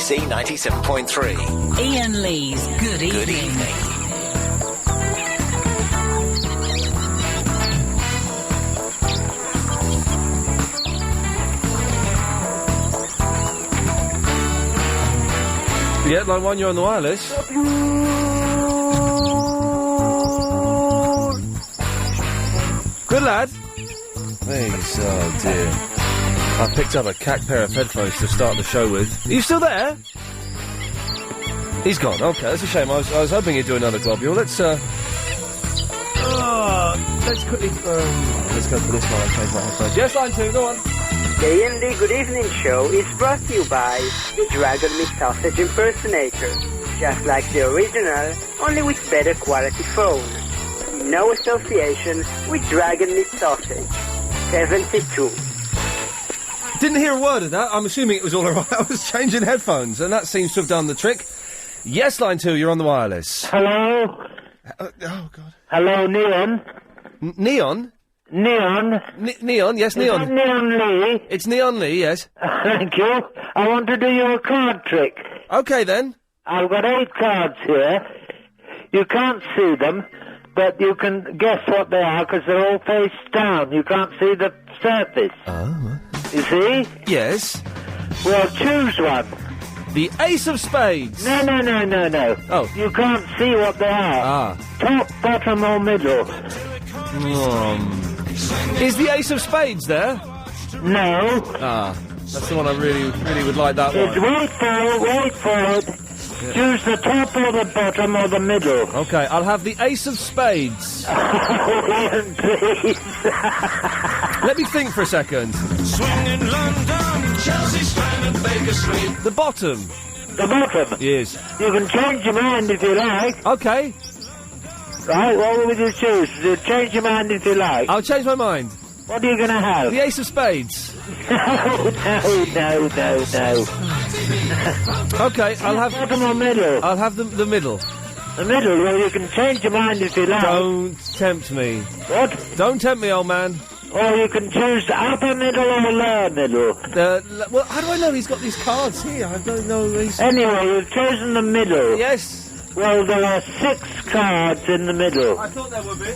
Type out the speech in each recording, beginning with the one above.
BBC 97.3. Iain Lee's Good Evening. Good evening. Yeah, line 1, you're on the wireless. Good lad. Thanks, oh dear. I picked up a cack pair of headphones to start the show with. Are you still there? He's gone, okay, that's a shame. I was hoping he'd do another globule. Let's quickly, let's go for this one. I'll change my headphones. Yes, line 2, go on. The Iain Lee Good Evening Show is brought to you by the Dragon Meat Sausage Impersonator. Just like the original, only with better quality phone. No association with Dragon Meat Sausage. 72. Didn't hear a word of that. I'm assuming it was all alright. I was changing headphones, and that seems to have done the trick. Yes, line 2, you're on the wireless. Hello? Oh, God. Hello, Neon? Neon? Neon? Neon, yes, Neon. Is that Neon Lee? It's Neon Lee, yes. Thank you. I want to do you a card trick. Okay, then. I've got 8 cards here. You can't see them, but you can guess what they are because they're all face down. You can't see the surface. Oh. You see? Yes. Well, choose one. The Ace of Spades. No. Oh. You can't see what they are. Ah. Top, bottom, or middle. Is the Ace of Spades there? No. Ah. That's the one I really would like, that It's one. wait for it. Yeah. Choose the top or the bottom or the middle. Okay, I'll have the Ace of Spades. Iain, please. Let me think for a second. Swing in London, Chelsea Strand and Baker Street. The bottom. The bottom? Yes. You can change your mind if you like. Okay. Right, what would you choose? Change your mind if you like. I'll change my mind. What are you going to have? The Ace of Spades. No. Okay, I'll have... Bottom or middle? I'll have the middle. The middle? Well, you can change your mind if you like. Don't tempt me. What? Don't tempt me, old man. Or you can choose the upper middle or lower middle. Well, how do I know he's got these cards here? I don't know. Anyway, you've chosen the middle. Yes. Well, there are 6 cards in the middle. I thought there would be.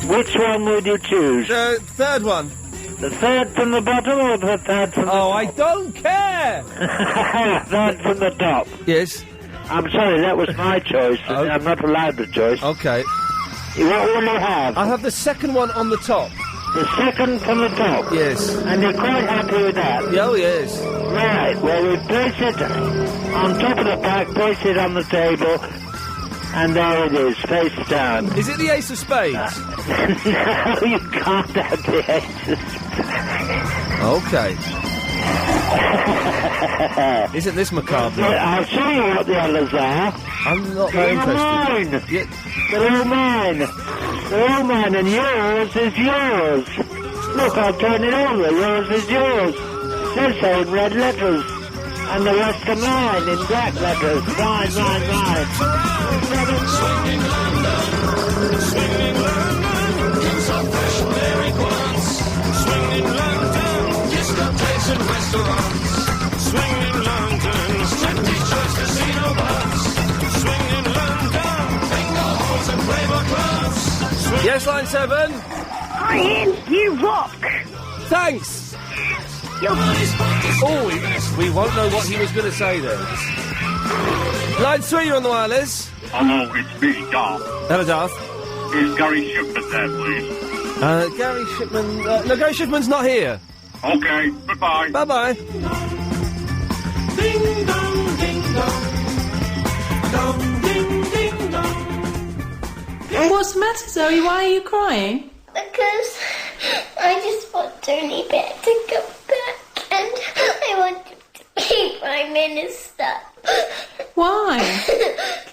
Which one would you choose? The third one. The third from the bottom or the third from the top? Oh, I don't care! Third from the top. Yes. I'm sorry, that was my choice. I'm not allowed the choice. Okay. What will you have? I'll have the second one on the top. The second from the top? Yes. And you're quite happy with that? Oh, yes. Right, well, we place it on top of the pack, place it on the table, and there it is, face down. Is it the Ace of Spades? No, you can't have the Ace of Spades. Okay. Isn't this macabre? I'll show you what the others are. I'm not very interested. They're all mine. They're all mine, and yours is yours. Look, I'll turn it over. Yours is yours. Says so in red letters. And the rest are mine in black letters. Mine. Swinging London, it's a fresh Mary Quants. Swinging London, discotheques and restaurants. Swinging London, strictly choice casino bars. Swinging London, bingo halls and playboy clubs. Yes, line 7. Hi, Iain, you rock. Thanks. Oh, we won't know what he was going to say then. Line 3, you're on the wireless. Hello, it's me, Darth. Hello, Darth. Is Gary Shipman there, please? Gary Shipman... no, Gary Shipman's not here. Okay, goodbye. Bye-bye. Ding dong, ding dong. Dong, ding, ding dong. What's the matter, Zoe? Why are you crying? Because I just want Tony Bear to come back and I want him to be Prime Minister. Why?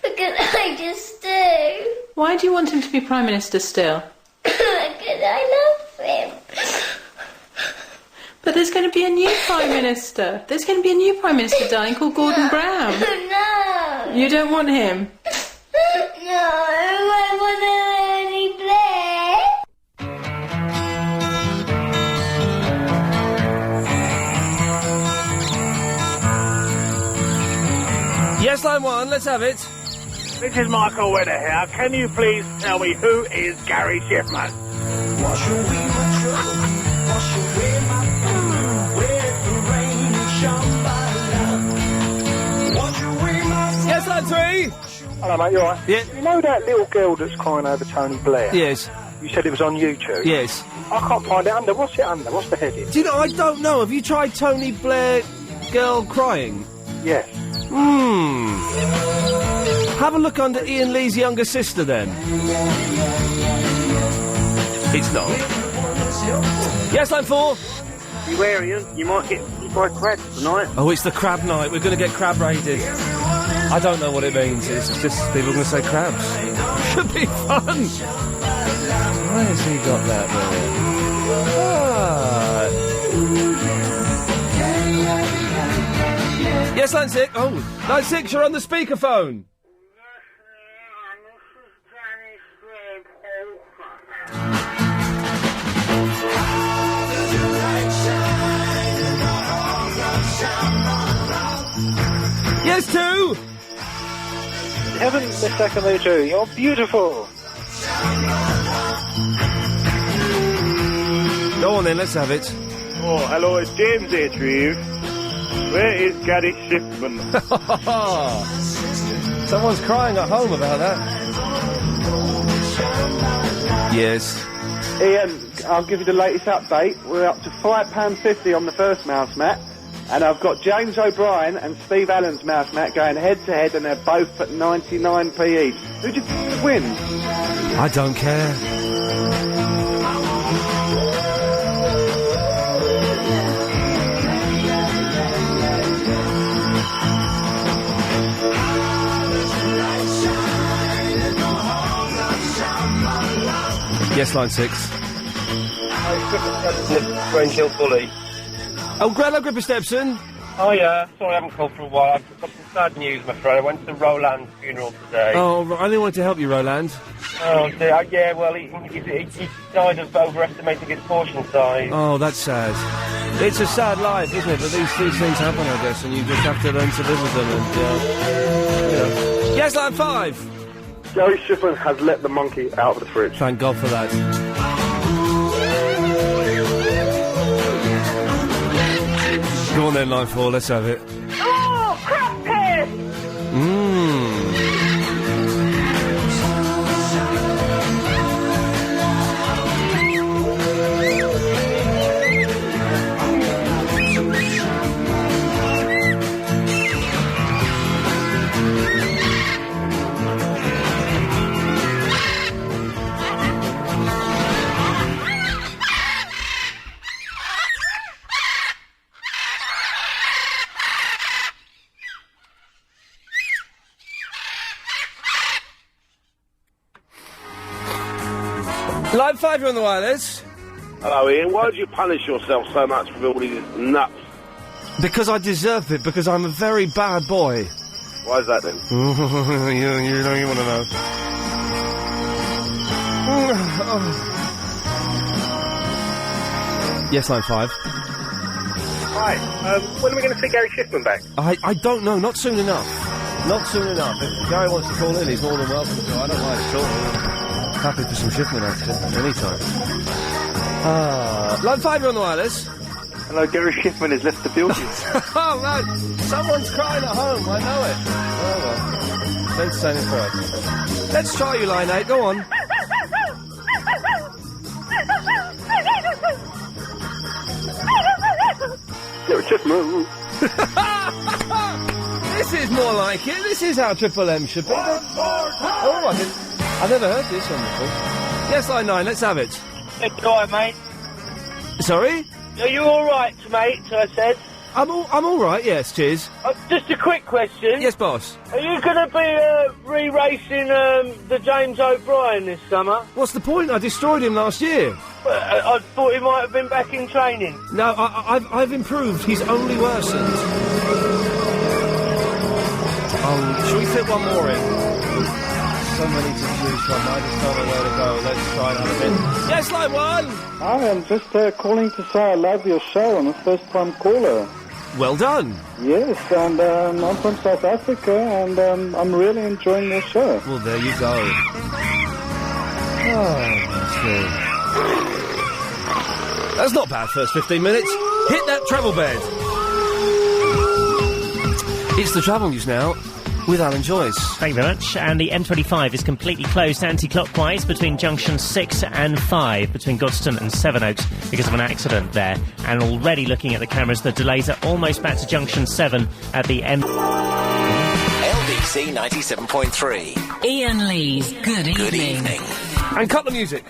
Because I just do. Why do you want him to be Prime Minister still? Because I love him. But there's going to be a new Prime Minister. There's going to be a new Prime Minister, darling, called Gordon Brown. No. You don't want him? No, I want Tony Blair. Yes, line 1, let's have it. This is Michael Wedder here. Can you please tell me who is Gary Shipman? Wash away my trouble, wash away my pain, with the rain and shambhala. Wash away my Yes, line 3. Hello, mate, you alright? Yeah. You know that little girl that's crying over Tony Blair? Yes. You said it was on YouTube? Yes. I can't find it under. What's it under? What's the heading? Do you know, I don't know. Have you tried Tony Blair girl crying? Yes. Have a look under Ian Lee's younger sister, then. It's not. Yes, line 4. Beware, Ian. You might get eaten by crabs tonight. Oh, it's the crab night. We're going to get crab raided. I don't know what it means. It's just people are going to say crabs. Should be fun. Why has he got that there? Yes, line 6. Oh, line 6, you're on the speakerphone. Yes, 2. Heaven, Miss Second 2. You're beautiful. Go on then, let's have it. Oh, hello, it's James here, Treve. Where is Gary Shipman? Someone's crying at home about that. Yes. Ian, I'll give you the latest update. We're up to £5.50 on the first mouse mat, and I've got James O'Brien and Steve Allen's mouse mat going head to head, and they're both at 99p each. Who do you think wins? I don't care. Yes, line 6. Greenhill Bully. Oh, hello, Gripper Stepson. Oh yeah, sorry I haven't called for a while. I've got some sad news, my friend. I went to Roland's funeral today. Oh, I only wanted to help you, Roland. Oh dear, yeah, well, he died of overestimating his portion size. Oh, that's sad. It's a sad life, isn't it? But these things happen, I guess, and you just have to learn to live with them. And Yes, line 5. Gary Shipman has let the monkey out of the fridge. Thank God for that. Go on then, line 4, let's have it. Oh, crap piss! Line 5, you're on the wireless. Hello, Ian. Why do you punish yourself so much with all these nuts? Because I deserve it, because I'm a very bad boy. Why is that then? you want to know. Yes, line 5. Hi. When are we going to see Gary Shipman back? I don't know, not soon enough. Not soon enough. If Gary wants to call in, he's more than welcome to. I don't mind at all. Happy for some Shipman action, anytime. Line 5, you're on the wireless. Hello, Gary Shipman has left the building. Oh, right. Someone's crying at home, I know it. Oh, well. Don't say anything for us. Let's try you, line 8, go on. Gary Shipman. This is more like it. This is how Triple M should be. Oh, I've never heard this one before. Yes, line 9, let's have it. Hey, you alright, mate? Sorry? Are you alright, mate, I said? I'm all right, yes, cheers. Just a quick question. Yes, boss. Are you going to be re-racing the James O'Brien this summer? What's the point? I destroyed him last year. I thought he might have been back in training. No, I've improved. He's only worsened. Oh, shall we fit one more in? So many to choose from. I just don't know where to go. Let's try another bit. Yes, line 1. Hi, I'm just calling to say I love your show. I'm a first-time caller. Well done. Yes, and I'm from South Africa, and I'm really enjoying this show. Well, there you go. Oh, that's not bad, first 15 minutes. Hit that travel bed. It's the travel news now with Alan Joyce. Thank you very much. And the M25 is completely closed anti-clockwise between junction 6 and 5, between Godstone and Sevenoaks, because of an accident there. And already looking at the cameras, the delays are almost back to junction 7 at the M... LBC 97.3. Iain Lee's Good Evening. And cut the music.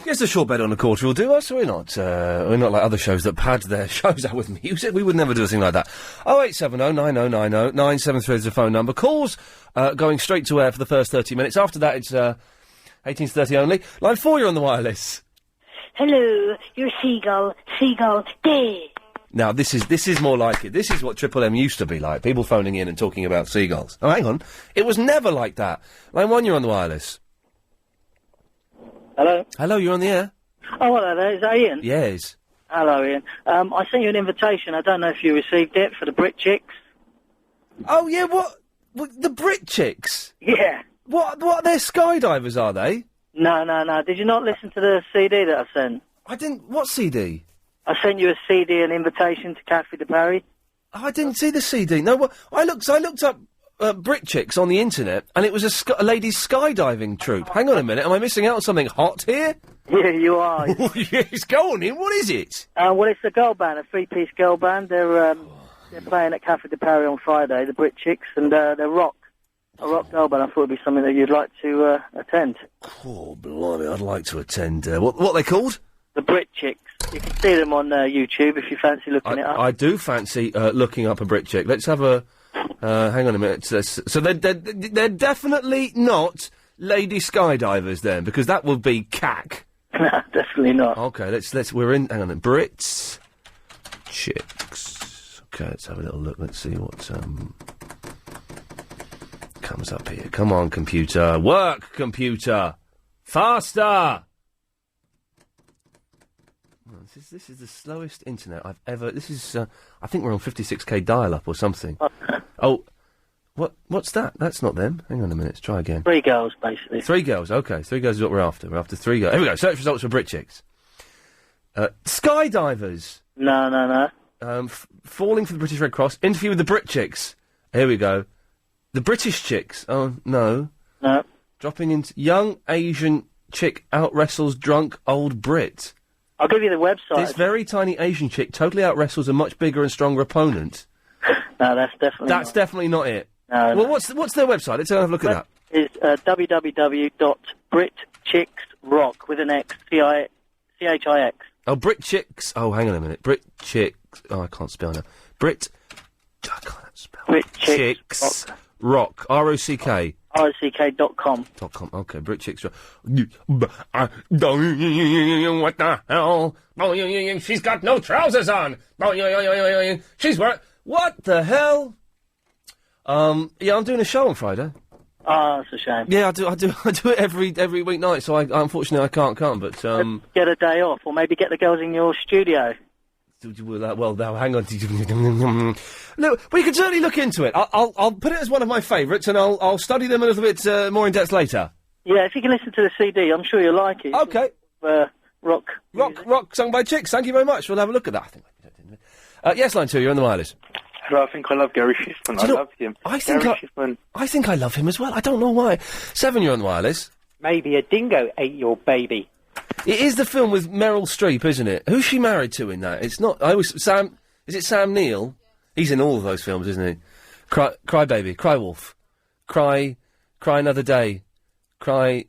Yes, a short bed on a quarter will do us. We're not like other shows that pad their shows out with music. We would never do a thing like that. 0870 9090 973 is the phone number. Calls going straight to air for the first 30 minutes. After that, it's 18 to 30 only. Line 4, you're on the wireless. Hello, you're Seagull. Seagull Day. Now, this is more like it. This is what Triple M used to be like. People phoning in and talking about seagulls. Oh, hang on. It was never like that. Line 1, you're on the wireless. Hello? Hello, you're on the air. Oh, hello there. Is that Ian? Yes. Hello, Ian. I sent you an invitation. I don't know if you received it for the Brit Chicks. Oh, yeah, what the Brit Chicks? Yeah. What, they're skydivers, are they? No. Did you not listen to the CD that I sent? I didn't... What CD? I sent you a CD, an invitation to Cafe de Paris. Oh, I didn't see the CD. No, I looked up Brit Chicks on the internet, and it was a ladies' skydiving troupe. Hang on a minute, am I missing out on something hot here? Yeah, you are. Yes, go on in. What is it? Well, it's a girl band, a three-piece girl band. They're playing at Cafe de Paris on Friday, the Brit Chicks, and they're a rock girl band. I thought it'd be something that you'd like to attend. Oh, blimey, I'd like to attend. What are they called? The Brit Chicks. You can see them on YouTube if you fancy looking it up. I do fancy looking up a Brit Chick. Let's have a... hang on a minute. So they're definitely not lady skydivers then, because that would be cack. Definitely not. Okay, let's we're in. Hang on, then. Brits Chicks. Okay, let's have a little look. Let's see what comes up here. Come on, computer, work, computer, faster. This is the slowest internet I've ever... This is, I think we're on 56k dial-up or something. Oh, what's that? That's not them. Hang on a minute, let's try again. 3 girls, basically. 3 girls, okay. 3 girls is what we're after. We're after 3 girls. Here we go, search results for Brit Chicks. Skydivers. No. Falling for the British Red Cross. Interview with the Brit Chicks. Here we go. The British Chicks. Oh, no. No. Dropping into... Young Asian chick out-wrestles drunk old Brit. I'll give you the website. This very tiny Asian chick totally out-wrestles a much bigger and stronger opponent. No, that's definitely That's definitely not it. No. Well, what's their website? Let's have a look at that. It's www.britchicksrock with an X, C-H-I-X. Oh, Brit Chicks. Oh, hang on a minute. Brit Chicks. Oh, I can't spell now. I can't spell. Brit Chicks Rock. R-O-C-K. ROCK.com. Okay, Brit Chicks Rock. What the hell? She's got no trousers on. She's wearing... What the hell? Yeah, I'm doing a show on Friday. Oh, that's a shame. Yeah, I do it every weeknight, so unfortunately I can't come, but, Get a day off, or maybe get the girls in your studio. Well, now, hang on. Look, we can certainly look into it. I'll put it as one of my favourites, and I'll study them a little bit more in depth later. Yeah, if you can listen to the CD, I'm sure you'll like it. Okay. Rock sung by Chicks. Thank you very much. We'll have a look at that. Yes, line 2, you're on the wireless. Hello, I think I love Gary Schiffman. I love him. I think I love him as well. I don't know why. 7, you're on the wireless. Maybe a dingo ate your baby. It is the film with Meryl Streep, isn't it? Who's she married to in that? It's not... Sam... Is it Sam Neill? He's in all of those films, isn't he? Cry Baby. Cry Wolf. Cry Another Day. Cry...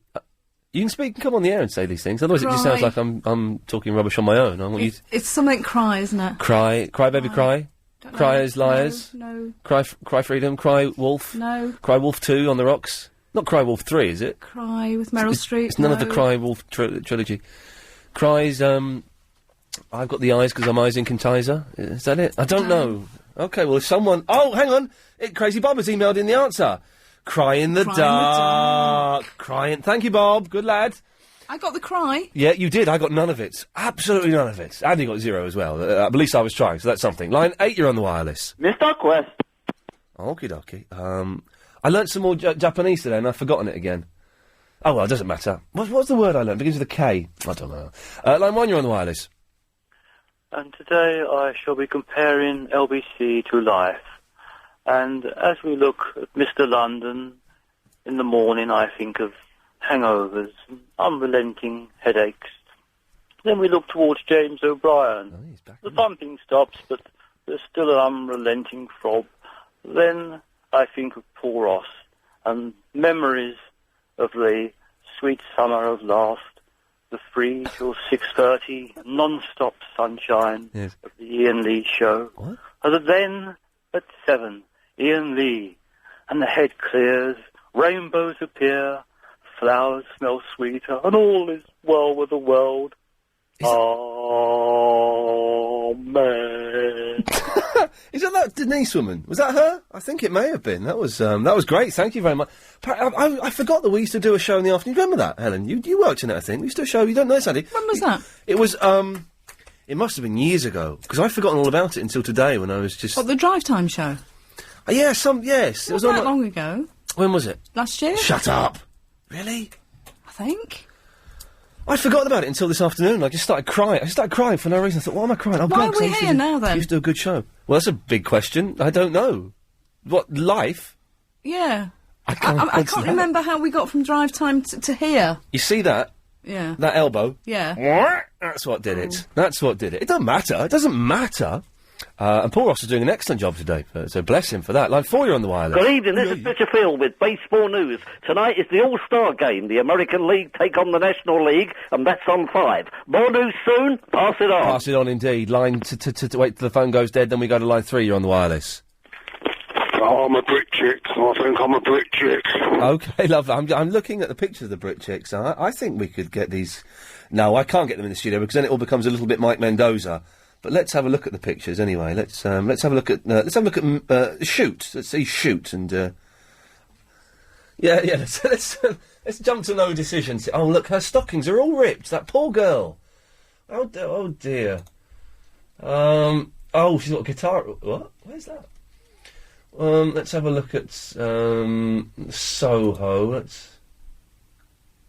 You can speak and come on the air and say these things, otherwise it just sounds like I'm talking rubbish on my own. I want you It's something cry, isn't it? Cry Baby, cry. Criers, liars. No. Cry Freedom. Cry Wolf. No. Cry Wolf 2 on the rocks. Not Cry Wolf 3, is it? Cry with Meryl Streep. It's none of the Cry Wolf trilogy. Cries, I've got the eyes because I'm Ising Kintizer. Is that it? I don't know. Okay, well, if someone... Oh, hang on! Crazy Bob has emailed in the answer. Cry in the dark. Crying... Thank you, Bob. Good lad. I got the cry. Yeah, you did. I got none of it. Absolutely none of it. Andy got 0 as well. At least I was trying, so that's something. Line 8, you're on the wireless. Mr. Quest. Okie dokie. I learnt some more Japanese today and I've forgotten it again. Oh, well, it doesn't matter. What's the word I learnt? Begins with a K. I don't know. Line 1, you're on the wireless. And today I shall be comparing LBC to life. And as we look at Mr. London, in the morning I think of hangovers, unrelenting headaches. Then we look towards James O'Brien. The thumping stops, but there's still an unrelenting throb. Then I think of Paul Ross and memories of the sweet summer of last, the 3 till 6:30 non-stop sunshine of the Iain Lee show. What? And then at 7, Iain Lee, and the head clears, rainbows appear, flowers smell sweeter, and all is well with the world. Amen. Isn't that Denise woman? Was that her? I think it may have been. That was great. Thank you very much. I forgot that we used to do a show in the afternoon. Do you remember that, Helen? You worked in it, I think. We used to do a show. You don't know this, Andy. When was that? It was, it must have been years ago, because I've forgotten all about it until today when I was just... What, the drive time show? Yes. It was not on... that long ago. When was it? Last year? Shut up! Really? I think. I'd forgotten about it until this afternoon. I just started crying. I started crying for no reason. I thought, why am I crying? Oh, Why God, are 'cause we here now, then? I used to do a good show. Well, that's a big question. I don't know. What, life? Yeah. I can't can't remember how we got from drive time to here. You see that? Yeah. That elbow? Yeah. That's what did it. That's what did it. It doesn't matter. It doesn't matter. And Paul Ross is doing an excellent job today, so bless him for that. Line 4, you're on the wireless. Good evening, this is Bitcherfield with Baseball News. Tonight is the All-Star Game. The American League take on the National League, and that's on 5. More news soon. Pass it on. Pass it on, indeed. Line to wait till the phone goes dead, then we go to line 3, you're on the wireless. Oh, I'm a Brit chick. I think I'm a Brit chick. Okay, lovely. I'm looking at the pictures of the Brit chicks. I think we could get these... No, I can't get them in the studio, because then it all becomes a little bit Mike Mendoza. But let's have a look at the pictures anyway. Let's have a look at Shoot. Let's see Shoot and let's jump to no decisions. Oh look, her stockings are all ripped. That poor girl. Oh dear. Oh, she's got a guitar. What? Where's that? Let's have a look at Soho. Let's.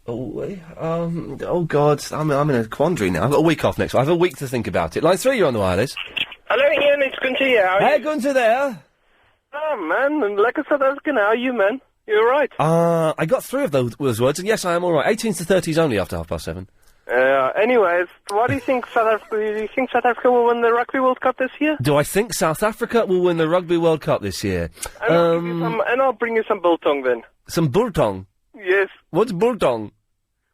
Oh God, I'm in a quandary now. I've got a week off next week. I have a week to think about it. Line 3, you're on the wireless. Hello, Iain, it's Gunter here. How are Hey, you? Gunter there. Oh, man, and like a South African, how are you, man? You alright? I got 3 of those words, and yes, I am all right. 18s to 30s only after 7:30. Anyways, what do you think South Africa... Do you think South Africa will win the Rugby World Cup this year? Do I think South Africa will win the Rugby World Cup this year? And I'll bring you some biltong then. Some biltong? Yes. What's biltong?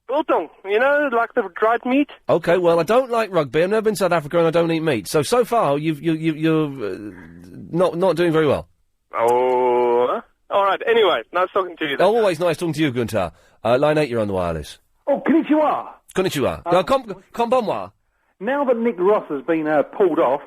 Biltong, you know, like the dried meat. Okay, well, I don't like rugby. I've never been to South Africa, and I don't eat meat. So far, you're not doing very well. Oh, all right. Anyway, nice talking to you. Then. Always nice talking to you, Gunter. Line 8, you're on the wireless. Oh, konnichiwa. Konnichiwa. Konbanwa. Now that Nick Ross has been pulled off,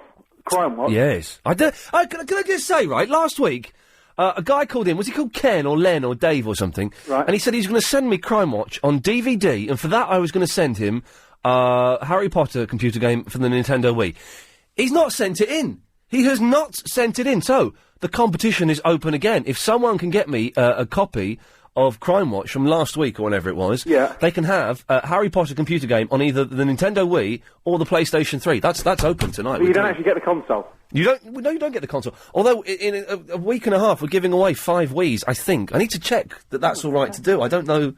Crime Watch. Yes. Can I just say, right, last week, a guy called in, was he called Ken or Len or Dave or something? Right. And he said he's going to send me Crime Watch on DVD, and for that I was going to send him Harry Potter computer game for the Nintendo Wii. He's not sent it in. He has not sent it in. So, the competition is open again. If someone can get me a copy of Crime Watch from last week or whenever it was, they can have a Harry Potter computer game on either the Nintendo Wii or the PlayStation 3. That's open tonight. But you don't actually get the console. You don't get the console. Although, in a week and a half, we're giving away 5 Wiis, I think. I need to check that that's all right to do. I don't know.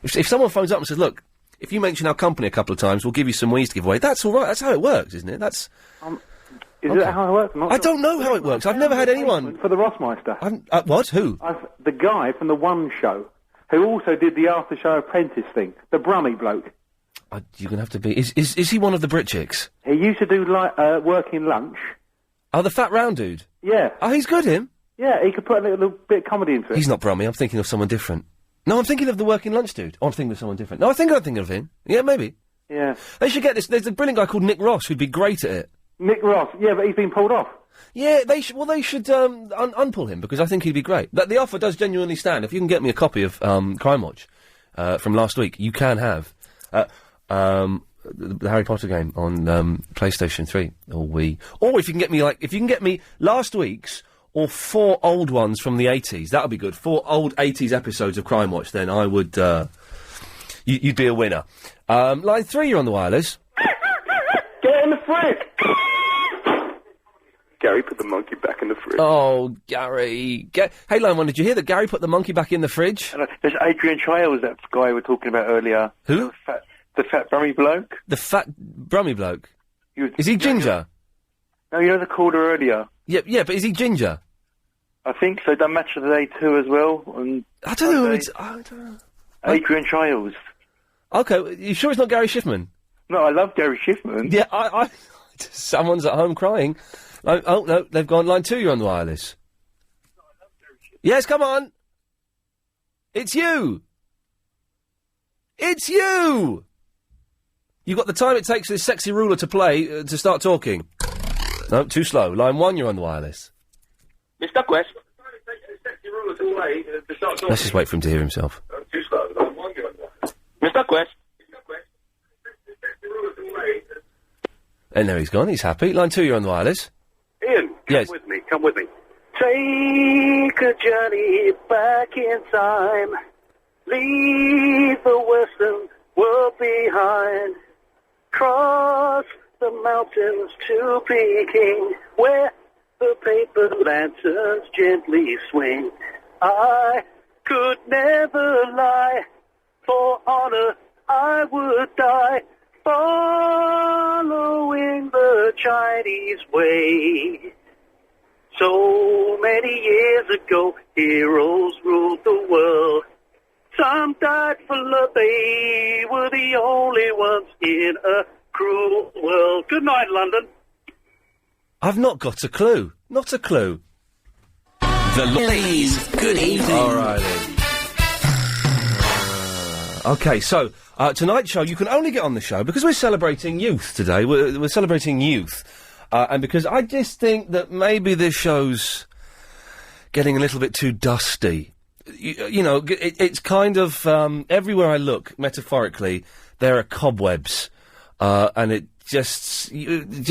If someone phones up and says, look, if you mention our company a couple of times, we'll give you some Wiis to give away. That's all right. That's how it works, isn't it? That's... Is it how it works? I don't know how it works. I've never had anyone... For the Rossmeister. What? Who? The guy from the One Show, who also did the After Show Apprentice thing. The Brummy bloke. You're going to have to be... Is he one of the Brit chicks? He used to do, working lunch. Oh, the fat round dude? Yeah. Oh, he's good, him? Yeah, he could put a little bit of comedy into it. He's not Brummy. I'm thinking of someone different. No, I'm thinking of the working lunch dude. Oh, I'm thinking of someone different. No, I think I'm thinking of him. Yeah, maybe. Yeah. They should get this. There's a brilliant guy called Nick Ross who'd be great at it. Nick Ross? Yeah, but he's been pulled off. Yeah, they should unpull him, because I think he'd be great. The offer does genuinely stand. If you can get me a copy of Crime Watch from last week, you can have the Harry Potter game on PlayStation 3 or Wii. Or if you can get me last week's or 4 old ones from the 80s, that would be good. 4 old 80s episodes of Crime Watch, then I would, you'd be a winner. Line 3, you're on the wireless. Get in the fridge! Gary put the monkey back in the fridge. Oh, Gary. Hey, Line 1, did you hear that Gary put the monkey back in the fridge? There's Adrian Childs, that guy we were talking about earlier. Who? The fat Brummy bloke. The fat Brummy bloke? Is he ginger? No, you know the caller earlier. Yeah, but is he ginger? I think so. Done Match of the Day 2 as well. I don't know. I don't know. Adrian Childs. Okay, you sure it's not Gary Schiffman? No, I love Gary Schiffman. Yeah, I someone's at home crying. Oh, no, they've gone. Line 2, you're on the wireless. Yes, come on. It's you. It's you. You've got the time it takes for this sexy ruler to play to start talking. No, too slow. Line 1, you're on the wireless. Mr. Quest. Let's just wait for him to hear himself. Too slow. Line 1, you're on the wireless. Mr. Quest. And there he's gone. He's happy. Line 2, you're on the wireless. Ian, Yes. Come with me. Take a journey back in time. Leave the Western world behind. Cross the mountains to Peking, where the paper lanterns gently swing. I could never lie. For honor, I would die. Following the Chinese way. So many years ago, heroes ruled the world. Some died for love, they were the only ones in a cruel world. Good night, London. I've not got a clue. Not a clue. The Ladies, good evening. All right, then. Okay, so, tonight's show, you can only get on the show because we're celebrating youth today. We're celebrating youth. And because I just think that maybe this show's getting a little bit too dusty. You know, it's kind of, everywhere I look, metaphorically, there are cobwebs. And it just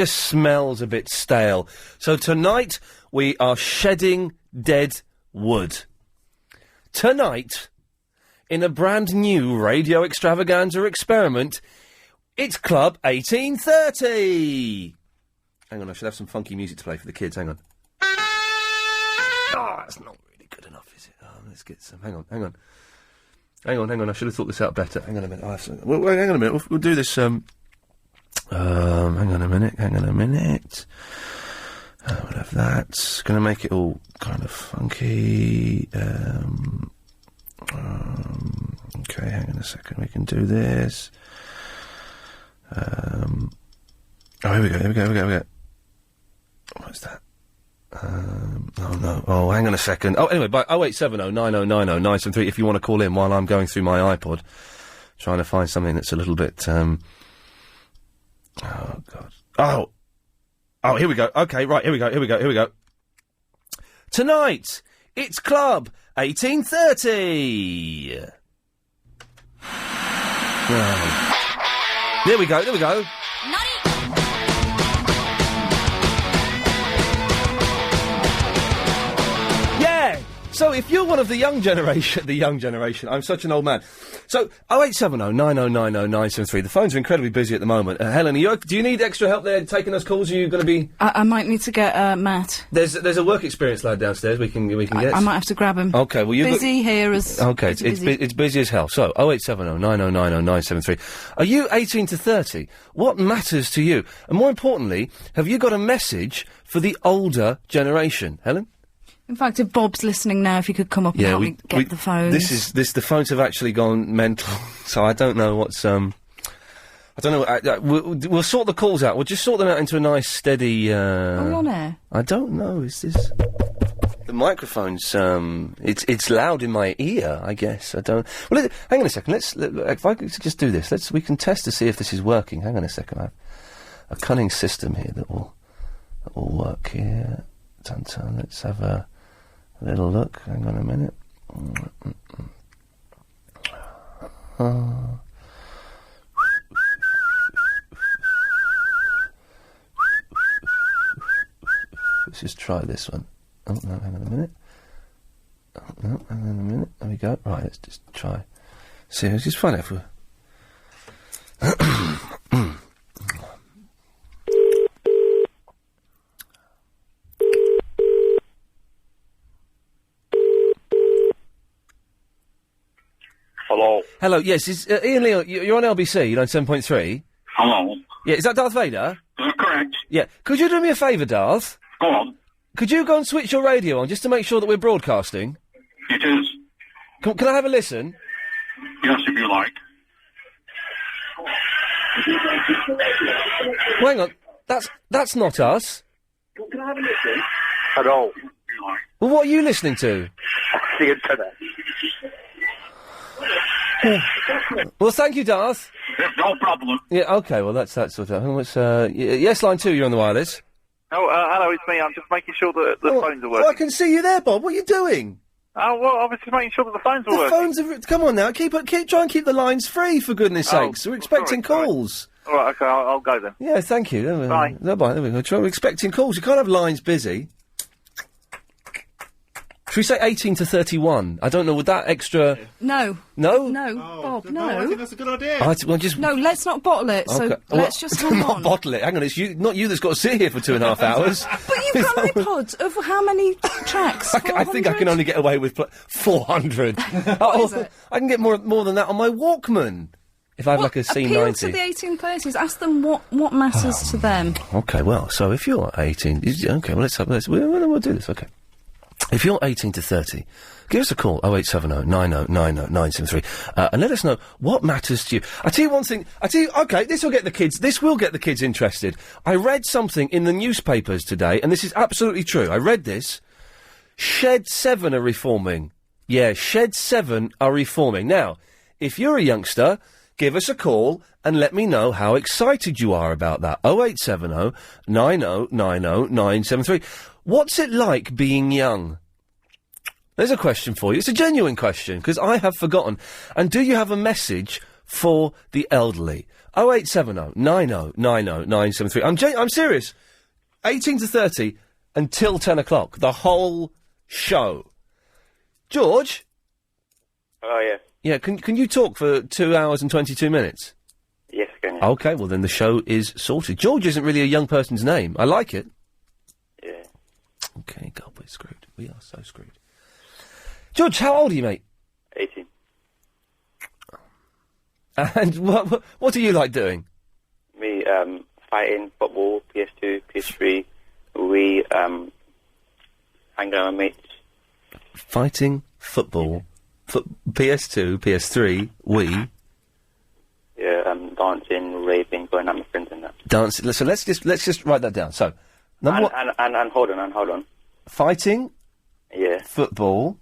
smells a bit stale. So tonight, we are shedding dead wood. Tonight, in a brand new radio extravaganza experiment, it's Club 1830! Hang on, I should have some funky music to play for the kids. Hang on. Oh, that's not really good enough, is it? Oh, let's get some. Hang on. I should have thought this out better. Hang on a minute. Hang on a minute. We'll do this. Hang on a minute. We'll have that. Going to make it all kind of funky. Okay, hang on a second. We can do this. Oh, here we go. What's that? Oh no. Oh, hang on a second. Oh, anyway, by 0870 9090 973 if you want to call in while I'm going through my iPod, trying to find something that's a little bit, oh God. Oh, here we go. Okay, right, here we go. Tonight, it's Club 1830. There we go. Yeah! So if you're one of the young generation, I'm such an old man. So, 0870 9090 973. The phones are incredibly busy at the moment. Helen, do you need extra help there taking those calls? Are you going to be... I might need to get, Matt. There's a work experience lad downstairs we can get. I might have to grab him. Okay, well you've busy here as... Okay, it's busy as hell. So, 0870 9090 973. Are you 18 to 30? What matters to you? And more importantly, have you got a message for the older generation? Helen? In fact, if Bob's listening now, if you could come up and help me get the phones. The phones have actually gone mental, so I don't know what's, I don't know, we'll sort the calls out. We'll just sort them out into a nice, steady, Are we on air? I don't know, is this... The microphone's, it's loud in my ear, I guess. I don't... Well, hang on a second, if I could just do this, we can test to see if this is working. Hang on a second, I have a cunning system here that will work here. Dun-dun. Let's have a little look. Hang on a minute. Let's just try this one. Oh, no, hang on a minute. Oh, no, hang on a minute. There we go. Right, let's just try. See, let's just find out if we're... Hello. Hello, yes, is Ian Lee, you're on LBC, 97.3? Hello. Yeah, is that Darth Vader? That's correct. Yeah. Could you do me a favour, Darth? Go on. Could you go and switch your radio on, just to make sure that we're broadcasting? It is. Can I have a listen? Yes, if you like. Well, hang on, that's not us. Can I have a listen? Hello. Well, what are you listening to? See you today. Well, thank you, Darth. No problem. Yeah, okay, well, that's that sort of... yes, line 2, you're on the wireless. Oh, hello, it's me. I'm just making sure that the phones are working. Well, I can see you there, Bob. What are you doing? Oh, well, I was just making sure that the phones are working. The phones are... Come on now, try and keep the lines free, for goodness sakes. We're expecting calls. All right, okay, I'll go then. Yeah, thank you. Bye. No, bye. There we go. We're expecting calls. You can't have lines busy. Should we say 18 to 31? I don't know, would that extra... No. No? No, Bob, no. I think that's a good idea. No, let's not bottle it, so let's just hang not on. bottle it. Hang on, it's you, not you that's got to sit here for 2.5 hours. But you've got iPods of how many tracks? I think I can only get away with 400. What is it? I can get more than that on my Walkman. If I have like a C90. Appeal to the 18 players. Ask them what matters to them. Okay, well, so if you're 18... Okay, well, we'll do this, okay. If you're 18 to 30, give us a call, 0870 90 90 973, and let us know what matters to you. I tell you one thing, okay, this will get the kids interested. I read something in the newspapers today, and this is absolutely true. I read this. Shed 7 are reforming. Yeah, Shed 7 are reforming. Now, if you're a youngster, give us a call and let me know how excited you are about that. 0870 90 90 973. What's it like being young? There's a question for you. It's a genuine question, because I have forgotten. And do you have a message for the elderly? 0870 90 90 973. I'm serious. 18 to 30 until 10 o'clock. The whole show. George? Oh, yeah. Yeah, can you talk for 2 hours and 22 minutes? Yes, I can. Yeah. Okay, well then the show is sorted. George isn't really a young person's name. I like it. Yeah. Okay, God, we're screwed. We are so screwed. George, how old are you, mate? 18. And what do you like doing? Me, fighting, football, PS2, PS3, we, hanging out with mates. Fighting, football, PS2, PS3, Wii. Yeah, dancing, raving, going out with friends and that. Dancing. So let's just write that down. So, And hold on. Fighting. Yeah. Football.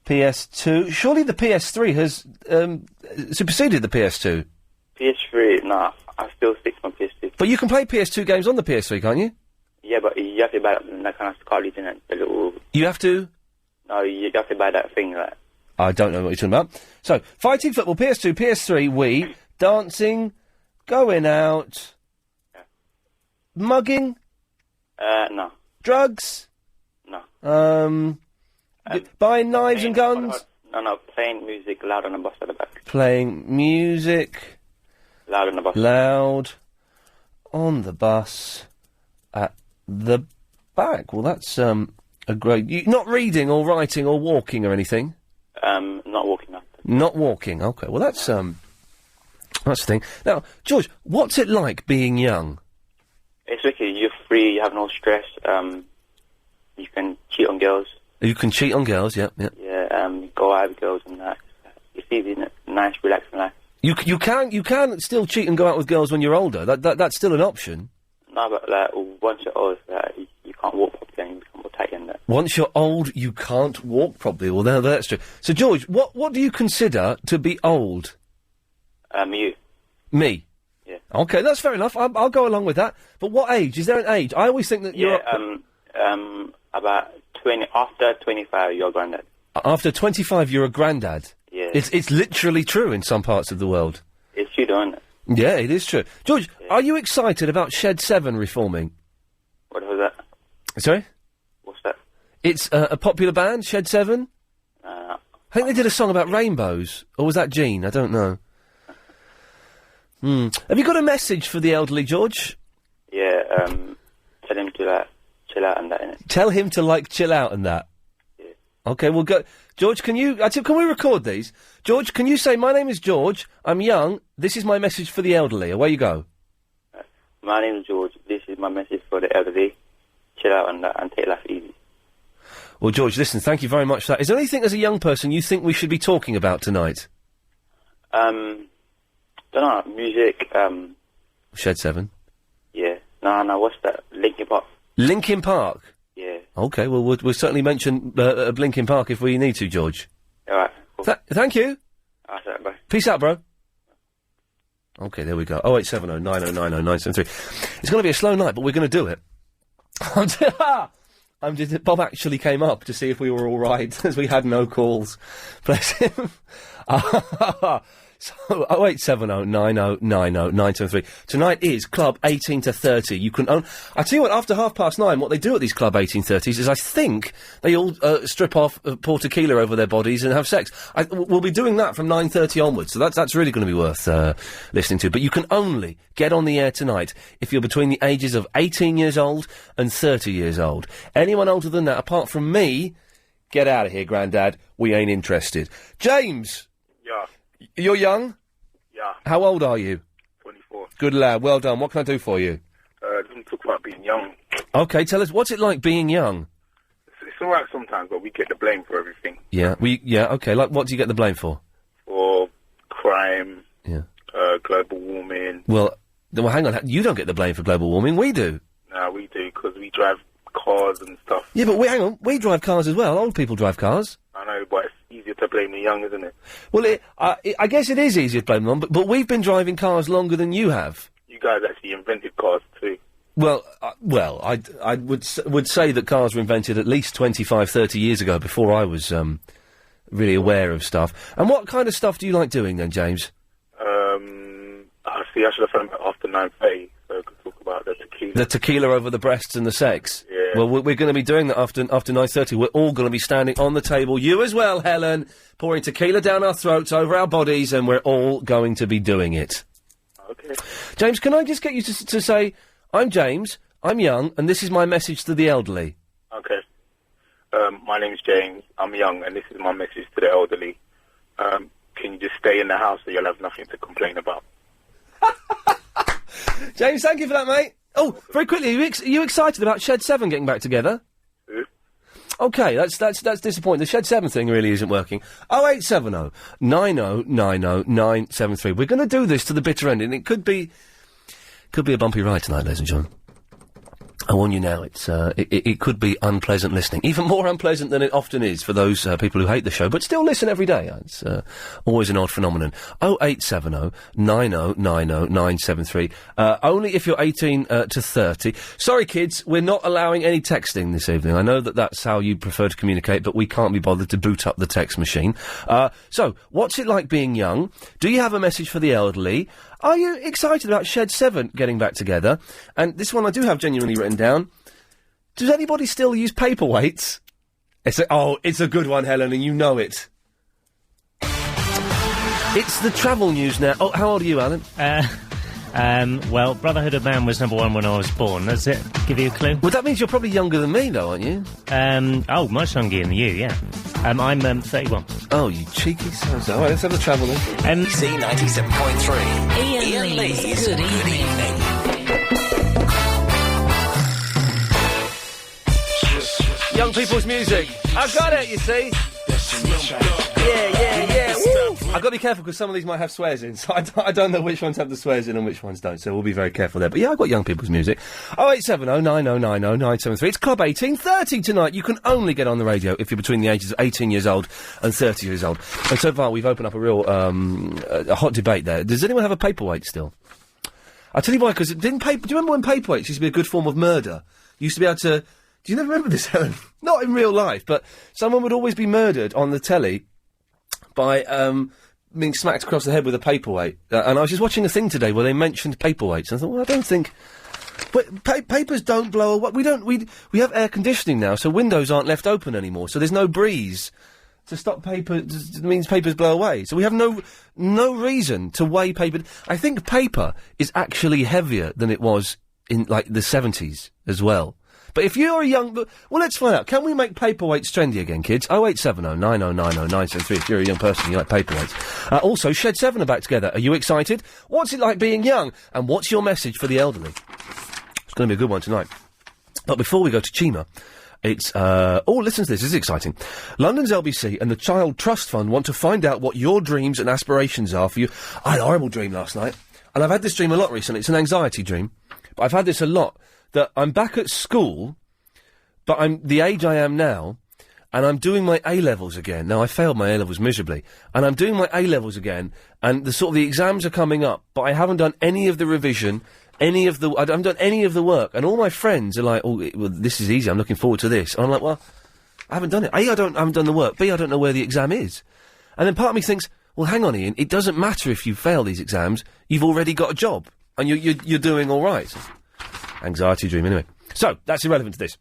PS2. Surely the PS3 has superseded the PS2. PS3, nah, I still stick to my PS2. But you can play PS2 games on the PS3, can't you? Yeah, but you have to buy that kind of cartridge in it, the little... You have to? No, you have to buy that thing, like... I don't know what you're talking about. So, fighting, football, PS2, PS3, Wii, dancing, going out, mugging? No. Drugs? No. Buying knives and guns? No, playing music loud on the bus at the back. Playing music... Loud on the bus. Loud on the bus at the back. Well, that's a great... not reading or writing or walking or anything? Not walking, no. Not walking, okay. Well, that's the thing. Now, George, what's it like being young? It's wicked. You're free, you have no stress, you can cheat on girls. You can cheat on girls, yeah. Yeah, go out with girls and that. It's easy, isn't it? Nice, relaxing life. You can still cheat and go out with girls when you're older. That's still an option. No, but like once you're old, you can't walk properly and you become more tight in that. Once you're old, you can't walk properly. Well, now that's true. So, George, what do you consider to be old? You. Me? Yeah. Okay, that's fair enough. I'll go along with that. But what age? Is there an age? I always think that you're... about 20... After 25, you're a granddad. After 25, you're a granddad? Yeah. It's literally true in some parts of the world. It's true, don't it? Yeah, it is true. George, are you excited about Shed 7 reforming? What was that? Sorry? It's a popular band, Shed 7? I think they did a song about rainbows. Or was that Gene? I don't know. Have you got a message for the elderly, George? Yeah, tell him to, like, chill out and that, innit? Tell him to, like, chill out and that? Yeah. Okay, well, go... George, can we record these? George, can you say, my name is George, I'm young, this is my message for the elderly. Away you go. My name is George, this is my message for the elderly. Chill out and that, and take life easy. Well, George, listen, thank you very much for that. Is there anything as a young person you think we should be talking about tonight? Don't know, music, Shed 7? Yeah. No, what's that? Linkin Park. Linkin Park? Yeah. Okay, well, we'll certainly mention Linkin Park if we need to, George. Alright. Cool. Thank you. Alright, bye. Peace out, bro. Okay, there we go. 0870 9090 973. It's going to be a slow night, but we're going to do it. Bob actually came up to see if we were all right, as we had no calls. Bless him. So, 0870 9090 973. Tonight is Club 18 to 30. You can own... I tell you what, after 9:30, what they do at these Club 1830s is I think they all strip off, pour tequila over their bodies and have sex. We'll be doing that from 9:30 onwards, so that's really going to be worth listening to. But you can only get on the air tonight if you're between the ages of 18 years old and 30 years old. Anyone older than that, apart from me, get out of here, Grandad. We ain't interested. James! Yeah. You're young? Yeah. How old are you? 24. Good lad, well done. What can I do for you? Didn't talk about being young. Okay, tell us, what's it like being young? It's alright sometimes, but we get the blame for everything. Yeah, okay, like what do you get the blame for? For crime, Yeah. Global warming. Well, hang on, you don't get the blame for global warming, we do. No, we do, because we drive cars and stuff. Yeah, but hang on, we drive cars as well, old people drive cars. I know, but it's easier to blame the young, isn't it? Well, I guess it is easier to blame them, but we've been driving cars longer than you have. You guys actually invented cars too. Well, I would say that cars were invented at least 25, 30 years ago, before I was really aware of stuff. And what kind of stuff do you like doing then, James? I should have phoned back after 9:30, so I could talk about the tequila. The tequila over the breasts and the sex? Yeah. Well, we're going to be doing that after 9:30. We're all going to be standing on the table, you as well, Helen, pouring tequila down our throats, over our bodies, and we're all going to be doing it. Okay. James, can I just get you to say, I'm James, I'm young, and this is my message to the elderly? Okay. My name's James, I'm young, and this is my message to the elderly. Can you just stay in the house so you'll have nothing to complain about? James, thank you for that, mate. Oh, very quickly, are you excited about Shed 7 getting back together? Okay, that's disappointing. The Shed 7 thing really isn't working. 0870 9090 973. We're going to do this to the bitter end, and it could be a bumpy ride tonight, ladies and gentlemen. I warn you now, it could be unpleasant listening. Even more unpleasant than it often is for those people who hate the show, but still listen every day. It's always an odd phenomenon. 0870 9090 973. Only if you're 18 to 30. Sorry, kids, we're not allowing any texting this evening. I know that that's how you prefer to communicate, but we can't be bothered to boot up the text machine. So, what's it like being young? Do you have a message for the elderly? Are you excited about Shed 7 getting back together? And this one I do have genuinely written down. Does anybody still use paperweights? It's a good one, Helen, and you know it. It's the travel news now. Oh, how old are you, Alan? Well, Brotherhood of Man was number 1 when I was born. Does it give you a clue? Well, that means you're probably younger than me, though, aren't you? Much younger than you, yeah. I'm 31. Oh, you cheeky son. All right, let's have the travel then. C97.3. Iain Lee's Good Evening. Young people's music. I've got it, you see. Yeah. Woo! I've got to be careful because some of these might have swears in, so I don't know which ones have the swears in and which ones don't, so we'll be very careful there. But yeah, I've got young people's music. 0870 9090 973. It's Club 1830 tonight. You can only get on the radio if you're between the ages of 18 years old and 30 years old. And so far, we've opened up a real a hot debate there. Does anyone have a paperweight still? I'll tell you why, because do you remember when paperweights used to be a good form of murder? You used to be able to... Do you never remember this, Helen? Not in real life, but someone would always be murdered on the telly by being smacked across the head with a paperweight. And I was just watching a thing today where they mentioned paperweights. And I thought, well, I don't think... But papers don't blow away. We have air conditioning now, so windows aren't left open anymore, so there's no breeze. To stop paper means papers blow away. So we have no reason to weigh paper. I think paper is actually heavier than it was in, like, the 70s as well. But if you're a young... Well, let's find out. Can we make paperweights trendy again, kids? 0870 9090 973 if you're a young person, you like paperweights. Also, Shed 7 are back together. Are you excited? What's it like being young? And what's your message for the elderly? It's going to be a good one tonight. But before we go to Chima... It's, listen to this is exciting. London's LBC and the Child Trust Fund want to find out what your dreams and aspirations are for you. I had a horrible dream last night, and I've had this dream a lot recently. It's an anxiety dream, but I've had this a lot, that I'm back at school, but I'm the age I am now, and I'm doing my A-levels again. Now, I failed my A-levels miserably, and I'm doing my A-levels again, and the exams are coming up, but I haven't done any of the revision, I haven't done any of the work, and all my friends are like, well, this is easy, I'm looking forward to this. And I'm like, well, I haven't done it. A, I haven't done the work. B, I don't know where the exam is. And then part of me thinks, well, hang on, Ian, it doesn't matter if you fail these exams, you've already got a job, and you're doing all right. Anxiety dream, anyway. So, that's irrelevant to this.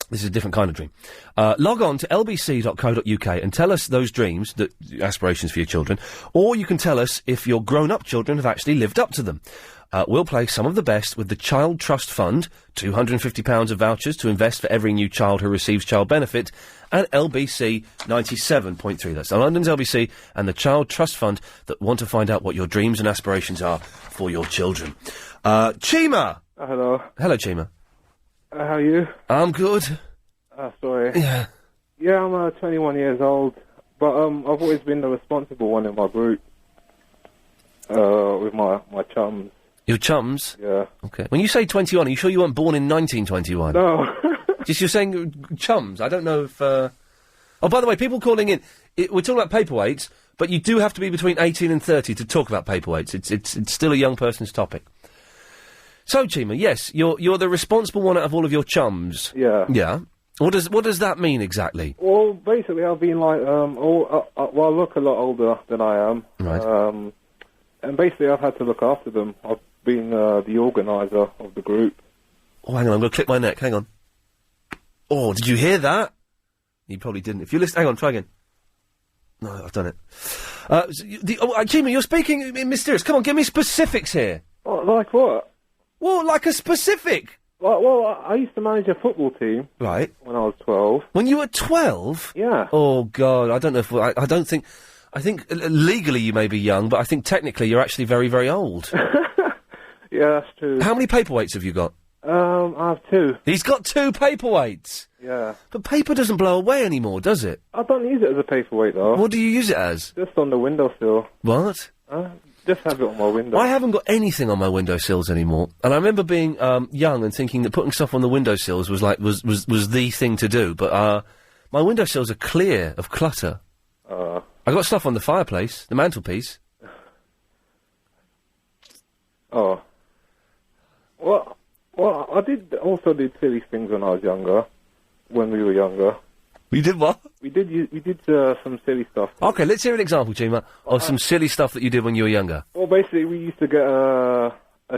This is a different kind of dream. Log on to lbc.co.uk and tell us those dreams, aspirations for your children, or you can tell us if your grown-up children have actually lived up to them. We'll play some of the best with the Child Trust Fund, £250 of vouchers to invest for every new child who receives child benefit, and LBC 97.3. That's London's LBC and the Child Trust Fund that want to find out what your dreams and aspirations are for your children. Chima! Hello. Hello, Chima. How are you? I'm good. Sorry. Yeah. Yeah, I'm 21 years old, but I've always been the responsible one in my group, with my chums. Your chums? Yeah. Okay. When you say 21, are you sure you weren't born in 1921? No. Just you're saying chums. I don't know if... Oh, by the way, people calling in, we're talking about paperweights, but you do have to be between 18 and 30 to talk about paperweights. It's still a young person's topic. So, Chima, yes, you're the responsible one out of all of your chums. Yeah. Yeah. What does that mean exactly? Well, basically, I've been like, I look a lot older than I am. Right. And basically, I've had to look after them. I've been the organiser of the group. Oh, hang on, I'm going to clip my neck. Hang on. Oh, did you hear that? You probably didn't. If you listen, hang on, try again. No, I've done it. Chima, you're speaking mysterious. Come on, give me specifics here. Oh, like what? Well, like a specific. Well, I used to manage a football team. Right. When I was 12. When you were 12? Yeah. Oh, God, I don't know if... I don't think... I think legally you may be young, but I think technically you're actually very, very old. Yeah, that's true. How many paperweights have you got? I have 2. He's got 2 paperweights! Yeah. But paper doesn't blow away anymore, does it? I don't use it as a paperweight, though. What do you use it as? Just on the windowsill. What? Just have it on my window. I haven't got anything on my windowsills anymore. And I remember being young and thinking that putting stuff on the windowsills was the thing to do. But my windowsills are clear of clutter. I got stuff on the fireplace, the mantelpiece. Oh. Well, I also did silly things when I was younger. When we were younger. We did what? We did some silly stuff. Okay, let's hear an example, Chima, of some silly stuff that you did when you were younger. Well, basically, we used to get a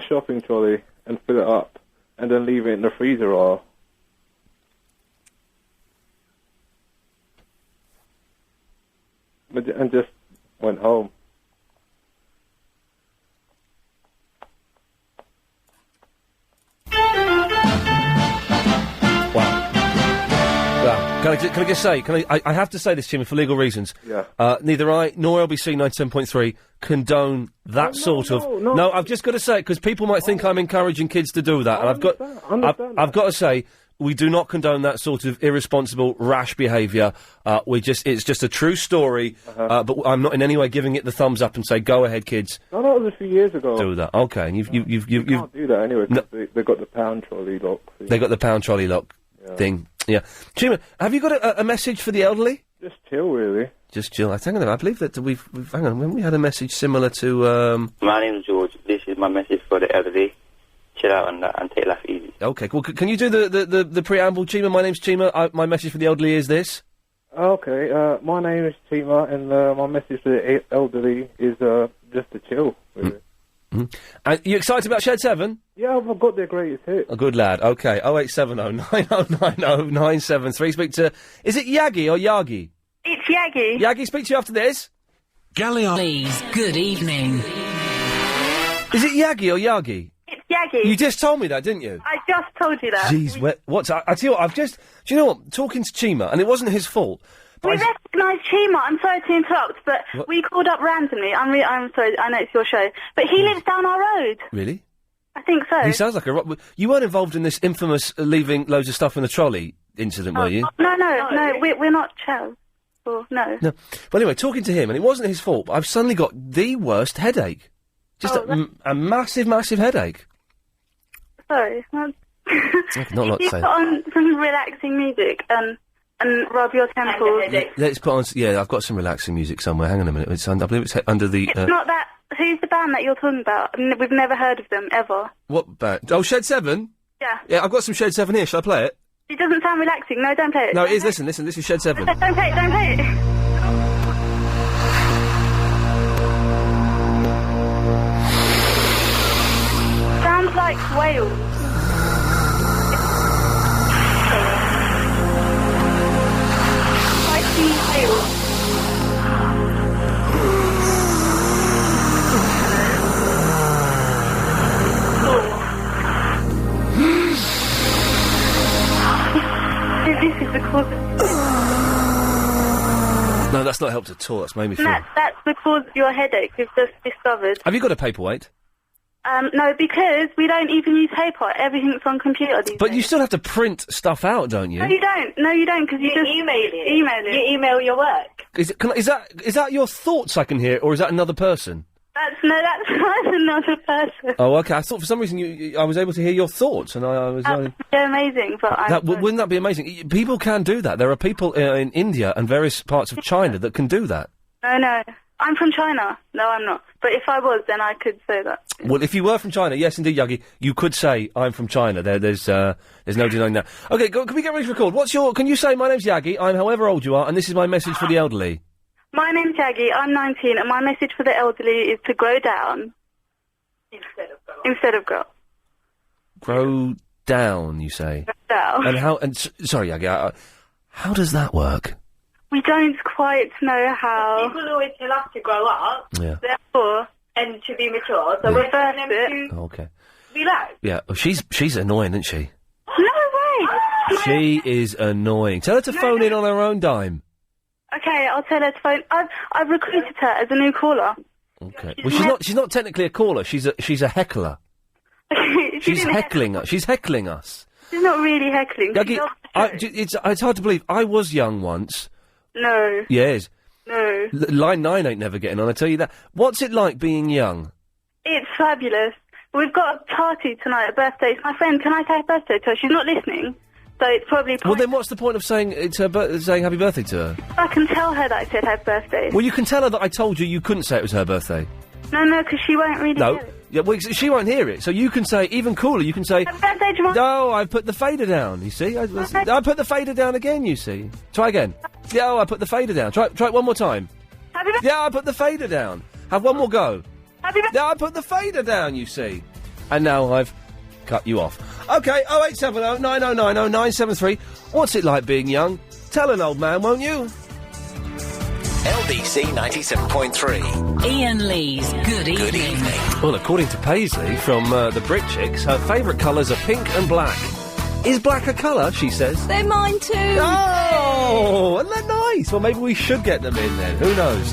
shopping trolley and fill it up, and then leave it in the freezer aisle. And just went home. Can I just say, I have to say this, Jimmy, for legal reasons. Yeah. Neither I nor LBC 97.3 condone that No, I've just got to say it, because people might think I'm encouraging kids to do that, and I've got to say, we do not condone that sort of irresponsible, rash behaviour. It's just a true story, but I'm not in any way giving it the thumbs up and say, go ahead, kids. No, that was a few years ago. Do that. Okay, and you can't do that anyway, because they got the pound trolley lock. They got the pound trolley lock thing. Yeah. Chima, have you got a message for the elderly? Just chill, really. Just chill. I believe that we've hang on, when we had a message similar to, My name's George. This is my message for the elderly. Chill out and take life easy. Okay, well, can you do the preamble, Chima? My name's Chima. My message for the elderly is this. Okay, my name is Chima, and my message to the elderly is just to chill, really. You excited about Shed 7? Yeah, I've got their greatest hit. A good lad. Okay, 0870 9090 973. Speak to... Is it Yagi or Yagi? It's Yagi. Yagi, speak to you after this. Please, good evening. Is it Yagi or Yagi? It's Yagi. You just told me that, didn't you? I just told you that. Jeez, what's... I tell you what, I've just... Do you know what? Talking to Chima, and it wasn't his fault. We recognise Chima. I'm sorry to interrupt, but we called up randomly. I'm sorry, I know it's your show. But he lives down our road. Really? I think so. He sounds like a... You weren't involved in this infamous leaving loads of stuff in the trolley incident, were you? No, we're not Chels. Or, no. No. But anyway, talking to him, and it wasn't his fault, but I've suddenly got the worst headache. Just a massive, massive headache. Sorry. Not a lot to You say. put on some relaxing music and rub your temples. Let's put on... Yeah, I've got some relaxing music somewhere. Hang on a minute. I believe it's under the... It's not that... Who's the band that you're talking about? We've never heard of them, ever. What band? Oh, Shed 7? Yeah. Yeah, I've got some Shed 7 here. Shall I play it? It doesn't sound relaxing. No, don't play it. No, it is. Listen. This is Shed 7. Don't play it. Sounds like Wales. This is the cause. No, that's not helped at all. That's made me feel... That's the cause of your headache. We've just discovered. Have you got a paperweight? No, because we don't even use paper. Everything's on computer these But days. you still have to print stuff out, don't you? No, you don't, because you just email it. You email your work. Is that your thoughts I can hear, or is that another person? That's another person. Oh, okay. I thought for some reason I was able to hear your thoughts, and I was... They're amazing, but wouldn't that be amazing? People can do that. There are people in India and various parts of China that can do that. No. I'm from China. No, I'm not. But if I was, then I could say that. Well, if you were from China, yes, indeed, Yagi, you could say, I'm from China. There's no denying that. Okay, can we get ready to record? Can you say, my name's Yagi, I'm however old you are, and this is my message for the elderly? My name's Yagi, I'm 19, and my message for the elderly is to grow down. Instead of grow. Grow down, you say? Grow down. Sorry, Yagi, how does that work? We don't quite know how. People always tell us to grow up, therefore, and to be mature, so we're telling them to okay. relax. Yeah, well, she's annoying, isn't she? No way! She is annoying. Tell her to phone in on her own dime. Okay, I'll tell her to phone. I've recruited her as a new caller. Okay. Well, she's not technically a caller. She's a heckler. She's heckling us. She's heckling us. She's not really heckling. Yagi, it's hard to believe. I was young once. No. Yes. No. Line 9 ain't never getting on, I tell you that. What's it like being young? It's fabulous. We've got a party tonight, a birthday. It's my friend. Can I say happy birthday to her? She's not listening, so it's probably... Well, then what's the point of saying it's her saying happy birthday to her? I can tell her that I said happy birthday. Well, you can tell her that I told you couldn't say it was her birthday. No, because she won't really hear it. Yeah, well, she won't hear it, so you can say, even cooler, you can say... Happy birthday, Jamal. No, I put the fader down, you see? I put the fader down again, you see? Try again. Yeah, I put the fader down. Try it one more time. Happy birthday. Yeah, I put the fader down. Have one more go. Happy birthday. Yeah, I put the fader down, you see? And now I've cut you off. OK, 0870 9090 973. What's it like being young? Tell an old man, won't you? LBC 97.3. Iain Lee's Good Evening. Well, according to Paisley from the Brit Chicks, her favourite colours are pink and black. Is black a colour, she says? They're mine too. Oh, isn't that nice? Well, maybe we should get them in then. Who knows?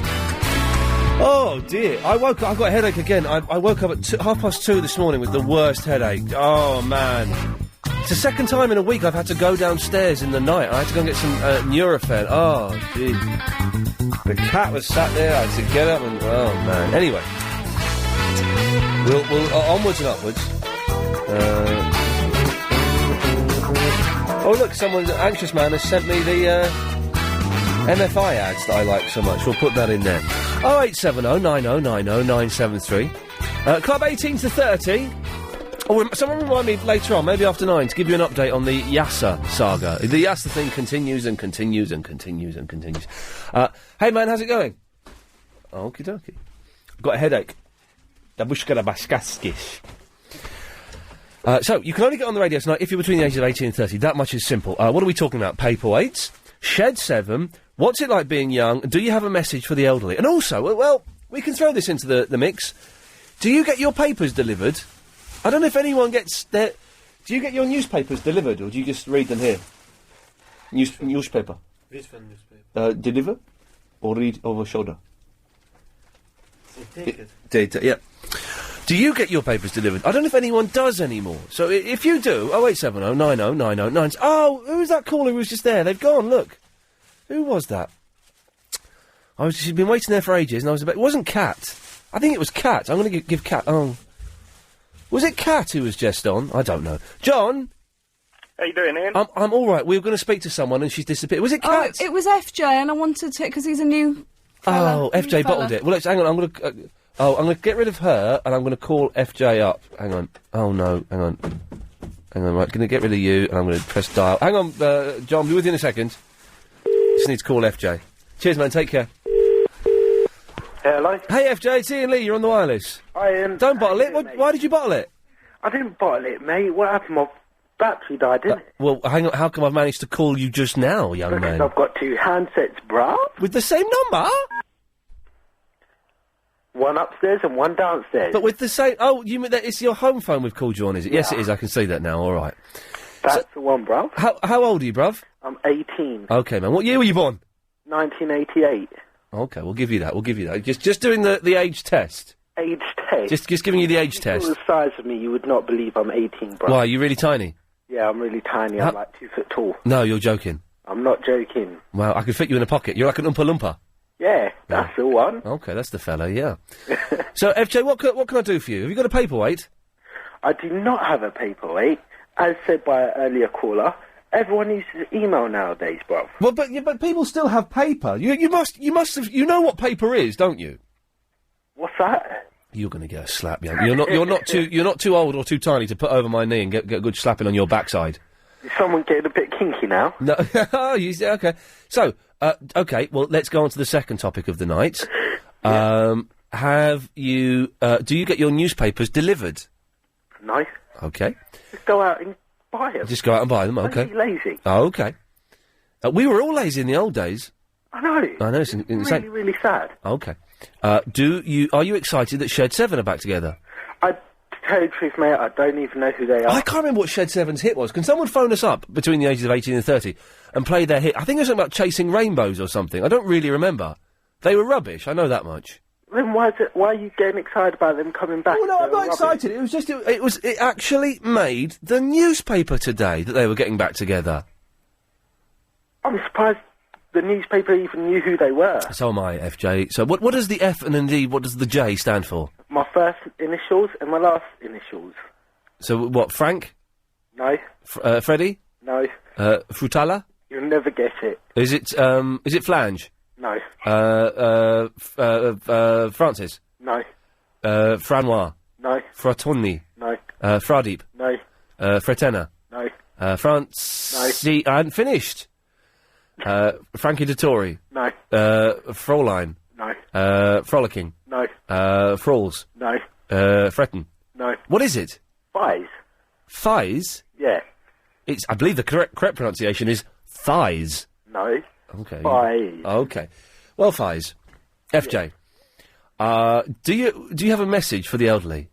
Oh, dear. I've got a headache again. I woke up at 2:30 this morning with the worst headache. Oh, man. It's the second time in a week I've had to go downstairs in the night. I had to go and get some Nurofen. Oh, gee. The cat was sat there. I had to get up and... Oh, man. Anyway. We'll onwards and upwards. Oh, look, an anxious man has sent me the MFI ads that I like so much. We'll put that in there. 0870 9090 973. Club 18 to 30. Oh, someone remind me later on, maybe after 9, to give you an update on the Yasser saga. The Yasser thing continues and continues and continues and continues. Hey, man, how's it going? Okie dokie. I've got a headache. So, you can only get on the radio tonight if you're between the ages of 18 and 30. That much is simple. What are we talking about? Paperweights, Shed 7, what's it like being young, do you have a message for the elderly? And also, well, we can throw this into the mix. Do you get your papers delivered? I don't know if anyone gets their... Do you get your newspapers delivered, or do you just read them here? Newspaper. Deliver? Or read over shoulder? Take it. Yeah. Do you get your papers delivered? I don't know if anyone does anymore. So if you do, 0870 90 90 90... Oh, who was that caller who was just there? They've gone, look. Who was that? She'd been waiting there for ages, and I was about... It wasn't Kat. I think it was Kat. I'm going to give Kat... Oh. Was it Kat who was just on? I don't know. John? How you doing, Ian? I'm all right. We were going to speak to someone and she's disappeared. Was it Kat? Oh, it was FJ, and I wanted to... Because he's a new fella. Oh, FJ bottled it. Well, let's... Hang on, I'm going to... I'm going to get rid of her, and I'm going to call FJ up. Hang on. Oh, no. Hang on. Right, going to get rid of you, and I'm going to press dial. Hang on, John, be with you in a second. Just need to call FJ. Cheers, man. Take care. Hello? Hey, FJ, it's Iain Lee. You're on the wireless. Hi, Ian. Don't bottle it. Why did you bottle it? I didn't bottle it, mate. What happened? My battery died, didn't it? Well, hang on. How come I've managed to call you just now, young man? I've got 2 handsets, bruh. With the same number? One upstairs and one downstairs. But with the same... Oh, you mean that it's your home phone we've called you on, is it? Yeah. Yes, it is. I can see that now. All right. That's the one, bruv. How old are you, bruv? I'm 18. Okay, man. What year were you born? 1988. Okay, we'll give you that. Just doing the age test. Age test? Just giving you the age test. If you saw the size of me, you would not believe I'm 18, bruv. Why, are you really tiny? Yeah, I'm really tiny. I'm like 2 foot tall. No, you're joking. I'm not joking. Well, I could fit you in a pocket. You're like an Oompa Loompa. Yeah, that's the one. Okay, that's the fella, yeah. So, FJ, what can I do for you? Have you got a paperweight? I do not have a paperweight. As said by an earlier caller, everyone uses email nowadays, bruv. Well, but people still have paper. You must have... You know what paper is, don't you? What's that? You're going to get a slap, young. You're not too old or too tiny to put over my knee and get a good slapping on your backside. Is someone getting a bit kinky now? No, okay. So, okay, well, let's go on to the second topic of the night. Have you, do you get your newspapers delivered? No. Okay. Just go out and buy them. Just go out and buy them, okay. Don't be lazy. Oh, okay. We were all lazy in the old days. I know. It's insane. Really, really sad. Okay. Are you excited that Shed 7 are back together? To tell you the truth, mate, I don't even know who they are. I can't remember what Shed 7's hit was. Can someone phone us up between the ages of 18 and 30 and play their hit? I think it was something about Chasing Rainbows or something. I don't really remember. They were rubbish, I know that much. Then why are you getting excited about them coming back? Oh, no, I'm not excited. It was just... It actually made the newspaper today that they were getting back together. I'm surprised the newspaper even knew who they were. So am I, FJ. So what does the F and indeed what does the J stand for? My first initials and my last initials. So what, Frank? No. Freddie? No. Frutalla? You'll never get it. Is it Flange? No. Francis? No. Franois? No. Fratoni? No. Fradeep? No. Fratena? No. France? No. I hadn't finished. Frankie Dettori? No. Fraulein? No. Frolicking? No. Frauls? No. Fretten? No. What is it? Thighs. Thighs? Yeah. I believe the correct pronunciation is thighs. No. Okay. Thighs. Okay. Well, thighs. FJ. Yeah. Do you have a message for the elderly?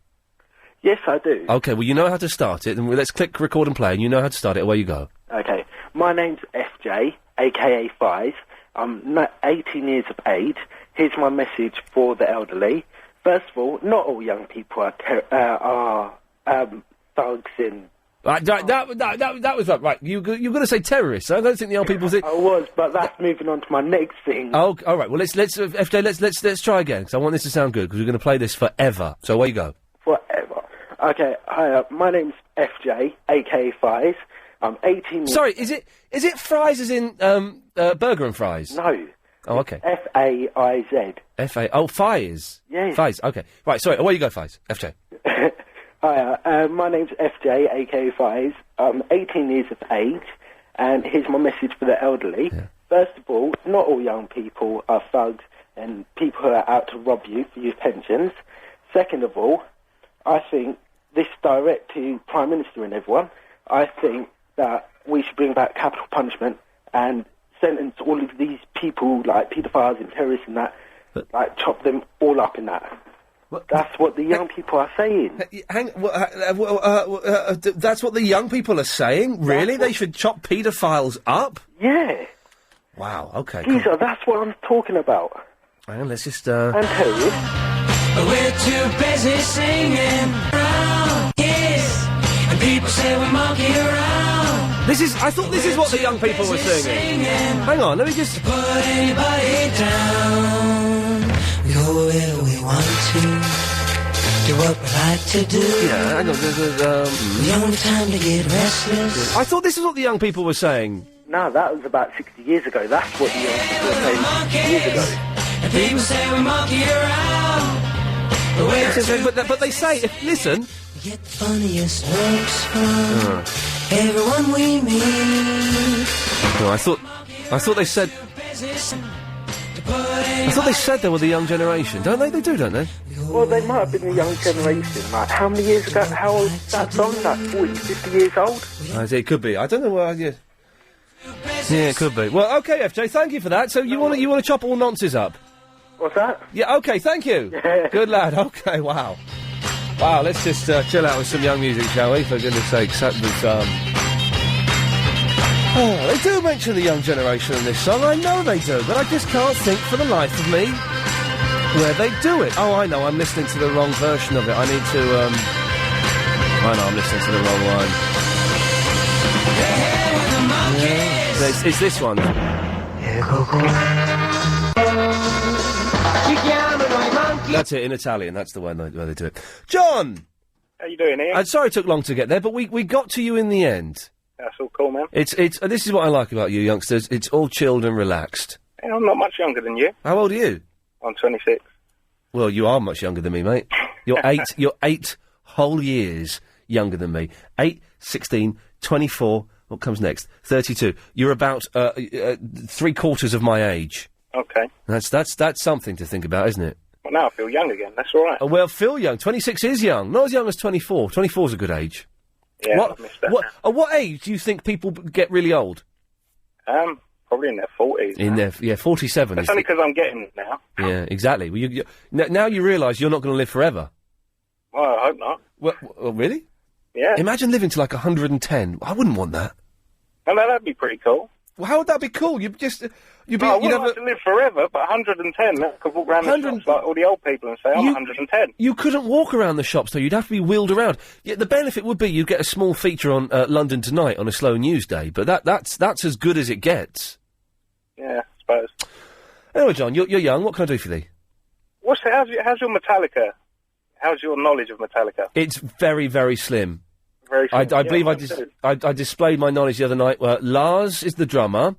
Yes, I do. Okay, well, you know how to start it, then let's click record and play, and you know how to start it, away you go. Okay. My name's FJ, a.k.a. Thighs. I'm 18 years of age. Here's my message for the elderly. First of all, not all young people are thugs and... Right, that was up. Right, you're going to say terrorists. I don't think the old people think... I was, but that's moving on to my next thing. Oh, all right. Well, let's FJ, let's try again, because I want this to sound good, because we're going to play this forever. So away you go. Forever. Okay, hi, my name's FJ, a.k.a. Thighs. I'm 18 years... Sorry, is it fries as in, burger and fries? No. Oh, okay. F-A-I-Z. Oh, Fies? Yes. Fies, okay. Right, sorry, away you go, Fies. FJ. Hiya, my name's FJ, aka Fies. I'm 18 years of age, and here's my message for the elderly. Yeah. First of all, not all young people are thugs and people who are out to rob you for your pensions. Second of all, I think this direct to Prime Minister and everyone, I think that we should bring back capital punishment and sentence all of these people, like paedophiles and terrorists and that, like chop them all up in that. That's what the young people are saying. That's what the young people are saying? Really? They should chop paedophiles up? Yeah. Wow, okay. Geezer, that's what I'm talking about. Hang on, let's just, And tell you. We're too busy singing around, yes, and people say we monkey around. I thought this is what the young people were singing. Hang on, let me just... Put anybody down. We go where we want to, do what we like to do. Yeah, hang on, The only time to get restless. I thought this is what the young people were saying. No, that was about 60 years ago. That's what the young people were saying 60 years ago. And people say we monkey around. But they say, listen... We get the funniest looks from everyone we meet. No, I thought they said... I thought they said they were the young generation. Don't they? They do, don't they? Well, they might have been the young generation. Like, how many years ago? How old is that song? Like 40, 50 years old? It could be. I don't know where... Yeah, it could be. Well, okay, FJ, thank you for that. So you want to chop all nonces up? What's that? Yeah, okay, thank you. Yeah. Good lad, okay, wow. Wow, let's just chill out with some young music, shall we? For goodness sake, they do mention the young generation in this song, I know they do, but I just can't think for the life of me where they do it. Oh, I know, I'm listening to the wrong version of it. I need to, I know, I'm listening to the wrong one. Yeah. It's this one. That's it, in Italian. That's the one where they do it. John! How you doing, Ian? I'm sorry it took long to get there, but we got to you in the end. That's all cool, man. This is what I like about you youngsters. It's all chilled and relaxed. Hey, I'm not much younger than you. How old are you? I'm 26. Well, you are much younger than me, mate. You're 8 whole years younger than me. 8, 16, 24, what comes next? 32. You're about 3/4 of my age. Okay. That's something to think about, isn't it? Well, now I feel young again. That's all right. Well, feel young. 26 is young. Not as young as 24. 24's a good age. Yeah, I missed that. At what age do you think people get really old? Probably in their 40s. 47. That's only because I'm getting it now. Yeah, exactly. Well, now you realise you're not going to live forever. Well, I hope not. Well, really? Yeah. Imagine living to like 110. I wouldn't want that. No, that'd be pretty cool. Well, how would that be cool? I wouldn't like to live forever, but 110, I could walk around the shops like all the old people and say, I'm 110. You couldn't walk around the shops, though. You'd have to be wheeled around. Yeah, the benefit would be you'd get a small feature on London Tonight on a slow news day, but that's as good as it gets. Yeah, I suppose. Anyway, John, you're young. What can I do for thee? How's your Metallica? How's your knowledge of Metallica? It's very, very slim. Very slim. I believe I displayed my knowledge the other night. Lars is the drummer.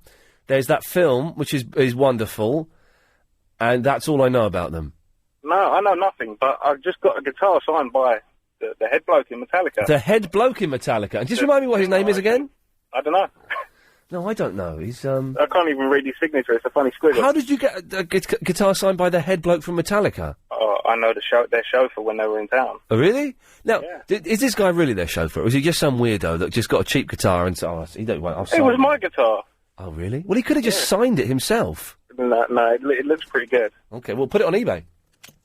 There's that film, which is wonderful, and that's all I know about them. No, I know nothing, but I've just got a guitar signed by the head bloke in Metallica. The head bloke in Metallica. And just remind me what his name is again? I don't know. No, I don't know. He's, I can't even read his signature. It's a funny squiggle. How did you get a guitar signed by the head bloke from Metallica? Oh, I know their chauffeur when they were in town. Oh, really? Now, is this guy really their chauffeur, or is he just some weirdo that just got a cheap guitar and said, it was my guitar. Oh, really? Well, he could have just signed it himself. No, it looks pretty good. Okay, well, put it on eBay.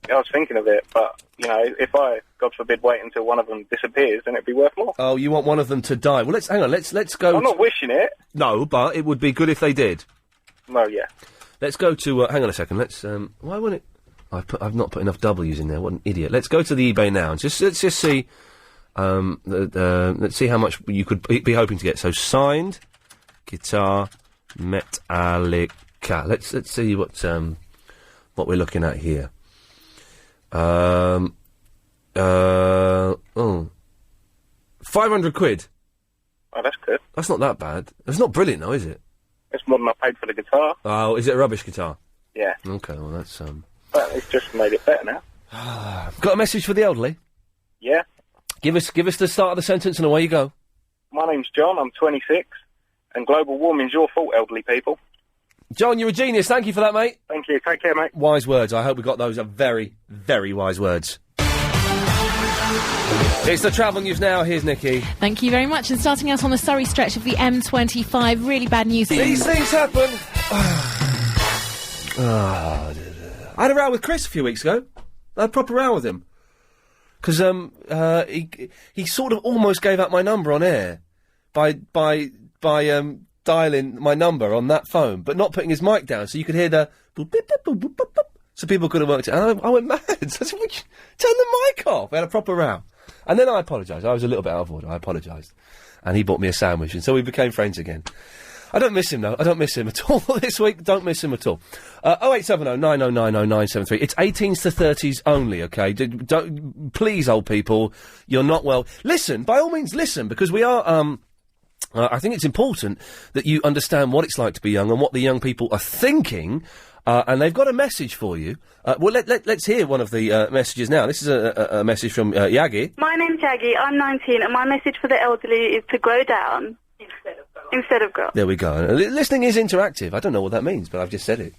I was thinking of it, but, if I, God forbid, wait until one of them disappears, then it'd be worth more. Oh, you want one of them to die? Well, hang on, let's go... I'm not wishing it. No, but it would be good if they did. Well, yeah. Let's go to... hang on a second, let's... why wouldn't it... I've not put enough W's in there, what an idiot. Let's go to the eBay now, and let's just see... let's see how much you could be hoping to get. So, signed guitar Metallica. Let's see what we're looking at here. 500 quid. Oh, that's good. That's not that bad. It's not brilliant, though, is it? It's more than I paid for the guitar. Oh, is it a rubbish guitar? Yeah. Okay, well, that's, Well, it's just made it better now. Got a message for the elderly? Yeah. Give us the start of the sentence and away you go. My name's John, I'm 26, and global warming's your fault, elderly people. John, you're a genius. Thank you for that, mate. Thank you. Take care, mate. Wise words. I hope we got those. Are very, very wise words. It's the travel news now. Here's Nikki. Thank you very much. And starting out on the Surrey stretch of the M25, really bad news. These things happen. I had a row with Chris a few weeks ago. I had a proper row with him. Because he sort of almost gave out my number on air by dialing my number on that phone, but not putting his mic down, so you could hear the boop, beep, boop, boop, boop, boop, boop, so people could have worked it. And I went mad. I said, turn the mic off. We had a proper row. And then I apologised. I was a little bit out of order. I apologised. And he bought me a sandwich, and so we became friends again. I don't miss him, though. I don't miss him at all this week. Don't miss him at all. 0870 9090 973. It's 18s to 30s only, OK? Please, old people, you're not well. Listen, by all means, listen, because we are... I think it's important that you understand what it's like to be young and what the young people are thinking, and they've got a message for you. Well, let's hear one of the messages now. This is a message from Yagi. My name's Yagi, I'm 19, and my message for the elderly is to grow down instead of grow. There we go. Listening is interactive. I don't know what that means, but I've just said it.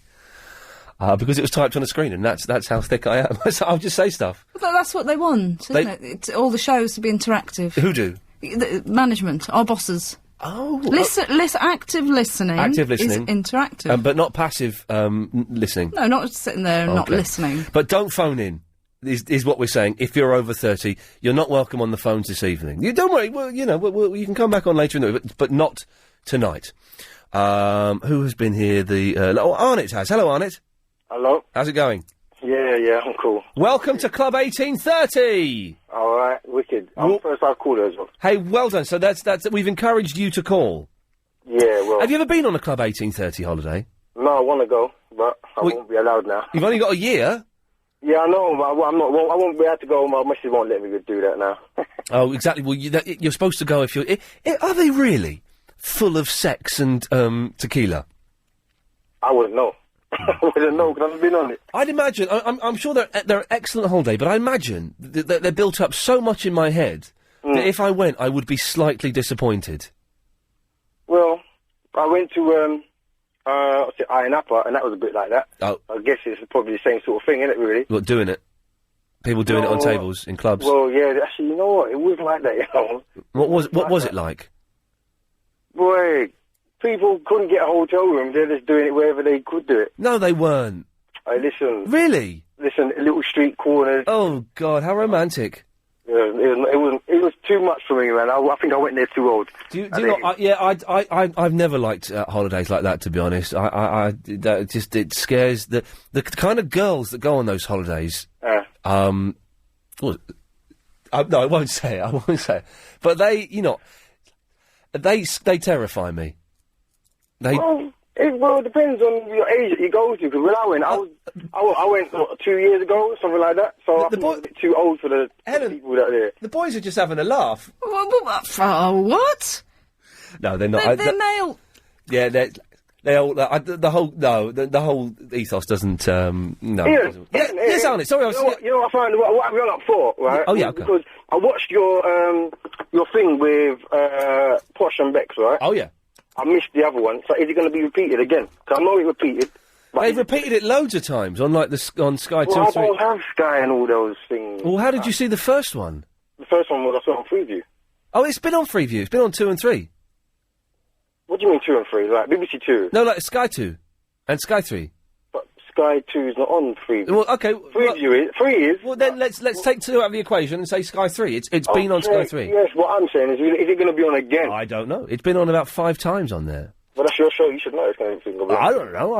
Because it was typed on a screen, and that's how thick I am. I'll just say stuff. But that's what they want, isn't it? It's all the shows to be interactive. Who do? The management, our bosses. Oh. Active listening. Active listening. Is interactive. But not passive listening. No, not sitting there and not listening. But don't phone in, is what we're saying. If you're over 30, you're not welcome on the phones this evening. You don't worry, you can come back on later in the week, but not tonight. Who has been here? Arnett has. Hello, Arnett. Hello. How's it going? Yeah, I'm cool. Welcome to Club 1830. All right, wicked. I'm the first I've called as well. Hey, well done. So that's we've encouraged you to call. Yeah, well. Have you ever been on a Club 1830 holiday? No, I want to go, but I won't be allowed now. You've only got a year. Yeah, I know, but I won't be able to go. My missus won't let me do that now. Oh, exactly. Well, you're supposed to go if you're... are they really full of sex and tequila? I wouldn't know. I wouldn't know, because I haven't been on it. I'd imagine... I'm sure they're an excellent holiday, but I imagine that they're built up so much in my head that if I went, I would be slightly disappointed. Well, I went to... Iain, and that was a bit like that. Oh. I guess it's probably the same sort of thing, isn't it, really? What, doing it? People doing it on tables, in clubs? Well, yeah, actually, you know what? It wasn't like that, you know. What was it like? Boy, people couldn't get a hotel room. They're just doing it wherever they could do it. No, they weren't. Hey, listen. Really? Listen, little street corners. Oh, God, how romantic. It was too much for me, man. I think I went there too old. Do you know? I've never liked holidays like that. To be honest, it scares the kind of girls that go on those holidays. No, I won't say it. But they terrify me. It depends on your age that you go to. Because when I went, I went 2 years ago, something like that. So I think I was a bit too old for the people that are there. The boys are just having a laugh. What? No, they're not. They're male. Yeah, they all. The whole ethos doesn't. No. Yes, Arnie. Sorry, you know what I found? What I've gone up for, right? Oh yeah, okay. Because I watched your thing with Posh and Bex, right? Oh yeah. I missed the other one, so is it going to be repeated again? Because I know it repeated. They've repeated it loads of times on on Sky 2 and 3. I don't have Sky and all those things. Well, how did you see the first one? The first one was I saw on Freeview. Oh, it's been on Freeview. It's been on 2 and 3. What do you mean 2 and 3? Like BBC 2? No, like Sky 2 and Sky 3. But Sky 2 is not on Freeview. Well, okay. Freeview is. 3 is. Well, then let's take 2 out of the equation and say Sky 3. It's been on Sky 3. Yes, what I'm saying is it going to be on again? I don't know. It's been on about 5 times on there. Well, that's your show. You should know it's going to be on. I don't know.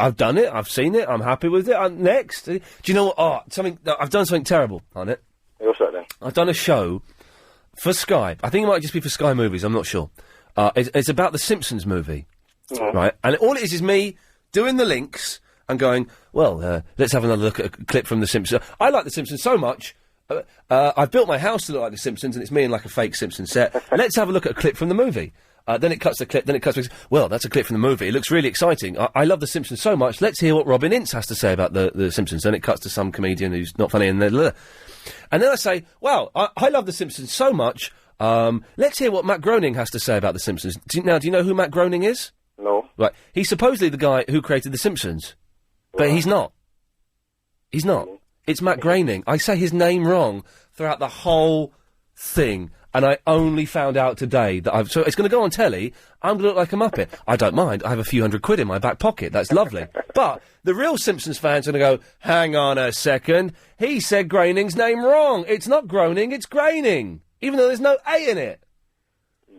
I've done it. I've seen it. I'm happy with it. Next. Do you know what? Oh, I've done something terrible on it. What's that then? I've done a show for Sky. I think it might just be for Sky Movies. I'm not sure. It's about the Simpsons movie. Right? And all it is me doing the links and going, well, let's have another look at a clip from The Simpsons. I like The Simpsons so much. I've built my house to look like The Simpsons, and it's me in like a fake Simpsons set. Let's have a look at a clip from the movie. Then it cuts the clip, then it cuts... Well, that's a clip from the movie. It looks really exciting. I love The Simpsons so much. Let's hear what Robin Ince has to say about The Simpsons. Then it cuts to some comedian who's not funny, and then I say, well, I love The Simpsons so much. Let's hear what Matt Groening has to say about The Simpsons. Do you know who Matt Groening is? No. Right. He's supposedly the guy who created The Simpsons. But he's not. He's not. It's Matt Groening. I say his name wrong throughout the whole thing, and I only found out today that so it's going to go on telly. I'm going to look like a muppet. I don't mind. I have a few £100 in my back pocket. That's lovely. But the real Simpsons fans are going to go, hang on a second. He said Groening's name wrong. It's not Groening, it's Groening. Even though there's no A in it.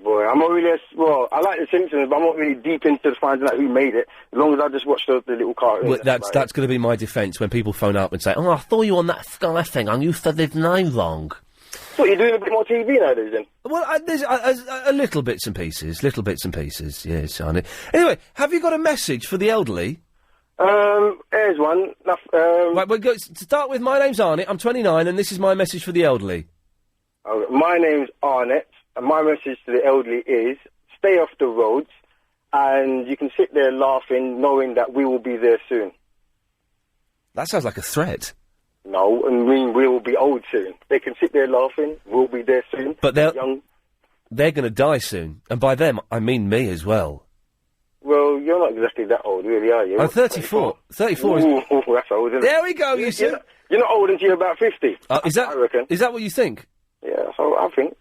Boy, I'm not really... I like The Simpsons, but I'm not really deep into finding out who made it. As long as I just watch the little cartoon. Well, that's going to be my defence when people phone up and say, oh, I thought you were on that Sky thing and you said his name wrong. So you're doing a bit more TV nowadays, then? Well, there's a little bits and pieces, yes, Arnie. Anyway, have you got a message for the elderly? Here's one. Right, we'll go, start with, my name's Arnie, I'm 29, and this is my message for the elderly. My name's Arnett, and my message to the elderly is, stay off the roads, and you can sit there laughing, knowing that we will be there soon. That sounds like a threat. No, I mean, we will be old soon. They can sit there laughing, we'll be there soon. But they're going to die soon. And by them, I mean me as well. Well, you're not exactly that old, really, are you? I'm 34. 34 is... Ooh, that's old, isn't it? There we go, you see. You're not old until you're about 50. I reckon. Is that what you think? Yeah, so I think.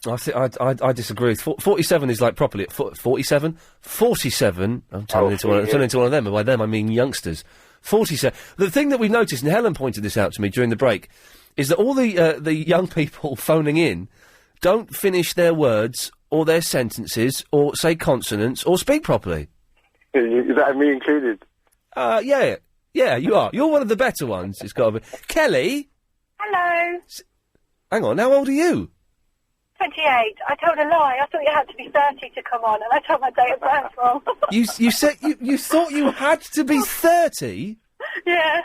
I disagree. 47 is like properly... 47? 47... I'm turning into one of them, and by them I mean youngsters. 47. The thing that we've noticed, and Helen pointed this out to me during the break, is that all the young people phoning in don't finish their words or their sentences or say consonants or speak properly. Is that me included? Yeah, you are. You're one of the better ones. It's got to be. Kelly? Hello. Hang on, how old are you? 28. I told a lie. I thought you had to be 30 to come on, and I told my date of birth wrong. You said you thought you had to be 30? Yeah.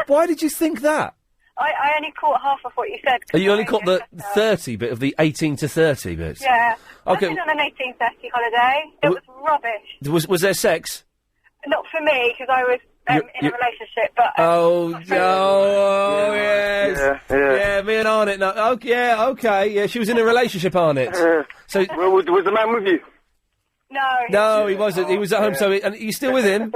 Why did you think that? I only caught half of what you said. You only caught the 30 bit of the 18 to 30 bits? Yeah. Okay. I've been on an 1830 holiday. It was rubbish. Was there sex? Not for me, because I was in a relationship, but... yes. Yeah, me and Arnett. No, okay. Yeah, she was in a relationship, Arnett. So, well, was the man with you? No, he wasn't. He was at home. So, and you still with him?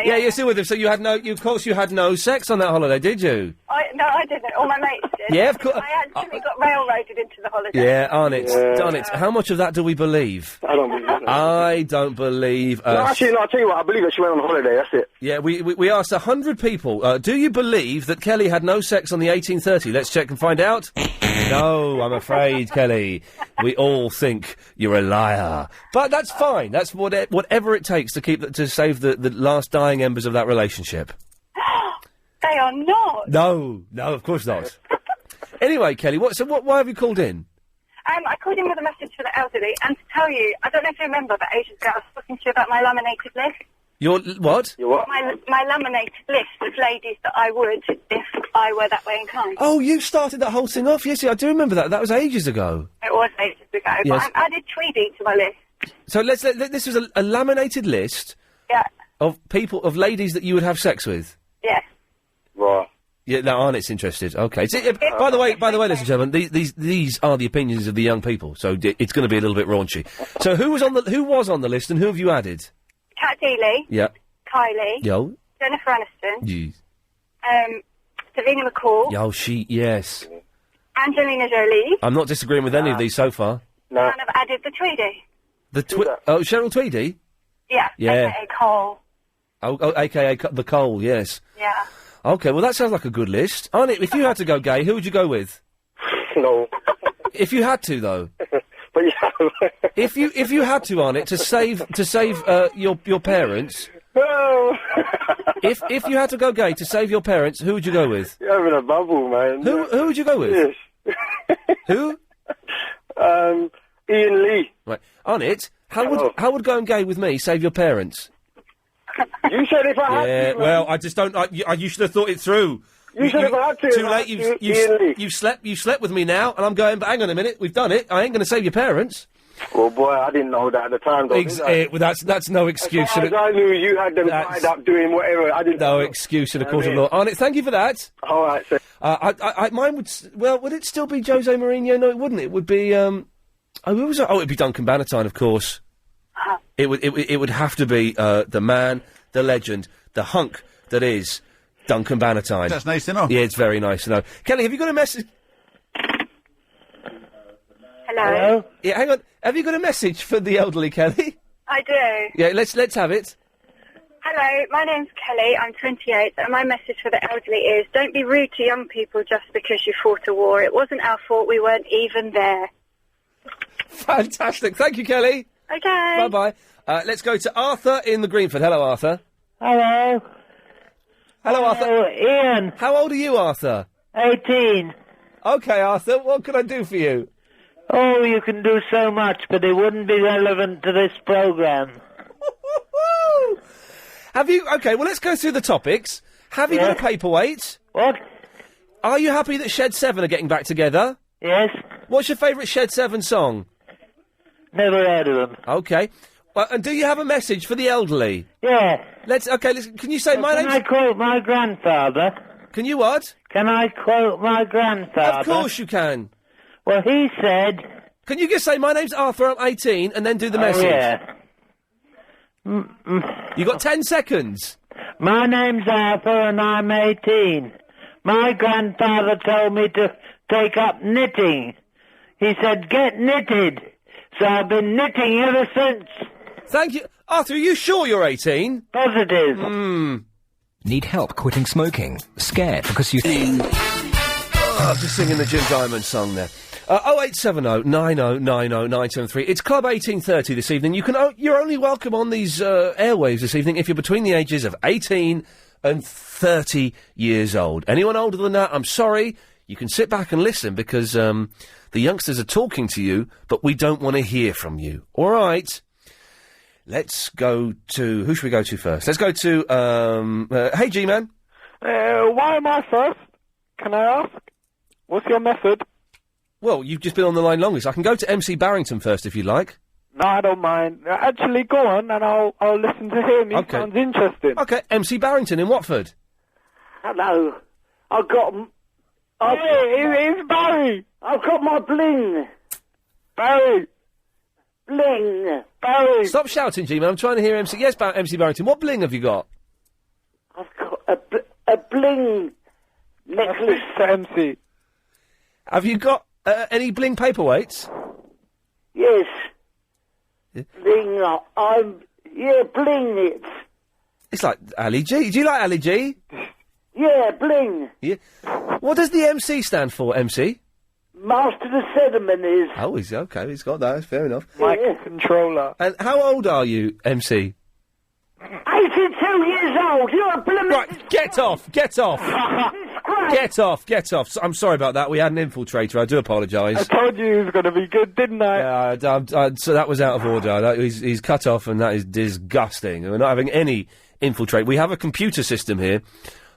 Yeah, you're still with him. So you had of course, you had no sex on that holiday, did you? No, I didn't. All my mates did. Yeah, of course. I actually got railroaded into the holiday. Yeah, Arnett. How much of that do we believe? I don't believe it. I don't believe. Actually, I'll tell you what. I believe that she went on holiday. That's it. Yeah, we asked 100 people. Do you believe that Kelly had no sex on the 1830? Let's check and find out. No, I'm afraid, Kelly. We all think you're a liar, but that's fine. That's whatever it takes to save the last dying embers of that relationship. They are not. No, of course not. Anyway, Kelly, why have you called in? I called in with a message for the elderly, and to tell you, I don't know if you remember, but ages ago I was talking to you about my laminated list. Your what? Your what? My laminated list of ladies that I would if I were that way inclined. Oh, you started that whole thing off. Yes, I do remember that. That was ages ago. It was ages ago, yes. But I added Tweedy to my list. So this was a laminated list. Yeah. Of ladies that you would have sex with. Yes. Right. Yeah, now Arnett's interested. Okay. By the way, ladies and gentlemen, these are the opinions of the young people, so it's going to be a little bit raunchy. So who was on the list, and who have you added? Kat Deely. Yeah. Kylie. Yo. Jennifer Aniston. Jeez. Davina McCall. Yo, yes. Angelina Jolie. I'm not disagreeing with any of these so far. No. And I've added the Tweedy. Cheryl Tweedy? Yeah. Yeah. A.k.a. Cole. Oh, a.k.a. the Cole, yes. Yeah. Okay, well that sounds like a good list. Arnett, if you had to go gay, who would you go with? No. If you had to, though. But yeah. If you had to, Arnett, to save your parents. No. if you had to go gay to save your parents, who would you go with? You're having a bubble, man. Who would you go with? Yes. Who? Ian Lee. Right, Arnett, how would going gay with me save your parents? You said if I had to. Yeah, well, I just don't. You should have thought it through. You said if I had to. Too late. You slept with me now, and I'm going. But hang on a minute, we've done it. I ain't going to save your parents. Well, boy, I didn't know that at the time, though, did I? Well, that's no excuse. As far as I knew you had them tied up doing whatever. I didn't No know. excuse in the court of law. Arnett, thank you for that. All right, sir. Mine would... would it still be Jose Mourinho? No, it wouldn't. It would be... it'd be Duncan Bannatyne, of course. It would have to be the man, the legend, the hunk that is Duncan Bannatyne. That's nice to know. Yeah, it's very nice to know. Kelly, have you got a message? Hello? Yeah, hang on. Have you got a message for the elderly, Kelly? I do. Yeah, let's have it. Hello, my name's Kelly, I'm 28, and my message for the elderly is don't be rude to young people just because you fought a war. It wasn't our fault, we weren't even there. Fantastic. Thank you, Kelly. Okay. Bye-bye. Let's go to Arthur in the Greenford. Hello, Arthur. Hello. Hello, Arthur. Ian. How old are you, Arthur? 18. Okay, Arthur, what can I do for you? Oh, you can do so much, but it wouldn't be relevant to this programme. Have you... OK, well, let's go through the topics. Have you got a paperweight? What? Are you happy that Shed 7 are getting back together? Yes. What's your favourite Shed 7 song? Never heard of them. OK. And do you have a message for the elderly? Yeah. Can you say my name's... Can I quote my grandfather? Can you what? Can I quote my grandfather? Of course you can. Well, he said... Can you just say, my name's Arthur, I'm 18, and then do the message? Yeah. You got 10 seconds. My name's Arthur, and I'm 18. My grandfather told me to take up knitting. He said, get knitted. So I've been knitting ever since. Thank you. Arthur, are you sure you're 18? Positive. Need help quitting smoking? Scared because you think... just singing the Jim Diamond song there. 0870 90 90 973. It's Club 1830 this evening. You're only welcome on these airwaves this evening if you're between the ages of 18 and 30 years old. Anyone older than that, I'm sorry. You can sit back and listen because the youngsters are talking to you, but we don't want to hear from you. All right. Let's go to... Who should we go to first? Let's go to... hey, G-Man. Why am I first? Can I ask? What's your method? Well, you've just been on the line longest. I can go to MC Barrington first if you'd like. No, I don't mind. Actually, go on and I'll listen to him. He sounds interesting. OK, MC Barrington in Watford. Hello. I've got... it's Barry. I've got my bling. Barry. Bling. Barry. Stop shouting, G-Man. I'm trying to hear MC... Yes, MC Barrington. What bling have you got? I've got a bling necklace. MC. Have you got any bling paperweights? Yes. Yeah. Bling. Bling it. It's like Ali G. Do you like Ali G? Yeah, bling. Yeah. What does the MC stand for, MC? Master of the Ceremonies. Oh, he's okay. He's got that. Fair enough. Mic controller. And how old are you, MC? 82 years old. You're a blooming... Right, get off. Get off. Get off, get off. I'm sorry about that. We had an infiltrator. I do apologise. I told you he was going to be good, didn't I? Yeah, so that was out of order. He's cut off, and that is disgusting. We're not having any infiltrate. We have a computer system here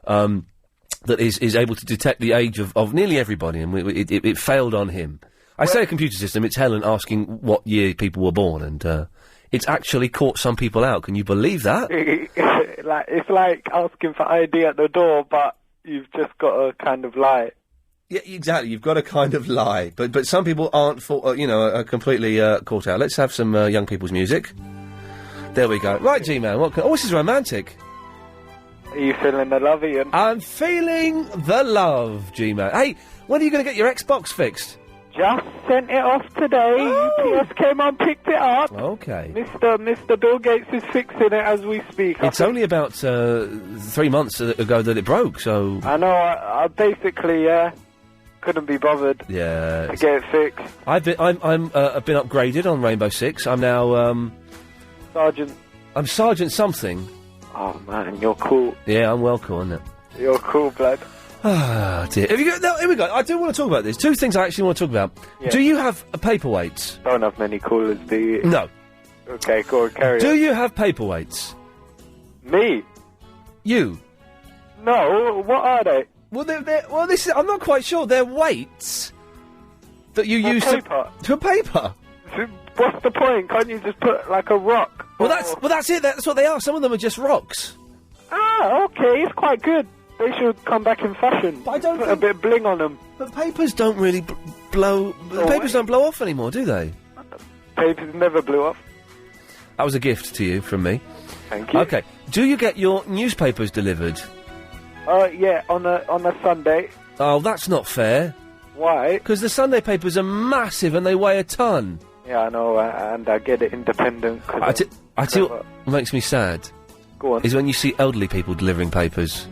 that is able to detect the age of nearly everybody, and it failed on him. I say a computer system, it's Helen asking what year people were born, and it's actually caught some people out. Can you believe that? It's like asking for ID at the door, but you've just got to kind of lie. Yeah, exactly. You've got to kind of lie, but some people aren't, are completely caught out. Let's have some young people's music. There we go. Right, G-Man. This is romantic. Are you feeling the love, Ian? I'm feeling the love, G-Man. Hey, when are you going to get your Xbox fixed? Just sent it off today. Oh. UPS came on, picked it up. Okay. Mr. Bill Gates is fixing it as we speak. It's only about 3 months ago that it broke, so... I know, I basically, couldn't be bothered. Yeah. To get it fixed. I've been upgraded on Rainbow Six. I'm now, Sergeant. I'm Sergeant something. Oh, man, you're cool. Yeah, I'm well cool, aren't it? You're cool, blood. Ah, dear. Here we go. I do want to talk about this. Two things I actually want to talk about. Yeah. Do you have paperweights? Don't have many callers, do you? No. Okay, go on, carry on. Do you have paperweights? Me? You? No, what are they? Well, I'm not quite sure. They're weights that you use paper. to paper. what's the point? Can't you just put, like, a rock? Well, that's it. That's what they are. Some of them are just rocks. Ah, okay, it's quite good. They should come back in fashion. But I don't put a bit of bling on them. But papers don't really blow... Papers don't blow off anymore, do they? Papers never blew off. That was a gift to you from me. Thank you. Okay. Do you get your newspapers delivered? Yeah, on a Sunday. Oh, that's not fair. Why? Because the Sunday papers are massive and they weigh a ton. Yeah, I know, and I get it independent. I tell you what makes me sad. Go on. Is when you see elderly people delivering papers.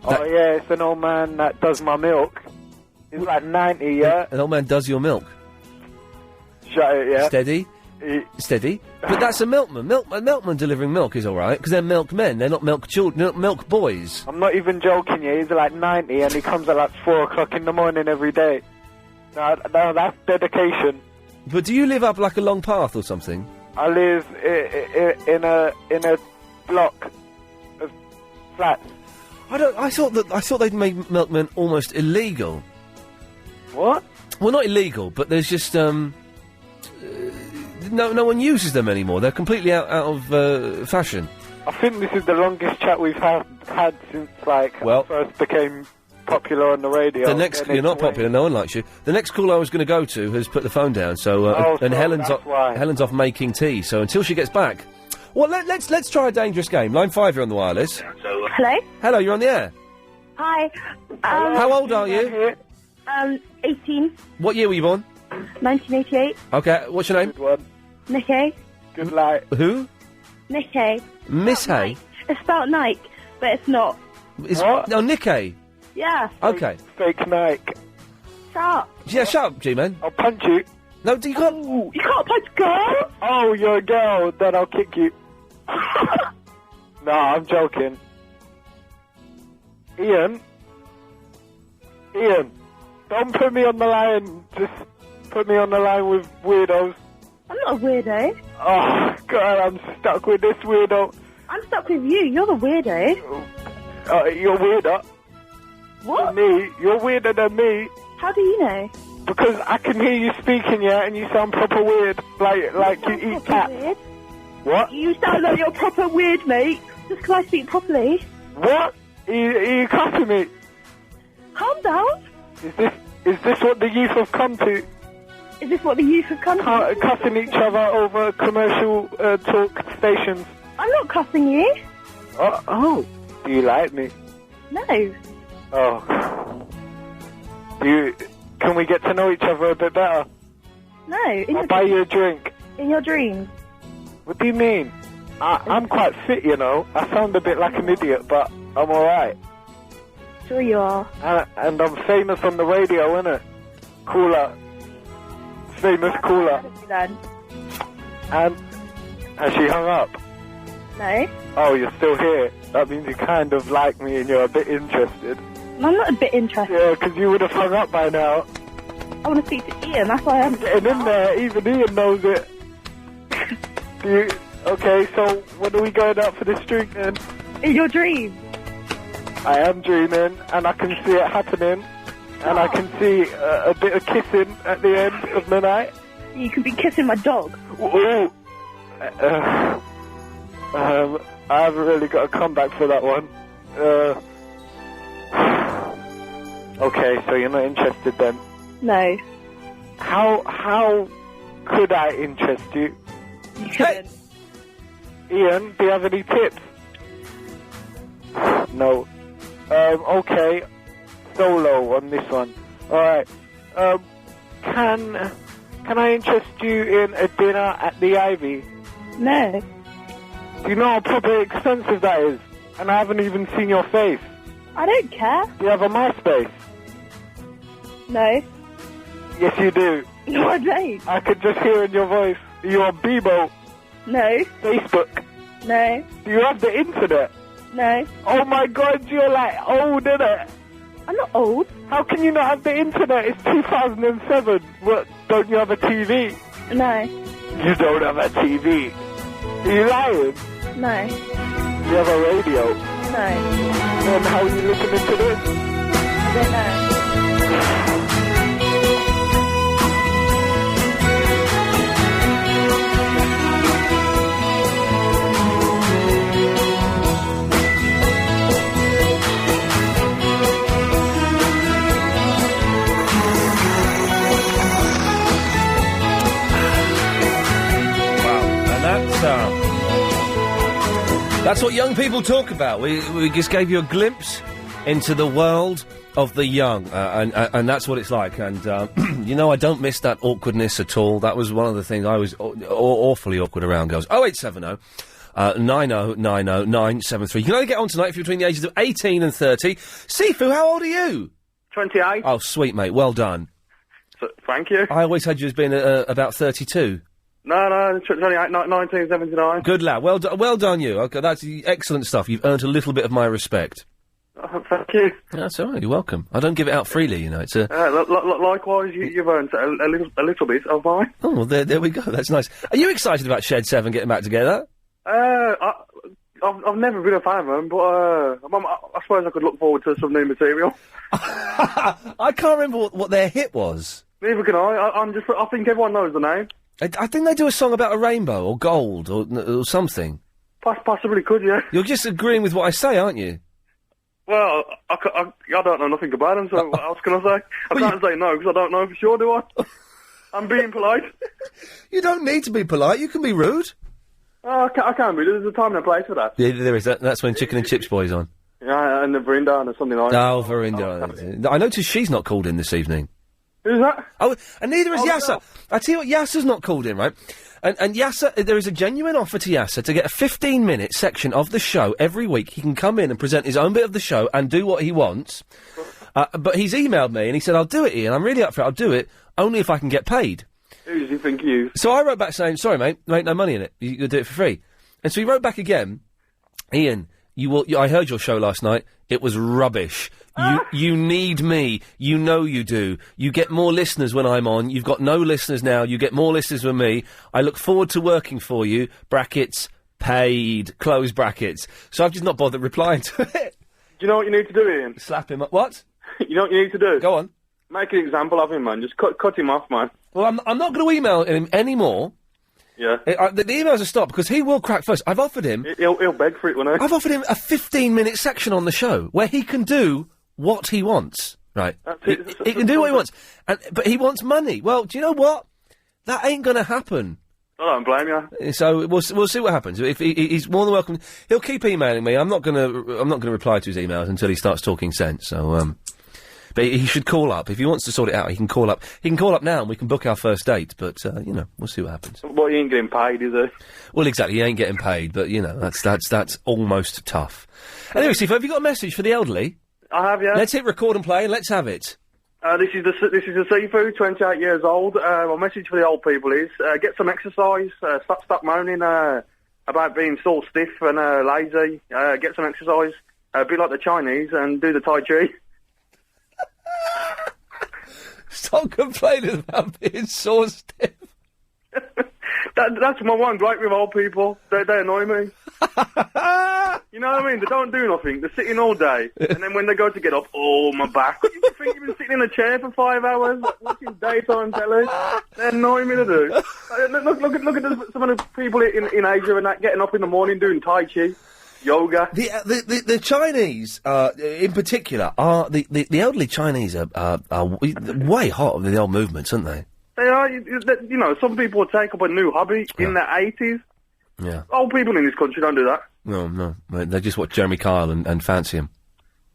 Oh, yeah, it's an old man that does my milk. He's like 90, yeah? An old man does your milk. Shut it, yeah? Steady. Steady. But that's a milkman. A milkman delivering milk is alright, because they're milkmen, they're not milk children, they're not milk boys. I'm not even joking, yeah, he's like 90 and he comes at like 4 o'clock in the morning every day. No, that's dedication. But do you live up like a long path or something? I live in a block of flats. I thought they'd made milkmen almost illegal. What? Well, not illegal, but there's just no one uses them anymore. They're completely out of fashion. I think this is the longest chat we've had since I first became popular on the radio. You're not popular. No one likes you. The next call I was going to go to has put the phone down. So Helen's off making tea. So until she gets back, well, let's try a dangerous game. Line 5, you're on the wireless. Hello? Hello, you're on the air. Hi. How old are you? 18. What year were you born? 1988. Okay, what's your name? Good one. Nikki. Good night. Who? Nikki. Miss Hay? It's spelled Nike, but it's not. What? No, Nikkei. Yeah. Okay. Fake Nike. Shut up. Yeah, shut up, G-Man. I'll punch you. No, you can't... Ooh, you can't punch girls! Oh, you're a girl, then I'll kick you. No, I'm joking. Ian, don't put me on the line. Just put me on the line with weirdos. I'm not a weirdo. Oh, God, I'm stuck with this weirdo. I'm stuck with you. You're the weirdo. You're weirder. What? Than me. You're weirder than me. How do you know? Because I can hear you speaking, yeah, and you sound proper weird. Like you eat cats. Weird. What? You sound like you're proper weird, mate. Just because I speak properly. What? Are you cussing me? Calm down. Is this what the youth have come to? Is this what the youth have come to? Cussing each other over commercial talk stations. I'm not cussing you. Oh. Do you like me? No. Oh. Can we get to know each other a bit better? No. I'll buy you a drink. In your dreams. What do you mean? I'm quite fit, you know. I sound a bit like an idiot, but I'm alright. Sure you are. And I'm famous on the radio, innit? Cooler. Famous cooler. Then. And has she hung up? No. Oh, you're still here. That means you kind of like me and you're a bit interested. I'm not a bit interested. Yeah, because you would have hung up by now. I want to speak to Ian, that's why I'm getting in there. Even Ian knows it. Okay, so when are we going out for this drink then? In your dreams. I am dreaming, and I can see it happening, and I can see a bit of kissing at the end of the night. You could be kissing my dog. Ooh. I haven't really got a comeback for that one. Okay, so you're not interested then? No. How could I interest you? You couldn't. Ian, do you have any tips? No. Okay. Solo on this one. Alright. Can I interest you in a dinner at the Ivy? No. Do you know how proper expensive that is? And I haven't even seen your face. I don't care. Do you have a MySpace? No. Yes, you do. No, I don't. I could just hear in your voice. Are you on Bebo? No. Facebook? No. Do you have the internet? No. Oh my God, you're like old, innit? I'm not old. How can you not have the internet? It's 2007. What? Don't you have a TV? No. You don't have a TV? Are you lying? No. You have a radio? No. Then how are you listening to this? I don't know. That's what young people talk about. We just gave you a glimpse into the world of the young, and that's what it's like. And, I don't miss that awkwardness at all. That was one of the things I was awfully awkward around girls. 0870 9090 973. You can only get on tonight if you're between the ages of 18 and 30. Sifu, how old are you? 28. Oh, sweet, mate. Well done. Thank you. I always had you as being about 32. No, 28, 1979. Good lad. Well done, you. Okay, that's excellent stuff. You've earned a little bit of my respect. Thank you. That's all right. You're welcome. I don't give it out freely, you know. It's a. Likewise, you've earned a little bit of mine. Oh, well, there we go. That's nice. Are you excited about Shed 7 getting back together? I've never been a fan of them, but I suppose I could look forward to some new material. I can't remember what their hit was. Neither can I. I think everyone knows the name. I think they do a song about a rainbow or gold or something. Possibly could, yeah. You're just agreeing with what I say, aren't you? Well, I don't know nothing about them, so what else can I say? I can't say no because I don't know for sure, do I? I'm being polite. You don't need to be polite. You can be rude. I can be. There's a time and a place for that. Yeah, there is. That's when Chicken and Chips Boy's on. Yeah, and the Verinda or something like that. Oh, Verinda. I noticed she's not called in this evening. Who's that? Oh, and neither is Yasser. I tell you what, Yasser's not called in, right? And Yasser, there is a genuine offer to Yasser to get a 15-minute section of the show every week. He can come in and present his own bit of the show and do what he wants. But he's emailed me and he said, I'll do it, Ian. I'm really up for it. I'll do it only if I can get paid. Who does he think you? So I wrote back saying, sorry, mate, there ain't no money in it. You'll do it for free. And so he wrote back again, Ian, I heard your show last night. It was rubbish. You need me. You know you do. You get more listeners when I'm on. You've got no listeners now. You get more listeners with me. I look forward to working for you. Brackets, paid, close brackets. So I've just not bothered replying to it. Do you know what you need to do, Ian? Slap him up. What? You know what you need to do? Go on. Make an example of him, man. Just cut him off, man. Well, I'm not going to email him anymore. Yeah. The emails are stopped because he will crack first. I've offered him... He'll beg for it, won't he? I've offered him a 15-minute section on the show where he can do what he wants. Right. He can do what he wants. But he wants money. Well, do you know what? That ain't going to happen. I don't blame you. So we'll see what happens. If he's more than welcome, he'll keep emailing me. I'm not going to reply to his emails until he starts talking sense. So, but he should call up if he wants to sort it out. He can call up. He can call up now, and we can book our first date. But we'll see what happens. Well, he ain't getting paid, is he? Well, exactly. He ain't getting paid, but that's almost tough. Anyway, Steve, have you got a message for the elderly? I have, yeah. Let's hit record and play, and let's have it. This is the Seafood, 28 years old. My message for the old people is get some exercise. Stop moaning about being so stiff and lazy. Get some exercise. Be like the Chinese and do the Tai Chi. Stop complaining about being so stiff. That's my one gripe with old people. They annoy me. You know what I mean? They don't do nothing. They're sitting all day, and then when they go to get up, oh, my back. You think you've been sitting in a chair for 5 hours watching daytime telly? They annoy me to do. Look at some of the people in Asia and that getting up in the morning doing Tai Chi. Yoga. The Chinese, in particular, are the elderly Chinese are way hotter than the old movements, aren't they? They are. Some people take up a new hobby in their 80s. Yeah. Old people in this country don't do that. No. They just watch Jeremy Kyle and fancy him.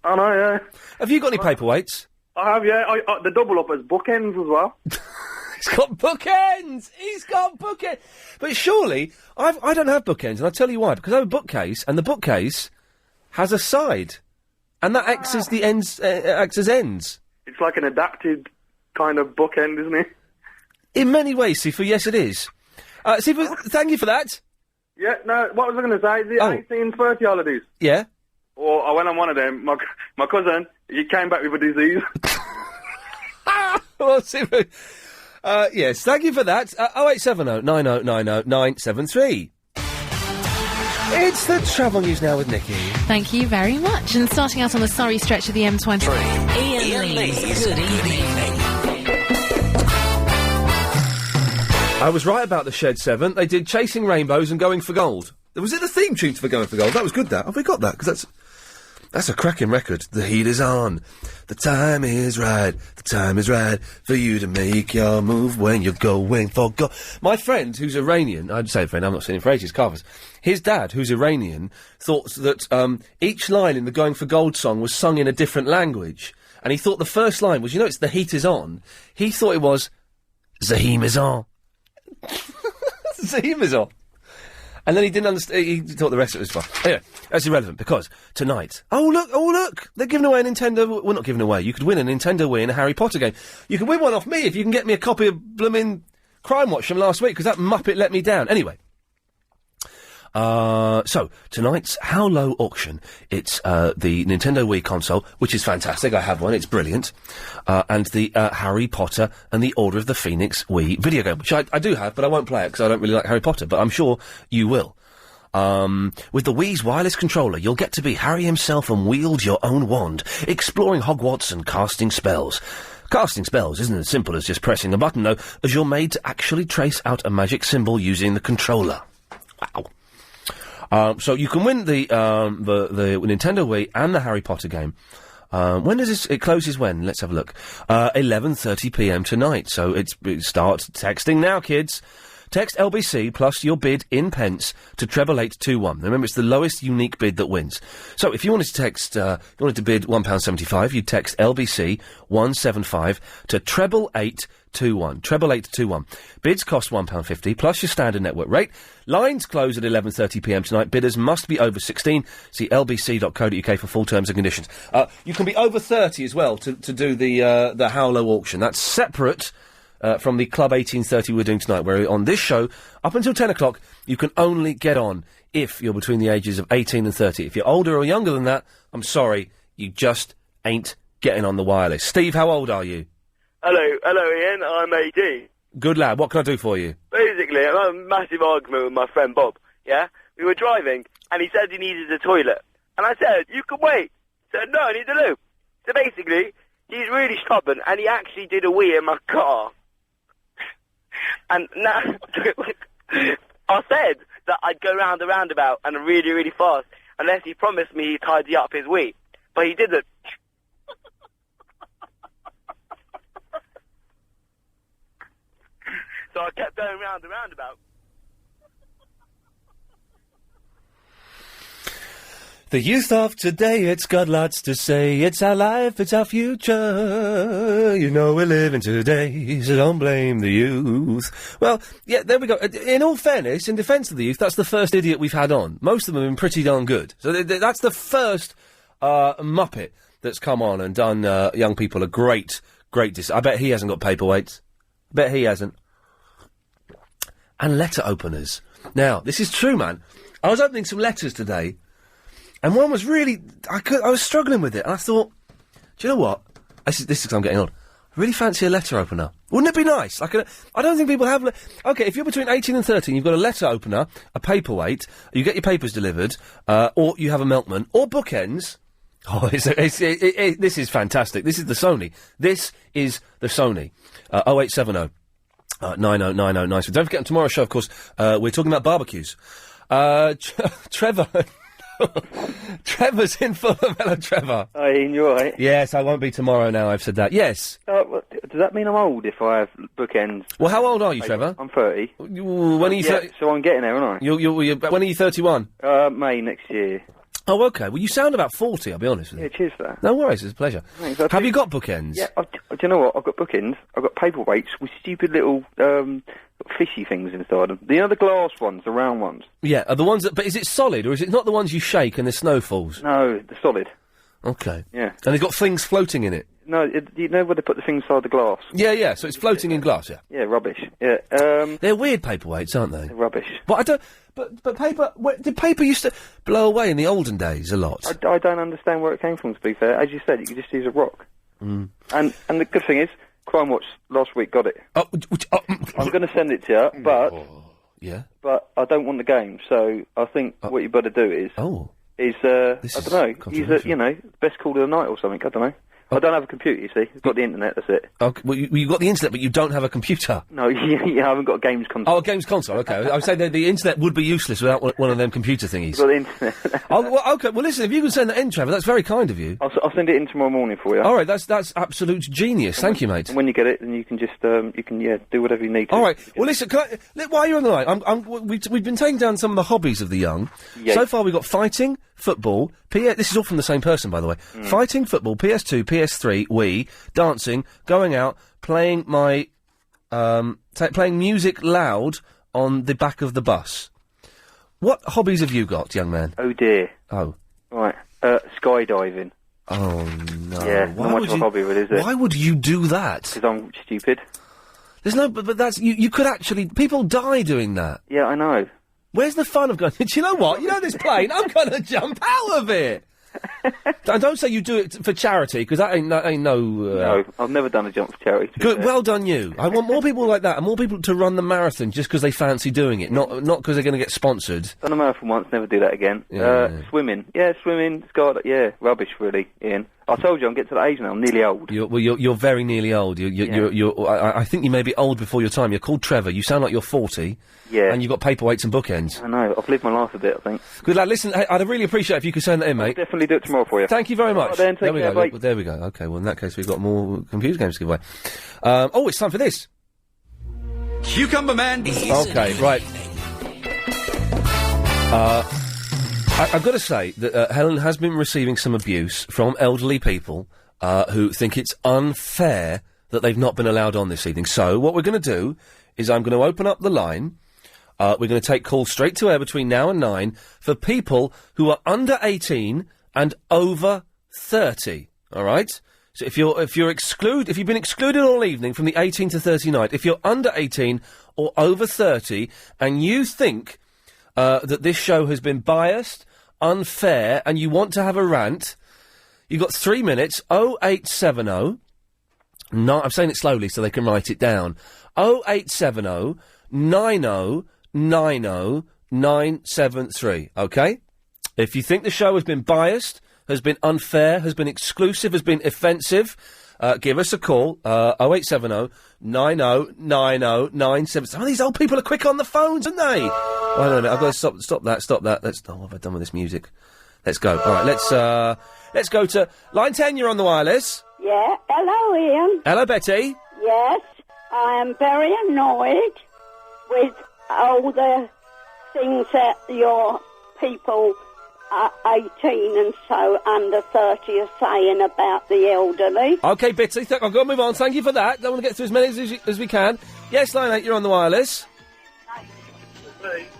I know, yeah. Have you got any paperweights? I have, yeah. They double up as bookends as well. He's got bookends! But surely, I don't have bookends, and I'll tell you why. Because I have a bookcase, and the bookcase has a side. And that acts as the ends, acts as ends. It's like an adapted kind of bookend, isn't it? In many ways, Sifu, yes it is. Sifu, thank you for that. Yeah, no, what was I going to say? The 1830 holidays. Yeah? Or I went on one of them. My cousin, he came back with a disease. Well, Sifu... yes, thank you for that. 0870 9090 973. It's the travel news now with Nikki. Thank you very much. And starting out on the Surrey stretch of the M20. Iain Lee's Good Evening. I was right about the Shed 7. They did Chasing Rainbows and Going for Gold. Was it the theme tune for Going for Gold? That was good, that. Have we got that? Because that's... That's a cracking record. The heat is on. The time is right. The time is right for you to make your move when you're going for gold. My friend, who's Iranian, I'd say friend, I'm not saying him for ages, Carvers. His dad, who's Iranian, thought that each line in the Going for Gold song was sung in a different language. And he thought the first line was, it's the heat is on. He thought it was, Zahim is on. Zahim is on. And then he didn't understand, he thought the rest of it was fun. Anyway, that's irrelevant, because tonight... Oh, look! They're giving away a Nintendo... Well, not giving away. You could win a Nintendo Wii in a Harry Potter game. You could win one off me if you can get me a copy of bloomin' Crime Watch from last week, because that muppet let me down. Anyway. So, tonight's How Low auction. It's, the Nintendo Wii console, which is fantastic. I have one. It's brilliant. And the, Harry Potter and the Order of the Phoenix Wii video game, which I do have, but I won't play it because I don't really like Harry Potter, but I'm sure you will. With the Wii's wireless controller, you'll get to be Harry himself and wield your own wand, exploring Hogwarts and casting spells. Casting spells isn't as simple as just pressing a button, though, as you're made to actually trace out a magic symbol using the controller. Wow. So you can win the Nintendo Wii and the Harry Potter game. When does this... It closes when? Let's have a look. 11:30 p.m. tonight. So it starts texting now, kids. Text LBC plus your bid in pence to 88821. Remember, it's the lowest unique bid that wins. So if you wanted to text, if you wanted to bid £1.75, you'd text LBC 175 to 88821. 88821. Bids cost £1.50 plus your standard network rate. Lines close at 11:30 p.m. tonight. Bidders must be over 16. See lbc.co.uk for full terms and conditions. You can be over 30 as well to do the Howlow auction. That's separate from the Club 1830 we're doing tonight, where on this show, up until 10 o'clock, you can only get on if you're between the ages of 18 and 30. If you're older or younger than that, I'm sorry, you just ain't getting on the wireless. Steve, how old are you? Hello, Ian, I'm 18. Good lad, what can I do for you? Basically, I had a massive argument with my friend Bob, yeah? We were driving, and he said he needed a toilet. And I said, you can wait. He said, no, I need a loo. So basically, he's really stubborn, and he actually did a wee in my car. And now, I said that I'd go round the roundabout and really, really fast, unless he promised me he'd tidy up his wee. But he didn't. So I kept going round the roundabout. The youth of today, it's got lots to say. It's our life, it's our future. You know we're living today, so don't blame the youth. Well, yeah, there we go. In all fairness, in defence of the youth, that's the first idiot we've had on. Most of them have been pretty darn good. So that's the first muppet that's come on and done young people a great I bet he hasn't got paperweights. I bet he hasn't. And letter openers. Now, this is true, man. I was opening some letters today, and one was really... I was struggling with it, and I thought, do you know what? This is because I'm getting on. I really fancy a letter opener. Wouldn't it be nice? Like, I don't think people have... OK, if you're between 18 and 13, you've got a letter opener, a paperweight, you get your papers delivered, or you have a milkman, or bookends. Oh, this is fantastic. This is the Sony. This is the Sony. 0870 9090. Don't forget, on tomorrow's show, of course, we're talking about barbecues. Trevor... Trevor's in Fulham. Hello, Trevor. Hi, Ian, you alright? Yes, I won't be tomorrow now, I've said that. Yes. Well, does that mean I'm old if I have bookends? Well, how old are you, Trevor? I'm 30. When are you 30? So I'm getting there, aren't I? When are you 31? May next year. Oh, OK. Well, you sound about 40, I'll be honest with you. Yeah, cheers for that. No worries, it's a pleasure. Thanks, have you got bookends? Yeah, do you know what? I've got bookends. I've got paperweights with stupid little fishy things inside them. You know the glass ones, the round ones? Yeah, are the ones that... But is it solid, or is it not the ones you shake and the snow falls? No, they're solid. OK. Yeah. And they've got things floating in it? No, you know where they put the things inside the glass? Yeah, so it's floating in glass, yeah? Yeah, rubbish. Yeah, they're weird paperweights, aren't they? They're rubbish. But I don't... But paper... Did paper used to blow away in the olden days a lot? I don't understand where it came from, to be fair. As you said, you could just use a rock. Mm. And the good thing is, Crime Watch last week got it. I'm going to send it to you, but... Yeah? But I don't want the game, so I think what you better do is... I don't know, use the, best call of the night or something, I don't know. I don't have a computer, you see. I've got the internet, that's it. Okay, well, you got the internet, but you don't have a computer. No, yeah, I haven't got a games console. Oh, a games console, okay. I would say that the internet would be useless without one of them computer thingies. I've got the internet. Oh, well, okay, well listen, if you can send that in, Trevor, that's very kind of you. I'll send it in tomorrow morning for you. Alright, that's absolute genius. Thank you, mate. And when you get it, then you can just, do whatever you need to. Alright, well listen, while you're on the line, we've been taking down some of the hobbies of the young. Yeah. So far we've got fighting, football, this is all from the same person, by the way. Fighting, football, PS2, PS3, Wii, dancing, going out, playing my, playing music loud on the back of the bus. What hobbies have you got, young man? Oh dear. Oh. Right, skydiving. Oh no. Yeah, not much of a hobby, really, is it? Why would you do that? Because I'm stupid. There's no, but that's, you could actually, people die doing that. Yeah, I know. Where's the fun of going, do you know what? You know this plane, I'm gonna jump out of it! Don't say you do it for charity, because that ain't no... No, I've never done a jump for charity. Good, well done you. I want more people like that, and more people to run the marathon just because they fancy doing it, not because they're going to get sponsored. Done a marathon once, never do that again. Swimming. Yeah, swimming, rubbish really, Ian. I told you I'm getting to that age now, I'm nearly old. You're very nearly old. I think you may be old before your time. You're called Trevor, you sound like you're 40. Yeah. And you've got paperweights and bookends. I know, I've lived my life a bit, I think. Good lad, listen, I'd really appreciate if you could send that in, mate. I'll definitely do it tomorrow for you. Thank you very much. Right then, take care, Well, there we go. Okay, well in that case we've got more computer games to give away. It's time for this. Cucumber Man. Okay, right. I've got to say that Helen has been receiving some abuse from elderly people who think it's unfair that they've not been allowed on this evening. So what we're going to do is I'm going to open up the line. We're going to take calls straight to air between now and 9 for people who are under 18 and over 30. All right. So if you've been excluded all evening from the 18 to 30 night, if you're under 18 or over 30 and you think that this show has been biased, unfair, and you want to have a rant, you've got 3 minutes. 0870. No, I'm saying it slowly so they can write it down. 0870 90 90 973. Okay? If you think the show has been biased, has been unfair, has been exclusive, has been offensive, give us a call. 0870 90 90 973. Some of these old people are quick on the phones, aren't they? Wait a minute, I've got to stop that. What have I done with this music? Let's go. All right, let's go to line 10. You're on the wireless. Yeah. Hello, Ian. Hello, Betty. Yes, I am very annoyed with all the things that your people 18 and so under 30 are saying about the elderly. OK, Betty, I've got to move on. Thank you for that. Don't want to get through as many as we can. Yes, line 8, you're on the wireless.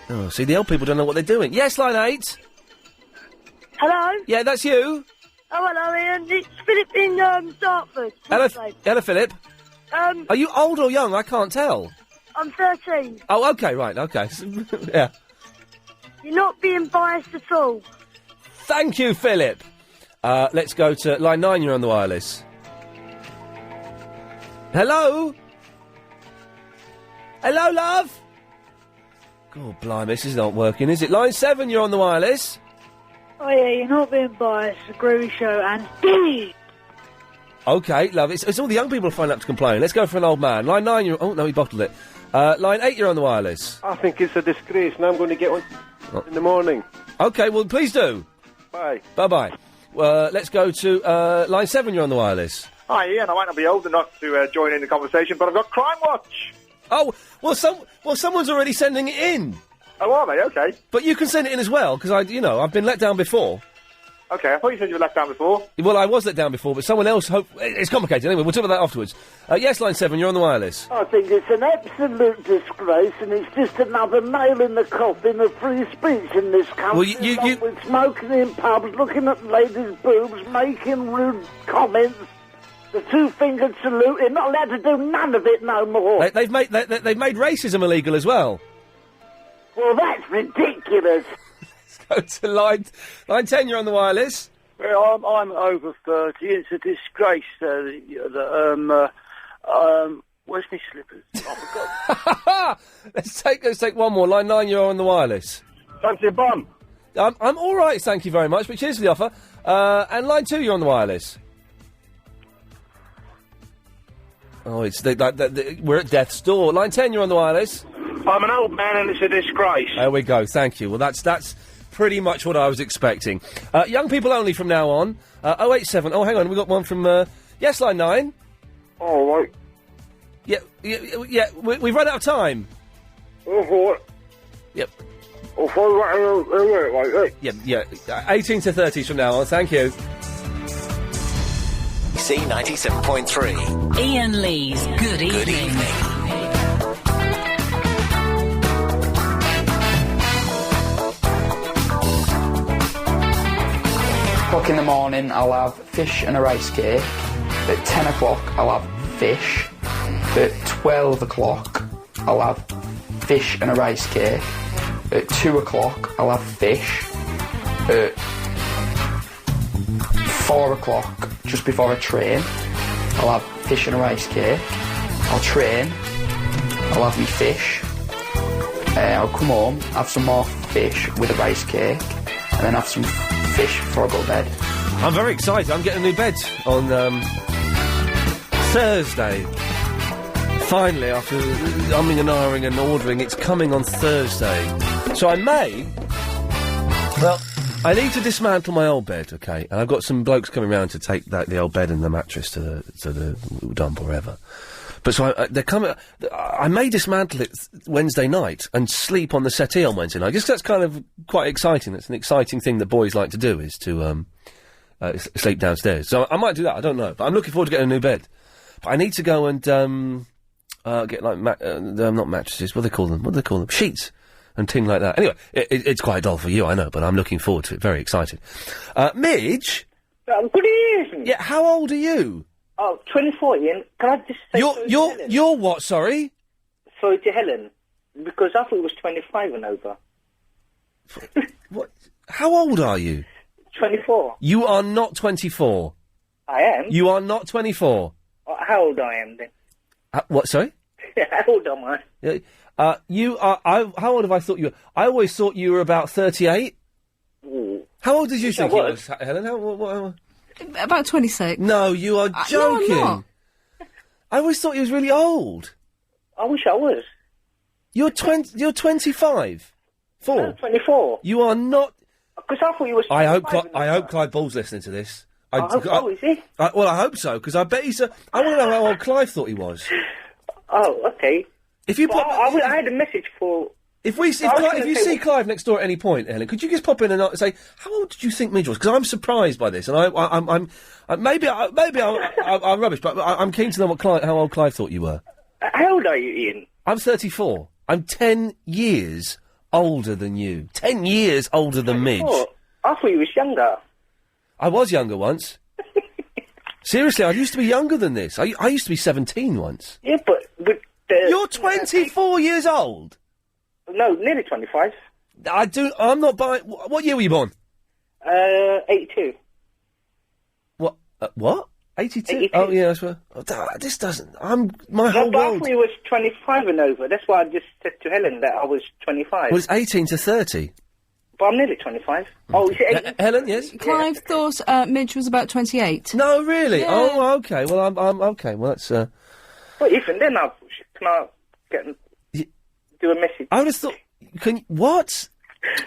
Oh, see, the old people don't know what they're doing. Yes, line 8. Hello? Yeah, that's you. Oh, hello, Ian. It's Philip in Dartford. Hello, Philip. Are you old or young? I can't tell. I'm 13. Oh, OK, right, OK. Yeah. You're not being biased at all. Thank you, Philip. Let's go to line 9, you're on the wireless. Hello? Hello, love? God, blimey, this is not working, is it? Line 7, you're on the wireless. Oh, yeah, you're not being biased. A groovy show and... OK, love, it's all the young people phoning up to complain. Let's go for an old man. Line 9, you're... Oh, no, he bottled it. Line 8, you're on the wireless. I think it's a disgrace, and I'm going to get one in the morning. OK, well, please do. Bye. Bye-bye. Let's go to line 7, you're on the wireless. Hi, Ian. I might not be old enough to join in the conversation, but I've got Crime Watch. Oh, well, someone's already sending it in. Oh, are they? OK. But you can send it in as well, because I've been let down before. OK, I thought you said you were let down before. Well, I was let down before, but someone else... It's complicated. Anyway, we'll talk about that afterwards. Yes, line 7, you're on the wireless. I think it's an absolute disgrace, and it's just another nail in the coffin of free speech in this country. Well, you... With smoking in pubs, looking at ladies' boobs, making rude comments, the two-fingered salute. You're not allowed to do none of it no more. They've made racism illegal as well. Well, that's ridiculous. Go to line 10, you're on the wireless. Well, I'm over 30. It's a disgrace. Where's my slippers? I forgot. Let's take one more. Line 9, you're on the wireless. Fancy a bum? I'm all right, thank you very much, but cheers for the offer. And line 2, you're on the wireless. Oh, it's we're at death's door. Line 10, you're on the wireless. I'm an old man and it's a disgrace. There we go. Thank you. Well, that's pretty much what I was expecting. Young people only from now on. 087. Oh, hang on. We got one from yes, line 9. Oh, right. Yeah. We've run out of time. Oh, what? Yep. Oh, Yeah. 18 to 30s from now on. Thank you. C97.3. Iain Lee's Good Evening. O'clock in the morning, I'll have fish and a rice cake. At 10 o'clock, I'll have fish. At 12 o'clock, I'll have fish and a rice cake. At 2 o'clock, I'll have fish. At 4 o'clock, just before I train, I'll have fish and a rice cake. I'll train. I'll have me fish. I'll come home, have some more fish with a rice cake, and then have some fish before I go to bed. I'm very excited. I'm getting a new bed on Thursday. Finally, after umming and ahhing and ordering, it's coming on Thursday. So I may... Well, I need to dismantle my old bed, okay? And I've got some blokes coming round to take the old bed and the mattress to the dump or whatever. But so they're coming... I may dismantle it Wednesday night and sleep on the settee on Wednesday night. Just that's kind of quite exciting. That's an exciting thing that boys like to do, is to sleep downstairs. So I might do that, I don't know. But I'm looking forward to getting a new bed. But I need to go and get, like, not mattresses, what do they call them? Sheets and things like that. Anyway, it's quite dull for you, I know, but I'm looking forward to it. Very excited. Midge? Good evening. Yeah, how old are you? Oh, 24, Ian. Can I just say You're what, sorry? Sorry to Helen. Because I thought it was 25 and over. What? How old are you? 24. You are not 24. I am. You are not 24. How old I am, then? What, sorry? How old am I? You are... how old have I thought you were? I always thought you were about 38. Ooh. How old did you think you was, Helen? What? About 26. No, you are joking. No, I'm not. I always thought you was really old. I wish I was. You're 25. 4. No, 24. You are not... Because I thought you was 25. I hope Clive Ball's listening to this. Is he? Well, I hope so, because I bet he's... I want to know how old Clive thought he was. Oh, okay. If you pop... I had a message for... If you see Clive next door at any point, Helen, could you just pop in and say, how old did you think Midge was? Because I'm surprised by this, and I'm maybe I'm rubbish, but I'm keen to know how old Clive thought you were. How old are you, Ian? I'm 34. I'm 10 years older than you. 10 years older than Midge. I thought you was younger. I was younger once. Seriously, I used to be younger than this. I used to be 17 once. Yeah, but You're 24 years old? No, nearly 25. I'm not buying... What year were you born? 82. What? What? 82? 82. Oh, yeah, that's right. This doesn't... My whole But I world... thought you was 25 and over. That's why I just said to Helen that I was 25. Well, it's 18 to 30. But I'm nearly 25. Oh, is it 18? Helen, yes? Clive thought Midge was about 28. No, really? Yeah. Oh, okay. Well, I'm okay. Well, that's... Well, even then, can I do a message? I would have thought... What?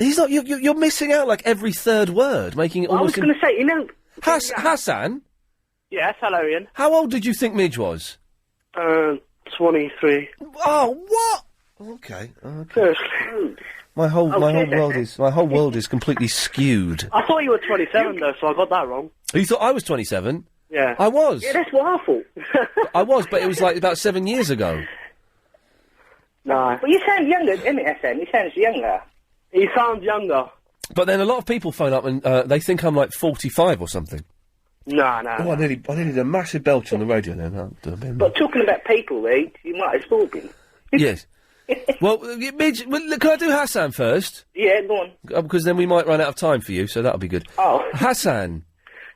He's not... You're missing out, like, every third word, making it almost... I was going to say, you know... Hassan? Yes, hello, Ian. How old did you think Midge was? 23. Oh, what? Okay. Seriously. My whole world is completely skewed. I thought you were 27, though, so I got that wrong. You thought I was 27? Yeah. I was. Yeah, that's what I thought. I was, but it was like about 7 years ago. No. But you sound younger, isn't it, SN? He sounds younger. He sounds younger. But then a lot of people phone up and they think I'm like 45 or something. No. Oh, I nearly did a massive belch on the radio then. But talking about people, you might as well be. Yes. Well, Midge, can I do Hassan first? Yeah, go on. Because then we might run out of time for you, so that'll be good. Oh. Hassan.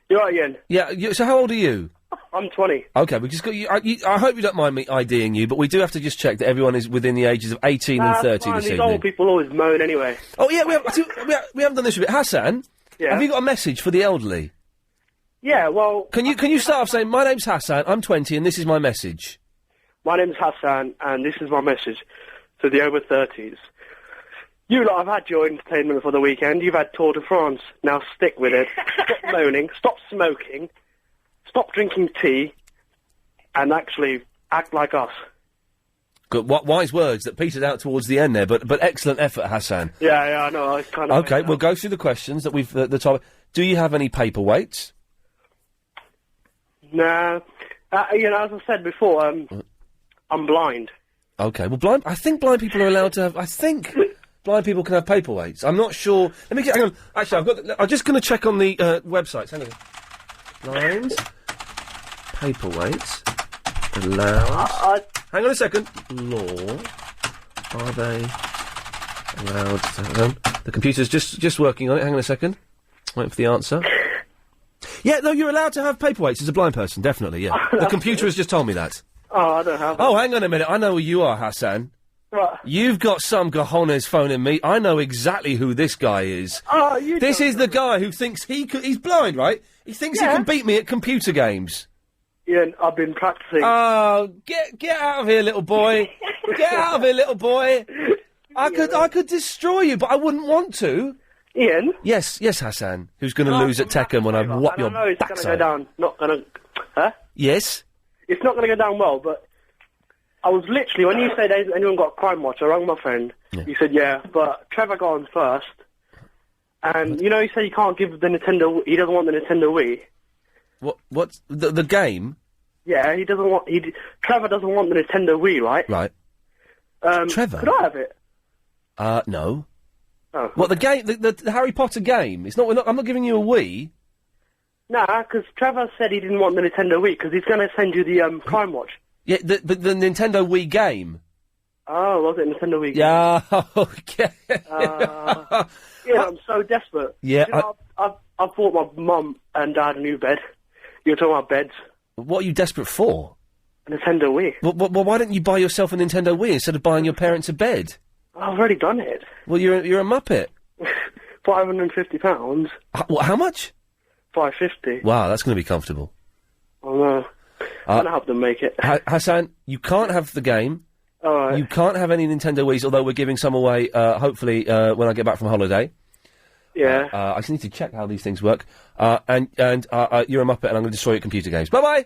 You're right, Ian. Yeah, so how old are you? I'm 20. Okay, we just got you. I hope you don't mind me IDing you, but we do have to just check that everyone is within the ages of 18 and 30 fine, this these evening. old people always moan anyway. Oh, yeah, we haven't done this a bit. Hassan, Yeah? have you got a message for the elderly? Yeah, well... Can you start off saying, my name's Hassan, I'm 20, and this is my message? My name's Hassan, and this is my message to the over 30s. You lot have had your entertainment for the weekend. You've had Tour de France. Now stick with it. Stop moaning. Stop smoking. Stop drinking tea. And actually act like us. Good, wise words that petered out towards the end there, but excellent effort, Hassan. Yeah, I know. I kind of. Okay, we'll go through the questions that we've the top. Do you have any paperweights? Nah. You know, as I said before, I'm blind. Okay, well, I think blind people are allowed to have. I think blind people can have paperweights. I'm not sure. Let me hang on. Actually, I'm just going to check on the websites. Hang on. Blind paperweights allowed. Hang on a second. Law. Are they allowed to have them? The computer's just working on it. Hang on a second. Waiting for the answer. Yeah, no, you're allowed to have paperweights as a blind person, definitely, yeah. The computer has just told me that. Oh, I don't have that. Oh, hang on a minute. I know who you are, Hassan. What? You've got some cojones phoning me. I know exactly who this guy is. Oh, you This is the guy who thinks he's blind, right? He thinks he can beat me at computer games. Ian, I've been practicing. Oh, get out of here, little boy. Get out of here, little boy. I could destroy you, but I wouldn't want to. Ian? Yes, Hassan. Who's going to lose at Tekken when I whop your I know it's going to go backside? down. Not going to... Huh? Yes? It's not going to go down well, but I was literally... When you said anyone got a Crime Watch, I rang my friend. Yeah. He said, yeah, but Trevor got on first. And, you know, he said he can't give the Nintendo... He doesn't want the Nintendo Wii. What's the game? Yeah, he doesn't want... Trevor doesn't want the Nintendo Wii, right? Right. Trevor? Could I have it? No. Oh. What, the game, the Harry Potter game? I'm not giving you a Wii. Nah, because Trevor said he didn't want the Nintendo Wii, because he's going to send you the Crime Watch. Yeah, but the Nintendo Wii game. Oh, was it Nintendo Wii? Yeah, okay. Yeah, I'm so desperate. Yeah, You know, I've bought my mum and dad a new bed. You're talking about beds. What are you desperate for? A Nintendo Wii. Well, why don't you buy yourself a Nintendo Wii instead of buying your parents a bed? I've already done it. Well, you're a muppet. £550. How much? $550. Wow, that's going to be comfortable. Oh no. I'm going to help them make it. Hassan, you can't have the game. Alright. You can't have any Nintendo Wiis, although we're giving some away, hopefully, when I get back from holiday. Yeah. I just need to check how these things work. And you're a muppet and I'm going to destroy your computer games. Bye-bye!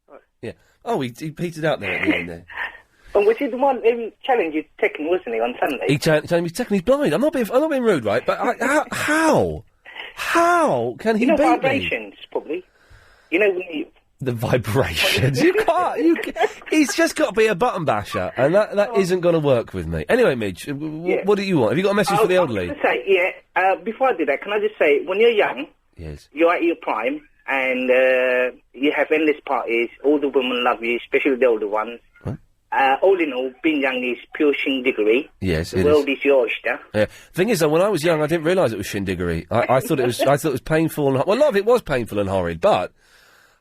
Right. Yeah. Oh, he petered out there at the end there. And which is the one challenge you've taken, wasn't he, on Sunday? He told me he's blind. I'm not being rude, right? But how can he beat me? Vibrations, probably. You know when you... The vibrations. You can't. He's just got to be a button basher, and that isn't going to work with me. Anyway, Midge, what do you want? Have you got a message for the elderly? I was going to say, before I do that, can I just say, when you're young, yes, you're at your prime, and you have endless parties, all the women love you, especially the older ones. What? All in all, being young is pure shindiggery. Yes, the world is your oyster. Yeah. Thing is, though, when I was young, I didn't realise it was shindiggery. I thought it was. I thought it was painful and well, a lot of it was painful and horrid, but.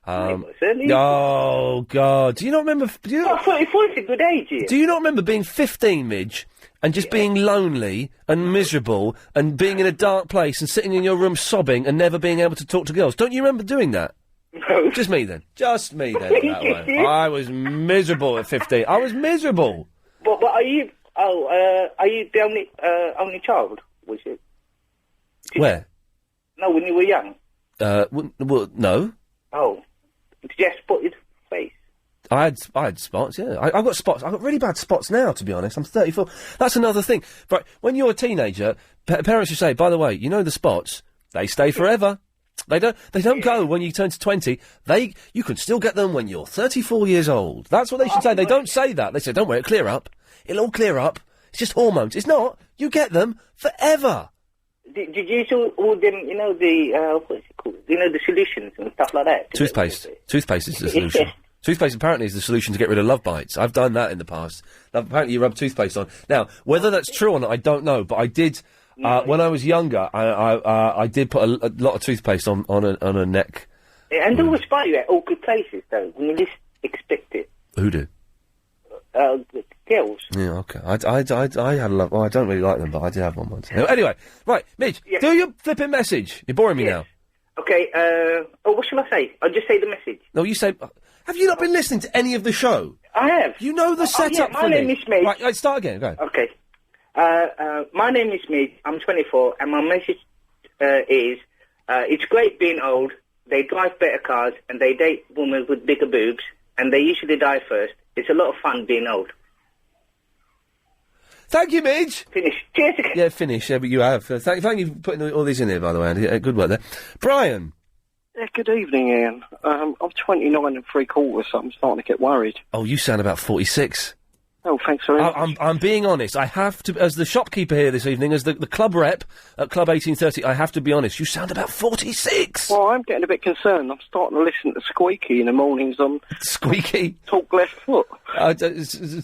Oh God! Do you not remember? 34 is a good age. Do you not remember being 15, Midge, and just being lonely and miserable and being in a dark place and sitting in your room sobbing and never being able to talk to girls? Don't you remember doing that? No. Just me then. Just me then. That way. I was miserable at 15. I was miserable. But are you? Are you the only child? Was it? Where? No, when you were young. Well, no. Oh. Did you have spotted face? I had spots, yeah. I've got spots. I've got really bad spots now, to be honest. I'm 34. That's another thing. Right, when you're a teenager, parents should say, by the way, you know the spots, they stay forever. They don't go when you turn to 20. You can still get them when you're 34 years old. That's what they should say. They don't say that. They say, don't worry, it'll clear up. It'll all clear up. It's just hormones. It's not. You get them forever. Did you use all them, you know, what's it called? You know, the solutions and stuff like that? Toothpaste. Toothpaste is the solution. Toothpaste apparently is the solution to get rid of love bites. I've done that in the past. Apparently you rub toothpaste on. Now, whether that's true or not, I don't know, but I did, when I was younger, I did put a lot of toothpaste on a neck. Yeah, and they always buy you at awkward places, though, when you least expect it. Who did? Girls. Yeah, okay. I had a love. Oh, I don't really like them, but I did have one once. Anyway, right, Midge, do your flipping message. You're boring me now. Okay, what shall I say? I'll just say the message. No, you say... Have you not been listening to any of the show? I have. You know the setup my fully. name is Midge. Right, start again, go. Okay. My name is Midge. I'm 24, and my message is, it's great being old. They drive better cars, and they date women with bigger boobs, and they usually die first. It's a lot of fun being old. Thank you, Midge. Finish. Cheers. Yeah, finish. Yeah, but you have. Thank you for putting all these in there, by the way, Andy. Good work there. Brian. Yeah, good evening, Ian. I'm 29 and 3/4, so I'm starting to get worried. Oh, you sound about 46. Oh, thanks very much. I'm being honest. I have to, as the shopkeeper here this evening, as the club rep at Club 1830, I have to be honest. You sound about 46. Well, I'm getting a bit concerned. I'm starting to listen to Squeaky in the mornings on... Squeaky? Talk Left Foot.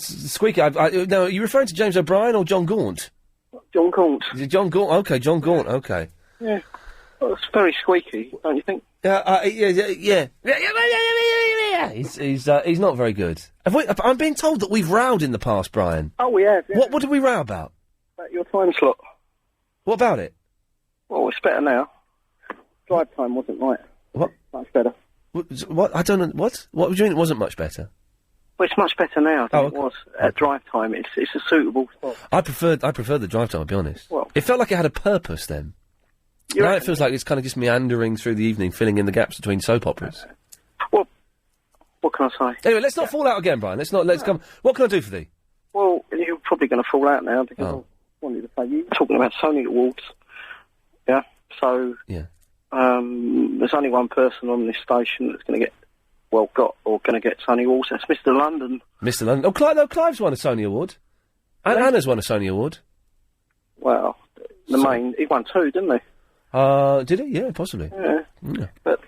Squeaky, now, are you referring to James O'Brien or John Gaunt? John Gaunt. Is it John Gaunt? Okay, John Gaunt, okay. Yeah. Well, it's very squeaky, don't you think? Yeah. He's not very good. I'm being told that we've rowed in the past, Brian. Oh, we have, yeah. What did we row about? About your time slot. What about it? Well, it's better now. Drive time wasn't right. What? Much better. What? I don't know. What? What was you doing? It wasn't much better. Well, it's much better now than it was at drive time. It's a suitable spot. I preferred the drive time, I'll be honest. Well, it felt like it had a purpose then. Now it feels like it's kind of just meandering through the evening, filling in the gaps between soap operas. Well, what can I say? Anyway, let's not fall out again, Brian. Let's come. What can I do for thee? Well, you're probably going to fall out now because I wanted to say you were talking about Sony Awards. Yeah. So. Yeah. There's only one person on this station that's going to get Sony Awards. That's Mr. London. Mr. London. Oh, Clive's won a Sony Award. And Anna's won a Sony Award. Well, he won 2, didn't he? Did he? Yeah, possibly. Yeah. But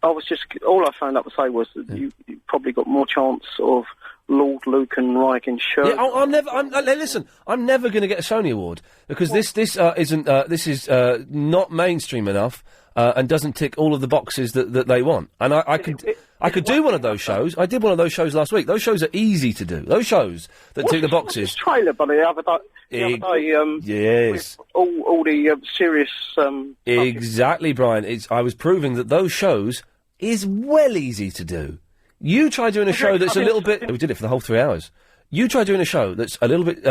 all I phoned up to say was that you probably got more chance of Lord Luke and Reagan shirt. Yeah, listen, I'm never going to get a Sony Award because this is not mainstream enough and doesn't tick all of the boxes that they want. And I could do one of those shows. I did one of those shows last week. Those shows are easy to do. Those shows that tick the boxes. What's this trailer, buddy, the other day? Yes. With all the serious... Exactly, Brian. I was proving that those shows is well easy to do. You try doing a show that's a little bit... We did it for the whole 3 hours. You try doing a show that's a little bit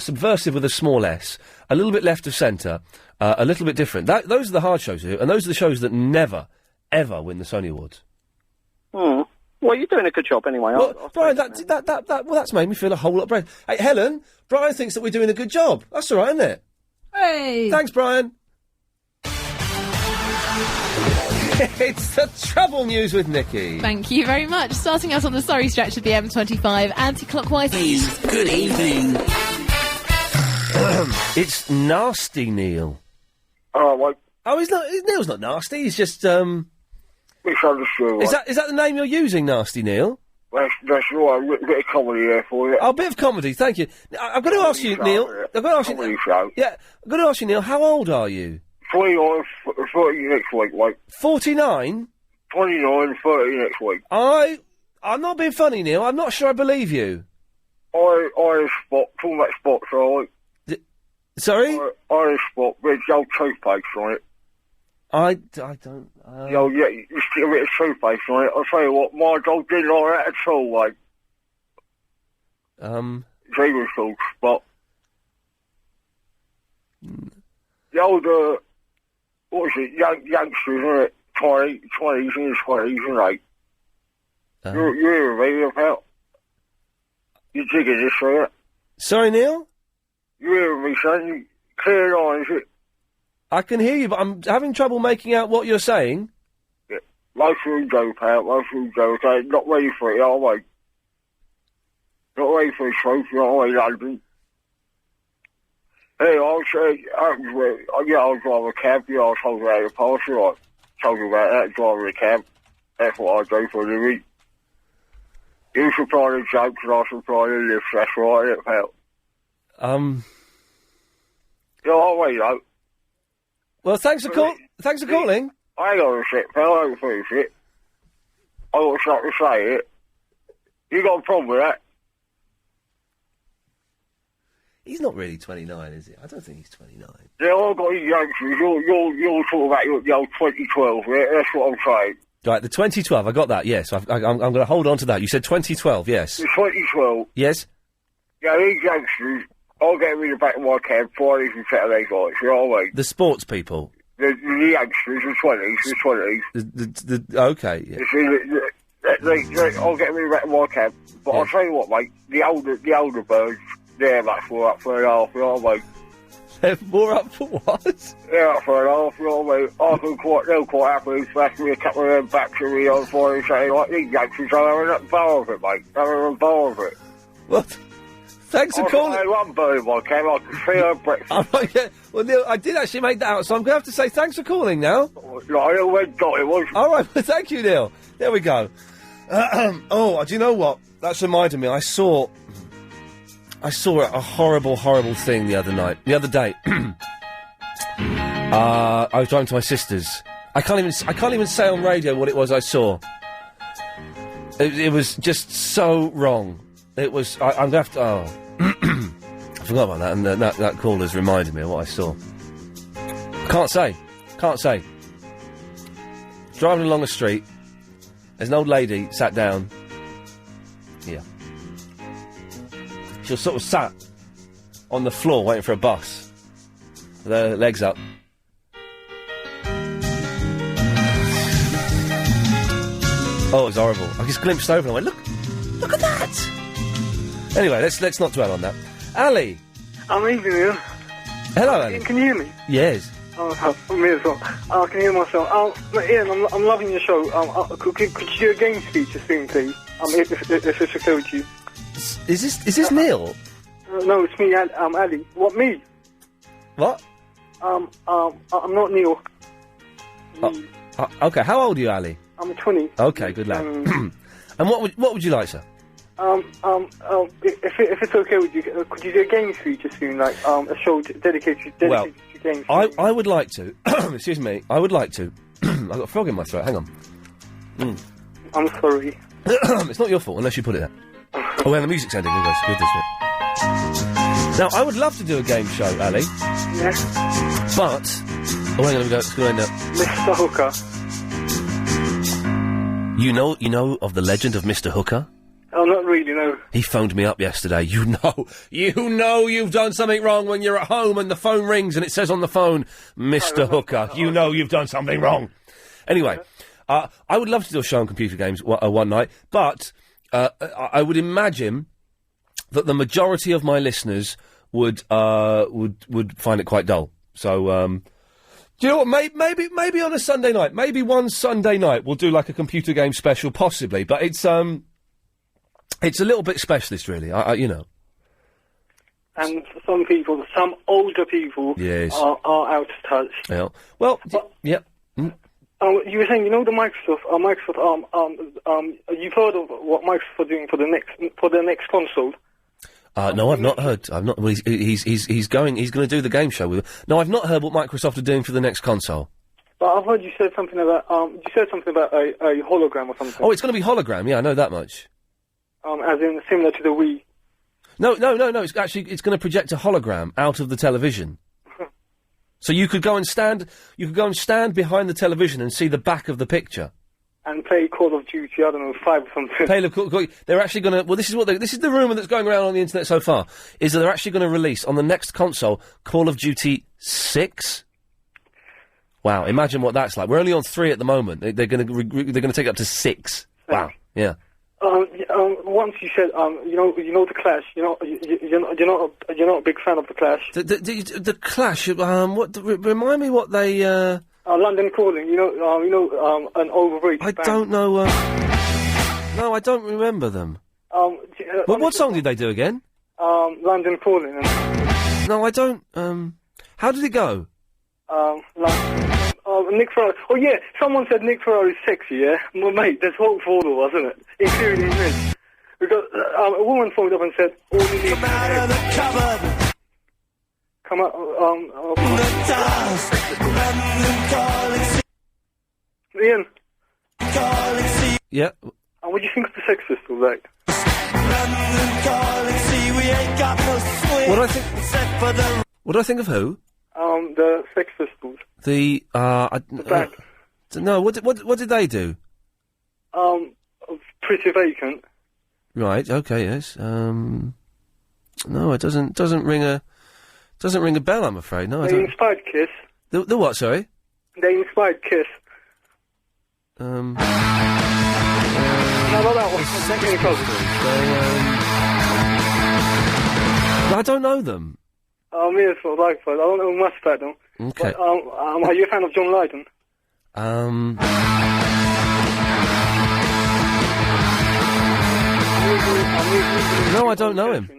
subversive with a small s, a little bit left of centre, a little bit different. Those are the hard shows to do, and those are the shows that never, ever win the Sony Awards. Well, you're doing a good job anyway. Well, Brian, that's made me feel a whole lot better. Hey, Helen, Brian thinks that we're doing a good job. That's all right, isn't it? Hey! Thanks, Brian. It's the Trouble News with Nikki. Thank you very much. Starting out on the Surrey stretch of the M25, anti-clockwise. Good evening. It's nasty, Neil. Oh, well. Oh, Neil's not nasty. He's just misunderstood. Is that the name you're using, Nasty Neil? That's right. A bit of comedy there for you. Oh, a bit of comedy. Thank you. I've got to ask you, Neil. I've got to ask you. Yeah, I've got to ask you, Neil. How old are you? 29, 30 next week, mate. 49? 29, 30 next week. I'm not being funny, Neil. I'm not sure I believe you. Irish spot, talking about spots, alright? Sorry? Irish spot, with old toothpaste on it. I don't... Yeah, you stick a bit of toothpaste on it. I'll tell you what, my dog didn't like that at all, mate. He was called Spot. The old, what is it, youngsters, isn't it? 20s and his 20s, isn't they? You hear me, pal? You digging this, are you? Sorry, Neil? You hear me, son? You clear on, is it? I can hear you, but I'm having trouble making out what you're saying. Yeah. Most of them go, pal. Most of them go. They're not ready for it, are they? Not ready for the truth, are they, London? Hey, I was driving a cab. Yeah, I told you about the past, right? Told you about that, driving a cab. That's what I do for a living. You supply the jokes and I supply the lifts, that's right, isn't it, pal? Yeah, I'll wait, though. Well, thanks for calling. Hang on a sec, pal, I haven't finished it. I got something to say it. You got a problem with that? He's not really 29, is he? I don't think he's 29. Yeah, I've got these youngsters. You're talking about your 2012, yeah? That's what I'm saying. Right, the 2012, I got that, yes. I'm going to hold on to that. You said 2012, yes. The 2012. Yes? Yeah, these youngsters, I'll get rid of back in my cab Fridays and Saturdays nights, you know what I mean? The sports people. The youngsters, the 20s. Okay, yeah. I'll get rid of back in my cab. But I'll tell you what, mate, the older birds, they're much more up for an half, you know what I mean? They're more up for what? They're up for an half, you know what I mean? They'll quite happily smash me a couple of them back to me on Friday and Saturday night. These youngsters are having a bar of it, mate. Having a bar of it. What? Thanks for calling. I had one bird in my cab, I could see her breakfast. Oh, yeah. Well, Neil, I did actually make that out, so I'm going to have to say thanks for calling now. Right, I already got it, was. All right, well, thank you, Neil. There we go. Do you know what? That's reminded me. I saw a horrible, horrible thing the other day. I was driving to my sister's. I can't even say on radio what it was I saw. It was just so wrong. It was. I'm gonna have to. Oh, I forgot about that, and that call has reminded me of what I saw. Can't say. Driving along a street, there's an old lady sat down. Yeah. She was sort of sat on the floor waiting for a bus, with her legs up. Oh, it was horrible. I just glimpsed over and I went, look at that! Anyway, let's not dwell on that. Ali! I'm evening, Ian. Hello, Ali. Can you hear me? Yes. Oh, me as well. I can hear myself. Ian, I'm loving your show. Could you do a game speech soon, please? If it's okay with you. Is this Neil? No, it's me, Ali. What, me? What? I'm not Neil. Okay, how old are you, Ali? I'm 20. Okay, good lad. And what would you like, sir? If it's okay with you, could you do a game speech soon, like a show dedicated to games? I would like to. Excuse me. I would like to. I've got a frog in my throat. Hang on. I'm sorry. It's not your fault unless you put it there. Oh, well, the music's ending. Good, isn't it? Now, I would love to do a game show, Ali. Yeah. But hang on, it's going to end up. Mr. Hooker. You know of the legend of Mr. Hooker? Oh, not really, no. He phoned me up yesterday. You know you've done something wrong when you're at home and the phone rings and it says on the phone, Mr. Hooker. You know you've done something wrong. Anyway, I would love to do a show on computer games one night, but I would imagine that the majority of my listeners would find it quite dull. So, do you know what? Maybe on a Sunday night, maybe one Sunday night we'll do like a computer game special, possibly. But it's a little bit specialist, really. You know. And some older people, yes, are out of touch. Yeah. Well, yeah. You were saying, the Microsoft, you've heard of what Microsoft are doing for the next console? No, I've not heard. I've not. Well, he's going to do the game show with. No, I've not heard what Microsoft are doing for the next console. But I've heard you said something about a hologram or something. Oh, it's going to be hologram. Yeah, I know that much. As in similar to the Wii. No. It's going to project a hologram out of the television. So you could go and stand behind the television and see the back of the picture. And play Call of Duty, 5 or something. They're actually going to. Well, this is the rumour that's going around on the internet so far. Is that they're actually going to release on the next console Call of Duty 6. Wow! Imagine what that's like. We're only on 3 at the moment. They're going to take it up to 6. Wow! Yeah. Once you said, the Clash. You're not a big fan of the Clash. The Clash. Remind me what they. London Calling. An overrated. I don't know. No, I don't remember them. What song did they do again? London Calling. No, I don't. How did it go? Nick Ferrari. Oh yeah, someone said Nick Ferrari's sexy. Yeah, well, mate, there's hope for all of us, isn't it? Including me. Because a woman phoned up and said, "All you need." Come out of the cupboard. Come out. The dust. Ian. Yeah. What do you think of the Sex Pistols, like? What do I think of who? The Sex Pistols. No, what did they do? Pretty vacant. Right. Okay. Yes. No, it doesn't ring a bell. I'm afraid. No, I The don't. Inspired Kiss. The what? Sorry. The Inspired Kiss. No, not that one. I don't know them. Me as well, likewise. I don't know much about them. Okay. But, are you a fan of John Lydon? No, I don't know him.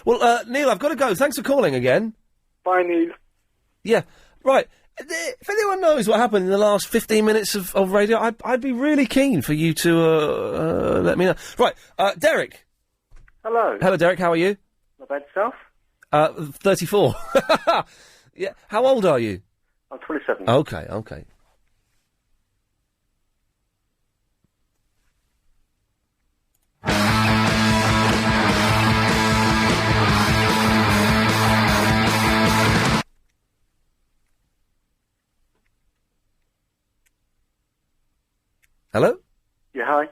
Well, Neil, I've got to go. Thanks for calling again. Bye, Neil. Yeah, right. If anyone knows what happened in the last 15 minutes of radio, I'd be really keen for you to let me know. Right, Derek. Hello. Hello, Derek. How are you? Not bad yourself? 34. Yeah. How old are you? I'm 27. Okay. Hello? Yeah, hi.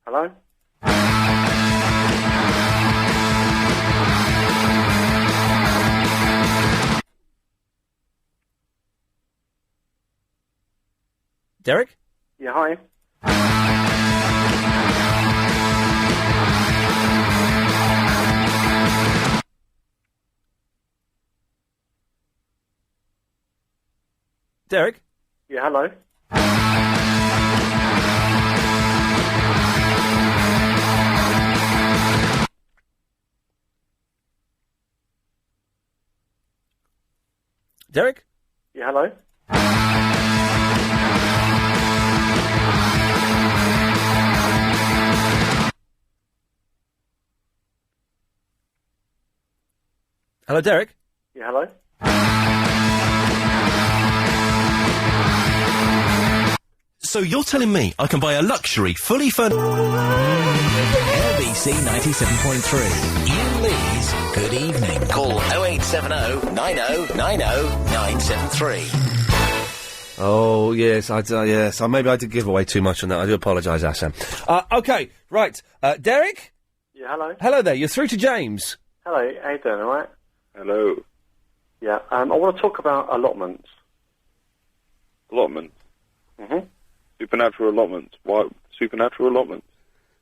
Hello? Derek? Yeah, hi. Derek? Yeah, hello. Derek? Yeah, hello. Hello, Derek? Yeah, hello. So you're telling me I can buy a luxury, fully furnished... LBC 97.3. Iain Lee's Good Evening. Call 0870 90 90 973. Oh, yes, yes. Maybe I did give away too much on that. I do apologise, Assam. Okay, right. Derek? Yeah, hello. Hello there. You're through to James. Hello, how you doing, alright? Hello. Yeah, I want to talk about allotments. Allotments? Mm-hmm. Supernatural allotments? Why supernatural allotments?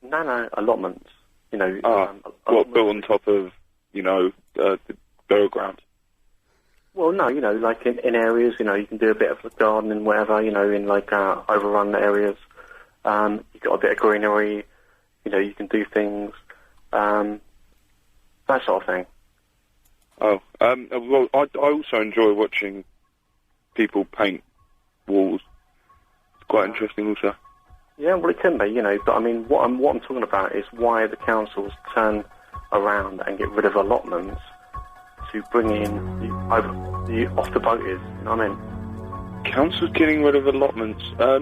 No, allotments. You know... what, built on top of, the burial ground? Well, no, like in areas, you can do a bit of gardening, whatever, in overrun areas. You've got a bit of greenery, you can do things, that sort of thing. Oh, well, I also enjoy watching people paint walls. It's quite interesting also. Yeah, well, it can be, but I mean, what I'm talking about is why the councils turn around and get rid of allotments to bring in the off the boaters, you know what I mean? Councils getting rid of allotments. How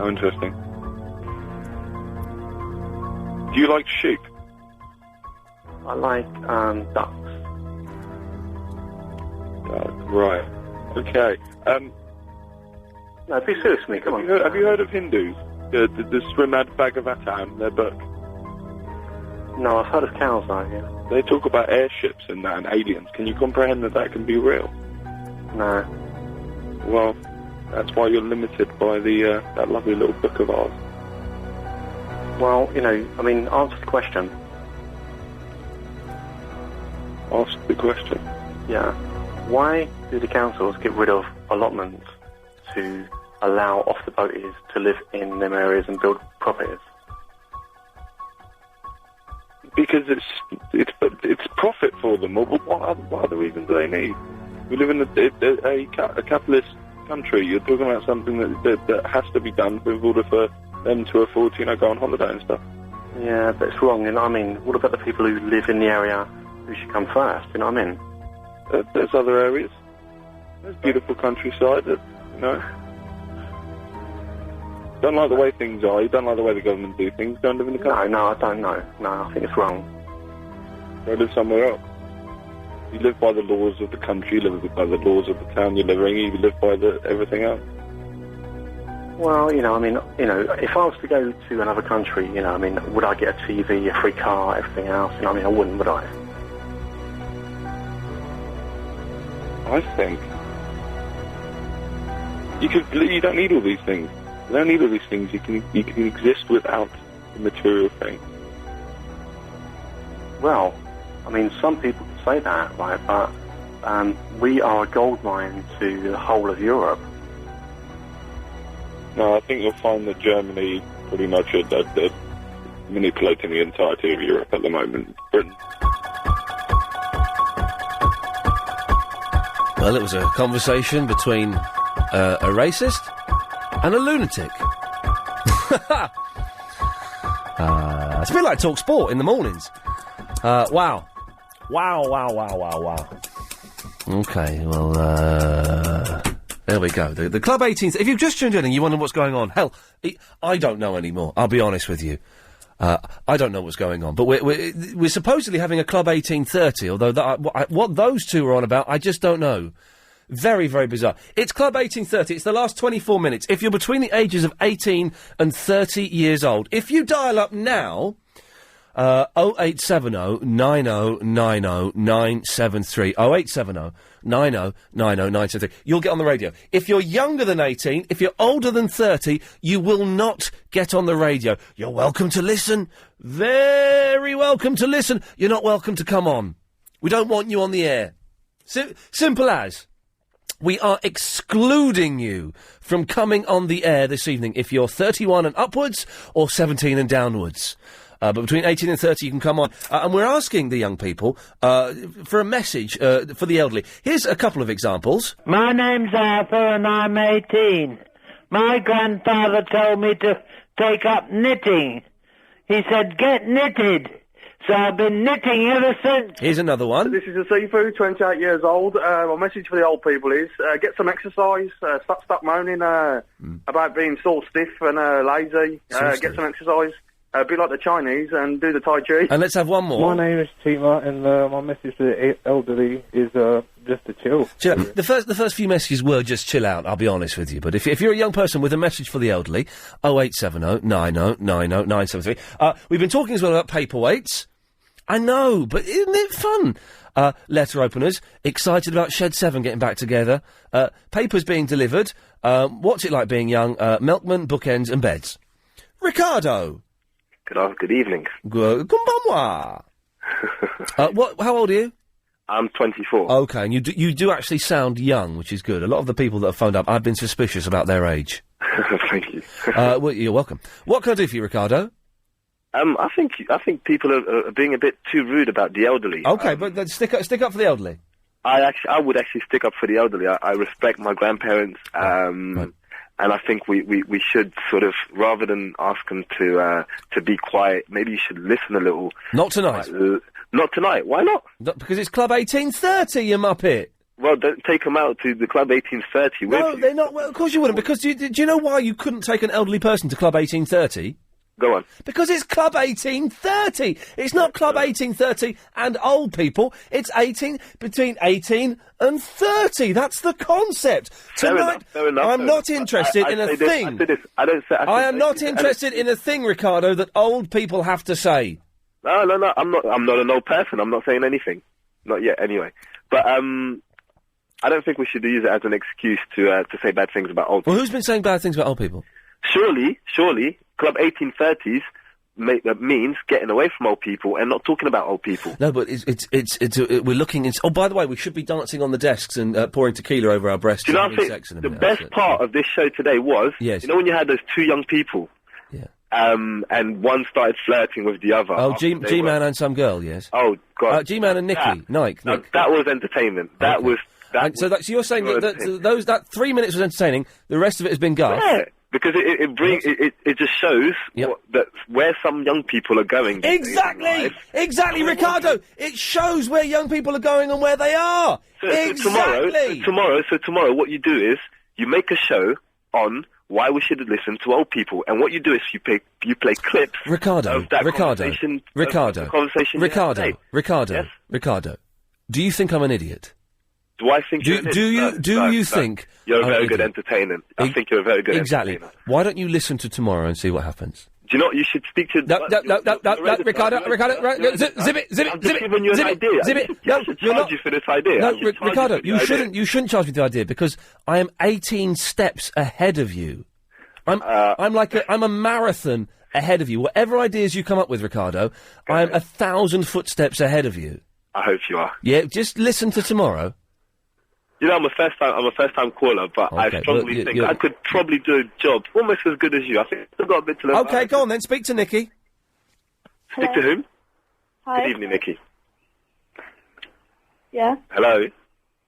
interesting. Do you like sheep? I like ducks. Right. Okay. No, be serious with me. Come on. Have you heard of Hindus? The Srimad Bhagavatam, their book. No, I've heard of cows though. Yeah. They talk about airships and that and aliens. Can you comprehend that can be real? No. Well, that's why you're limited by the that lovely little book of ours. Well, answer the question. Ask the question. Yeah. Why do the councils get rid of allotments to allow off-the-boaties to live in them areas and build properties? Because it's profit for them. What other reason do they need? We live in a capitalist country. You're talking about something that has to be done in order for them to afford to, go on holiday and stuff. Yeah, but it's wrong, what about the people who live in the area who should come first, you know what I mean? There's other areas. There's beautiful countryside, Don't like the way things are. You don't like the way the government do things. Don't live in the country. No, I don't know. No, I think it's wrong. Go live somewhere else. You live by the laws of the country. You live by the laws of the town you're living in. You live by everything else. Well, if I was to go to another country, would I get a TV, a free car, everything else? I wouldn't, would I? I think you don't need all these things. You don't need all these things. You can exist without the material thing. Well, some people can say that, right? But we are a gold mine to the whole of Europe. No, I think you'll find that Germany pretty much are manipulating the entirety of Europe at the moment. Britain. Well, it was a conversation between a racist and a lunatic. It's a bit like Talk Sport in the mornings. Wow. Okay, well, there we go. The Club 18th. If you've just tuned in and you wonder what's going on, hell, I don't know anymore. I'll be honest with you. I don't know what's going on. But we're supposedly having a Club 1830, although what those two are on about, I just don't know. Very, very bizarre. It's Club 1830. It's the last 24 minutes. If you're between the ages of 18 and 30 years old, if you dial up now, 0870 90 90 973, 0870 90 90 973, you'll get on the radio. If you're younger than 18, if you're older than 30, you will not get on the radio. You're welcome to listen. Very welcome to listen. You're not welcome to come on. We don't want you on the air. Simple as. We are excluding you from coming on the air this evening if you're 31 and upwards or 17 and downwards. But between 18 and 30 you can come on. And we're asking the young people for a message for the elderly. Here's a couple of examples. My name's Arthur and I'm 18. My grandfather told me to take up knitting. He said, get knitted. So I've been knitting ever since. Here's another one. This is a Seafood, 28 years old. My message for the old people is get some exercise. Stop moaning about being so stiff and lazy. Get some exercise. Be like the Chinese and do the Tai Chi. And let's have one more. My name is Tima, and my message to the elderly is just to chill. Chill out. The first few messages were just chill out, I'll be honest with you. But if you're a young person with a message for the elderly, 0870 90 90 973. We've been talking as well about paperweights. I know, but isn't it fun? Letter openers, excited about Shed 7 getting back together. Papers being delivered. What's it like being young? Milkman, bookends and beds. Ricardo. Good evening. Kumbamwa. How old are you? I'm 24. Okay, and you do actually sound young, which is good. A lot of the people that have phoned up, I've been suspicious about their age. Thank you. Well, you're welcome. What can I do for you, Ricardo? I think people are being a bit too rude about the elderly. Okay, but then stick up for the elderly. I would actually stick up for the elderly. I respect my grandparents, Right. and I think we should sort of, rather than ask them to be quiet, maybe you should listen a little. Not tonight. Not tonight. Why not? Because it's Club 1830, you muppet. Well, don't take them out to the Club 1830 with No, you. they're not. Well, of course you wouldn't. Because do you know why you couldn't take an elderly person to Club 1830? Go on. Because it's Club 1830. It's not Club 1830 and old people. It's between 18 and 30. That's the concept. Tonight, Fair enough. I'm not interested in a thing. I am not interested in a thing, Ricardo, that old people have to say. No. I'm not an old person. I'm not saying anything. Not yet, anyway. But I don't think we should use it as an excuse to say bad things about old people. Well, who's been saying bad things about old people? Surely, Club 1830s means getting away from old people and not talking about old people. No, but we're looking. Oh, by the way, we should be dancing on the desks and pouring tequila over our breasts. Do you know and what I having sex in a think? The minute. best part of this show today was, Yes. you know, when you had those two young people, and one started flirting with the other. Oh, G-Man and some girl, yes. Oh God, G-Man and Nicky, Nick. That was entertainment. That was. So you're saying that 3 minutes was entertaining. The rest of it has been guff. Yeah. Because it just shows where some young people are going. Exactly, Ricardo. It shows where young people are going and where they are. So tomorrow, what you do is you make a show on why we should listen to old people. And what you do is you play clips Ricardo, of that Ricardo, conversation. Ricardo, of the conversation you had Ricardo, today. Ricardo, Yes? Ricardo. Do you think I'm an idiot? Do I think you're an idiot? No, you no. think You're a I'm very an good idiot? entertainer? I think you're a very good Exactly. entertainer. Why don't you listen to tomorrow and see what happens? Do you know what? You should speak to... No, Ricardo, zip it, I'm just giving you an idea. zip it. I No, should you're charge not. you for this idea. No, I should charge you Ricardo, for the you idea. shouldn't charge me the idea because I am 18 steps ahead of you. I'm a marathon ahead of you. Whatever ideas you come up with, Ricardo, I am 1,000 footsteps ahead of you. I hope you are. Yeah, just listen to tomorrow. You know, I'm a first time caller, but I Okay, strongly well, think you're- I could probably do a job almost as good as you. I think I've got a bit to learn. Okay, go on then. Speak to Nikki. Speak to whom? Hi. Good evening, Nikki. Yeah. Hello.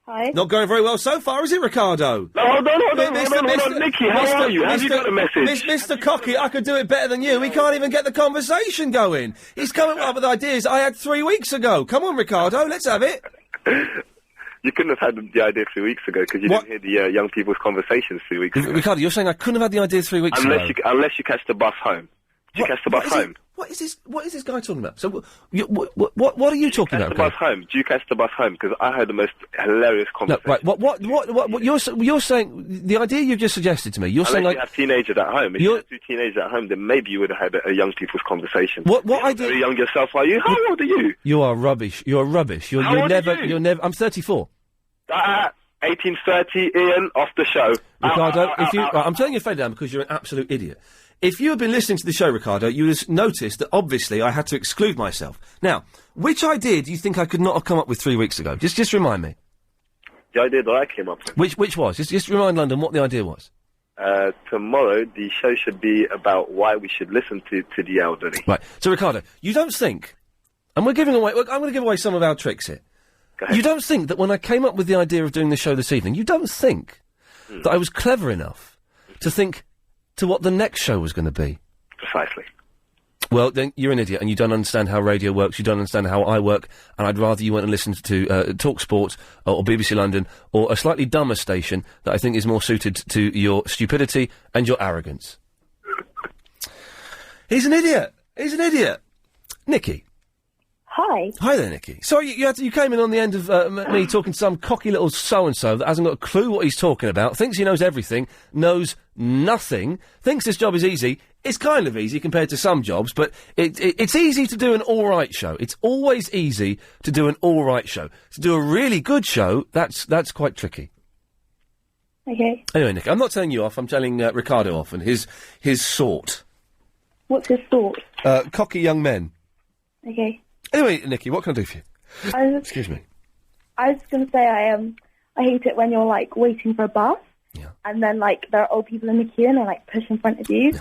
Hi. Not going very well so far, is it, Ricardo? No, hold on, Nikki, how are you? Have you got a message? Mr. Cocky, I could do it better than you. He can't even get the conversation going. He's coming up with ideas I had 3 weeks ago. Come on, Ricardo, let's have it. You couldn't have had the idea 3 weeks ago because you didn't hear the young people's conversations 3 weeks ago. Ricardo, you're saying I couldn't have had the idea 3 weeks ago? Unless you catch the bus home. Did you catch the bus home? What is this guy talking about? So, what are you talking Catch about? the bus home. Do you catch the bus home? Because I heard the most hilarious No, conversation. right. What you're saying? The idea you've just suggested to me. You're Unless saying you like have teenagers at home. If you have two teenagers at home, then maybe you would have had a young people's conversation. What You're idea? very young yourself, are you? How old are you? You are rubbish. You're rubbish. How You're old are never. you? You're never. I'm 34. 1830, Ian, off the show. Ricardo, right, I'm telling you fade down because you're an absolute idiot. If you had been listening to the show, Ricardo, you would have noticed that obviously I had to exclude myself. Now, which idea do you think I could not have come up with 3 weeks ago? Just remind me. The idea that I came up with. Which was? Just remind London what the idea was. Tomorrow, the show should be about why we should listen to the elderly. Right. So, Ricardo, you don't think, and we're giving away, I'm going to give away some of our tricks here. You don't think that when I came up with the idea of doing the show this evening, you don't think that I was clever enough to think to what the next show was going to be? Precisely. Well, then you're an idiot and you don't understand how radio works, you don't understand how I work, and I'd rather you went and listened to Talk Sport or BBC London or a slightly dumber station that I think is more suited to your stupidity and your arrogance. He's an idiot! He's an idiot! Nikki. Hi. Hi there, Nikki. Sorry, you came in on the end of me talking to some cocky little so-and-so that hasn't got a clue what he's talking about, thinks he knows everything, knows nothing, thinks this job is easy. It's kind of easy compared to some jobs, but it's easy to do an all-right show. It's always easy to do an all-right show. To do a really good show, that's quite tricky. Okay. Anyway, Nick, I'm not telling you off, I'm telling Ricardo off and his sort. What's his thought? Cocky young men. Okay. Anyway, Nikki, what can I do for you? Excuse me. I was going to say I hate it when you're like waiting for a bus, and then like there are old people in the queue and they like push in front of you,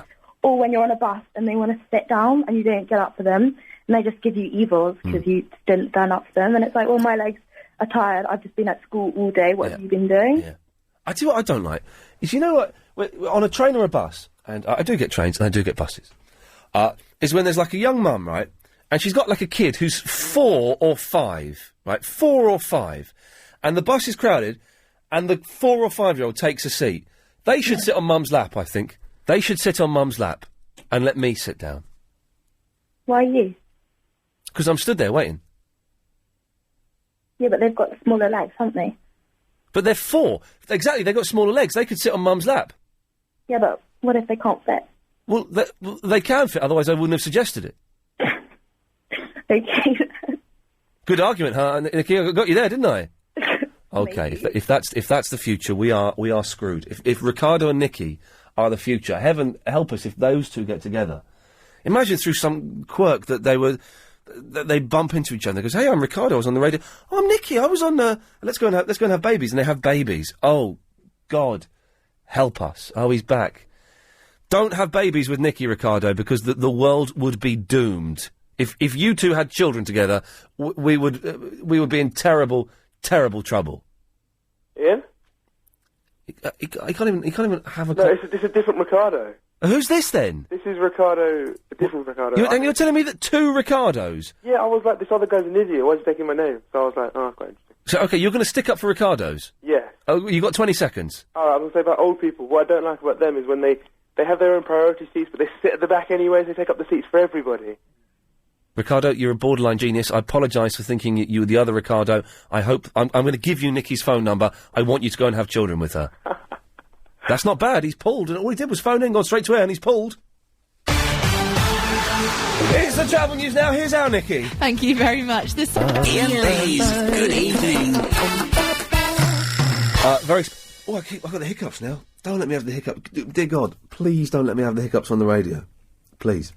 or when you're on a bus and they want to sit down and you don't get up for them and they just give you evils because you didn't stand up for them, and it's like, well, my legs are tired. I've just been at school all day. What have you been doing? Yeah. I tell you what I don't like is, you know what, we're on a train or a bus, and I do get trains and I do get buses. Is when there's like a young mum, right? And she's got like a kid who's 4 or 5, right? 4 or 5. And the bus is crowded, and the 4 or 5-year-old takes a seat. They should sit on mum's lap, I think. They should sit on mum's lap and let me sit down. Why you? Because I'm stood there waiting. Yeah, but they've got smaller legs, haven't they? But they're 4. Exactly, they've got smaller legs. They could sit on mum's lap. Yeah, but what if they can't fit? Well, they can fit, otherwise I wouldn't have suggested it. Okay. Good argument, huh? Nikki, I got you there, didn't I? Okay, if that's the future, we are screwed. If Ricardo and Nikki are the future, heaven help us if those two get together. Imagine through some quirk that they bump into each other. Goes, hey, I'm Ricardo. I was on the radio. Oh, I'm Nikki. I was on. Let's go and have babies, and they have babies. Oh, God, help us. Oh, he's back. Don't have babies with Nikki, Ricardo, because the world would be doomed. If you two had children together, we would be in terrible trouble. Ian? He can't even have a. No, it's a different Ricardo. Who's this then? This is Ricardo, a different Ricardo. And you're telling me that 2 Ricardos? Yeah, I was like, this other guy's an idiot. Why is he taking my name? So I was like, oh, that's quite interesting. So, okay, you're going to stick up for Ricardos? Yes. Oh, you got 20 seconds. All right, I'm going to say about old people, what I don't like about them is when they have their own priority seats, but they sit at the back anyway, so they take up the seats for everybody. Ricardo, you're a borderline genius. I apologise for thinking you were the other Ricardo. I hope... I'm going to give you Nikki's phone number. I want you to go and have children with her. That's not bad. He's pulled, and all he did was phone in, gone straight to air, and he's pulled. It's the travel news now. Here's our Nikki. Thank you very much. This Iain Lee's Good Evening. I've got the hiccups now. Don't let me have the hiccup. Dear God, please don't let me have the hiccups on the radio. Please.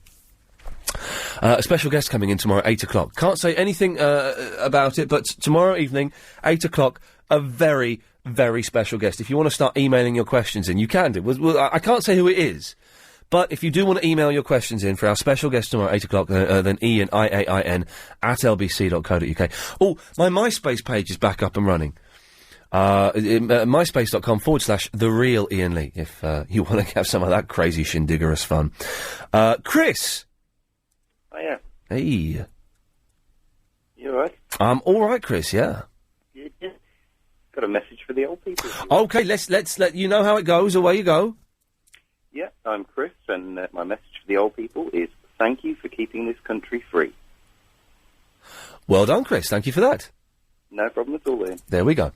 A special guest coming in tomorrow at 8 o'clock. Can't say anything about it, but tomorrow evening, 8 o'clock, a very, very special guest. If you want to start emailing your questions in, you can do. I can't say who it is, but if you do want to email your questions in for our special guest tomorrow at 8 o'clock, then Iain, IAIN, at lbc.co.uk. Oh, my MySpace page is back up and running. MySpace.com/The Real Iain Lee, if you want to have some of that crazy shindiggerous fun. Chris! Oh, yeah. Hey. You alright? I'm alright, Chris, yeah. Yeah. Got a message for the old people. Okay, let's let you know how it goes. Away you go. Yeah, I'm Chris, and my message for the old people is thank you for keeping this country free. Well done, Chris. Thank you for that. No problem at all, Ian. There we go.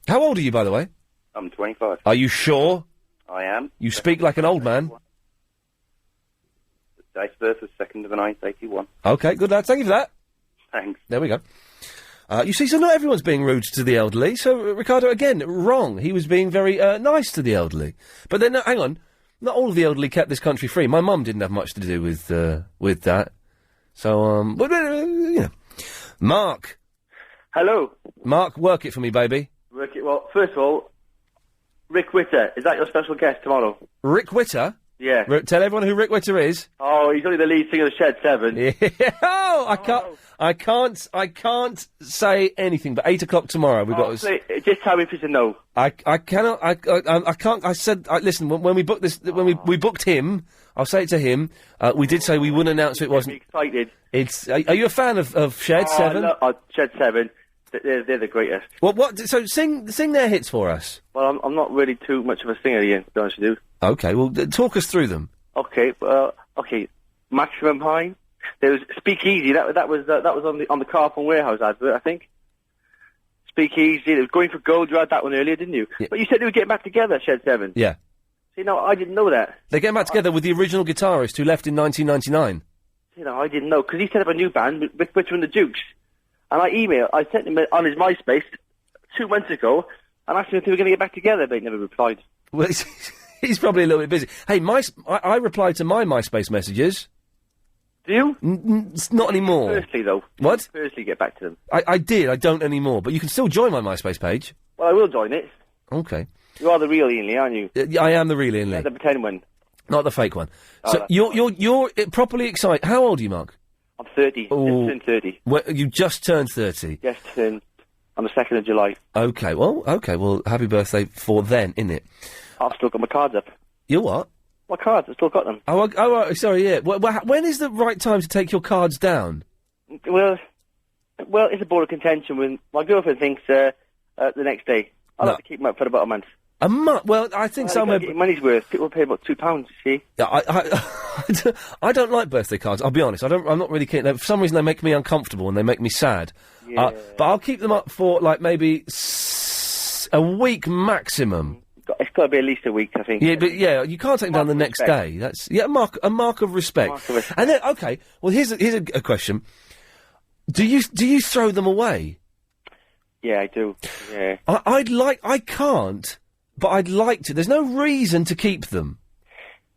How old are you, by the way? I'm 25. Are you sure? I am. You speak like an old man. The date of birth was 2nd of the 9th, 81. Okay, good lad. Thank you for that. Thanks. There we go. You see, so not everyone's being rude to the elderly. So, Ricardo, again, wrong. He was being very nice to the elderly. But then, hang on. Not all of the elderly kept this country free. My mum didn't have much to do with that. So, you know. Mark. Hello. Mark, work it for me, baby. Well, first of all, Rick Witter, is that your special guest tomorrow? Rick Witter? Yeah. Tell everyone who Rick Witter is. Oh, he's only the lead singer of Shed 7. Yeah. Oh, I can't say anything, but 8 o'clock tomorrow, we've got to... Just tell me if it's a no. I can't, I can't, I said, listen, when we booked this, when we booked him, I'll say it to him, we did say we wouldn't announce it wasn't... Excited. Are you a fan of Shed 7? Shed 7. They're the greatest. Well, so sing their hits for us. Well, I'm not really too much of a singer, Ian, to be honest with you. Okay, well, talk us through them. Okay, Maximum High. There was Speakeasy. That was on the Carphone Warehouse advert, I think. Speakeasy. It was Going for Gold. You had that one earlier, didn't you? Yeah. But you said they were getting back together, Shed 7. Yeah. See, no, I didn't know that. They're getting back together with the original guitarist who left in 1999. You know, I didn't know, because he set up a new band, Rick Witter and the Dukes. And I sent him on his MySpace 2 months ago, and asked him if they were going to get back together, but he never replied. Well, he's probably a little bit busy. Hey, I replied to my MySpace messages. Do you? Not anymore. Firstly, though. What? Firstly, get back to them. I did. I don't anymore. But you can still join my MySpace page. Well, I will join it. Okay. You are the real Iain Lee, aren't you? I am the real Iain Lee. Not the pretend one. Not the fake one. Oh, So you're properly excited. How old are you, Mark? I'm 30. Just turned 30. You just turned 30. Just turned on the 2nd of July. Okay. Well, happy birthday for then, innit? I've still got my cards up. You what? My cards, I've still got them. Oh, sorry, yeah. When is the right time to take your cards down? Well, it's a ball of contention when my girlfriend thinks the next day. I'll have to keep them up for about a month. A month? Well, I think somewhere... Get your money's worth. People pay about £2, you see. Yeah, I don't like birthday cards, I'll be honest. I'm not really keen. For some reason, they make me uncomfortable and they make me sad. Yeah. But I'll keep them up for, like, maybe a week maximum. It's got to be at least a week, I think. Yeah, but you can't take them down the next day. That's a mark of respect. And then, okay, well, here's a question. Do you throw them away? Yeah, I do. Yeah. I can't, but I'd like to. There's no reason to keep them.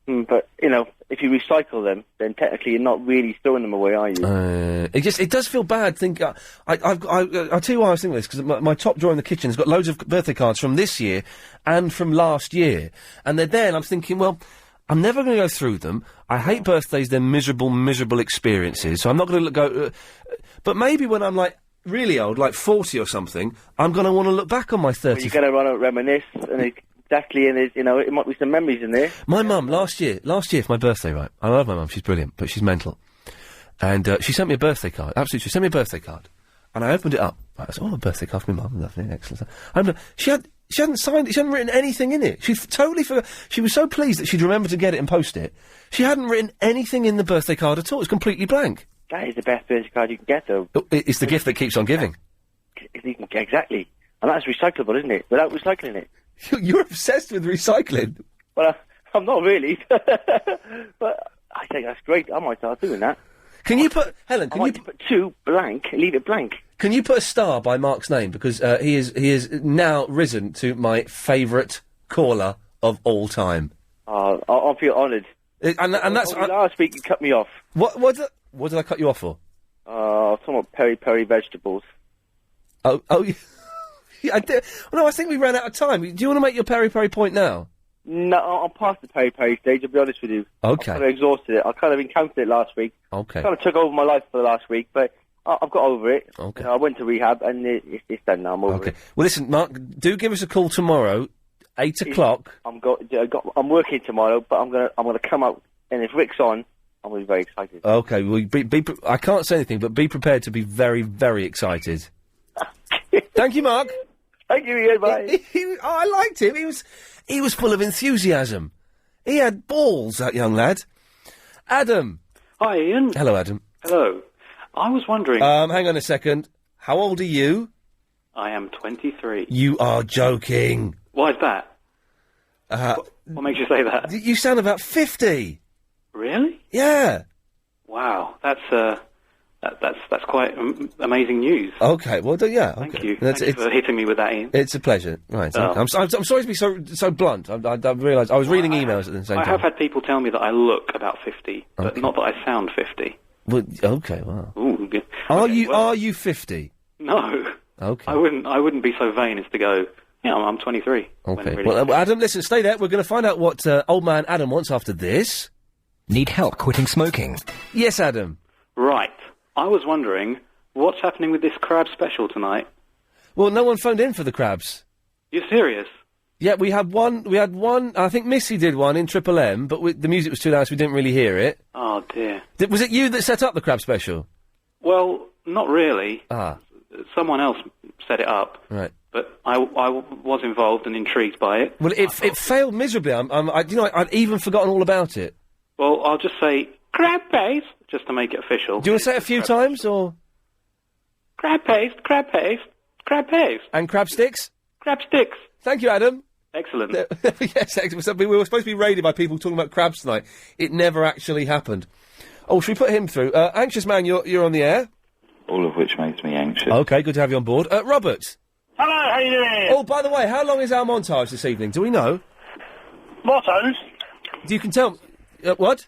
But, you know, if you recycle them, then technically you're not really throwing them away, are you? It does feel bad. I'll tell you why I was thinking this, because my top drawer in the kitchen has got loads of birthday cards from this year and from last year. And they're there, and I'm thinking, well, I'm never going to go through them. I hate birthdays. They're miserable experiences. So I'm not going to go... but maybe when I'm, like, really old, like 40 or something, I'm going to want to look back on my 30s. Well, you're going to want to reminisce, and exactly, and there's, it might be some memories in there. My mum, last year for my birthday, right? I love my mum, she's brilliant, but she's mental. And she sent me a birthday card, absolutely, she sent me a birthday card. And I opened it up. I said, a birthday card for my mum, lovely, excellent. She hadn't signed it. She hadn't written anything in it. She totally forgot. She was so pleased that she'd remembered to get it and post it. She hadn't written anything in the birthday card at all. It was completely blank. That is the best birthday card you can get, though. It's the gift that keeps on giving. Exactly. And that's recyclable, isn't it? Without recycling it. You're obsessed with recycling. Well, I'm not really. But I think that's great. I might start doing that. Can you put... Helen, can you... put 2 blank, leave it blank. Can you put a star by Mark's name? Because he is now risen to my favourite caller of all time. I feel honoured. And that's... last week you cut me off. What did I cut you off for? Talking about peri-peri vegetables. Oh, yeah, I did. Well, no, I think we ran out of time. Do you want to make your peri-peri point now? No, I'm past the peri-peri stage, I'll be honest with you. Okay. I kind of exhausted it. I kind of encountered it last week. Okay. Kind of took over my life for the last week, but I've got over it. Okay. I went to rehab, and it's done now. I'm over it. Well, listen, Mark, do give us a call tomorrow, 8 o'clock. I'm working tomorrow, but I'm gonna come out, and if Rick's on, I'm gonna be very excited. Okay, well, I can't say anything, but be prepared to be very, very excited. Thank you, Mark. Thank you, Ian. Bye. I liked him. He was full of enthusiasm. He had balls, that young lad. Adam. Hi, Ian. Hello, Adam. Hello. I was wondering... hang on a second. How old are you? I am 23. You are joking. Why is that? What makes you say that? You sound about 50. Really? Yeah. Wow, that's quite amazing news. Okay, well, yeah. Thank okay. you. Thank you for hitting me with that, Ian. It's a pleasure. Right. Oh. I'm sorry to be so blunt. I realised I was reading emails at the same time. I have had people tell me that I look about 50, but not that I sound 50. Well, okay, wow. Ooh, good. Are you 50? No. Okay. I wouldn't be so vain as to go, yeah, I'm 23. Okay. Really Well, Adam, listen, stay there. We're going to find out what old man Adam wants after this. Need help quitting smoking? Yes, Adam. Right. I was wondering, what's happening with this crab special tonight? Well, no one phoned in for the crabs. You're serious? Yeah, we had one, I think Missy did one in Triple M, but the music was too loud, so we didn't really hear it. Oh, dear. Was it you that set up the crab special? Well, not really. Ah. Someone else set it up. Right. But I was involved and intrigued by it. Well, it failed miserably. I'd even forgotten all about it. Well, I'll just say, crab paste, just to make it official. Do you want to say it a few times, or...? Crab paste, crab paste, crab paste. And crab sticks? Crab sticks. Thank you, Adam. Excellent. Yes, excellent. We were supposed to be raided by people talking about crabs tonight. It never actually happened. Oh, should we put him through? Anxious man, you're on the air. All of which makes me anxious. Okay, good to have you on board. Robert. Hello, how you doing? Oh, by the way, how long is our montage this evening? Do we know? Mottos? You can tell... what?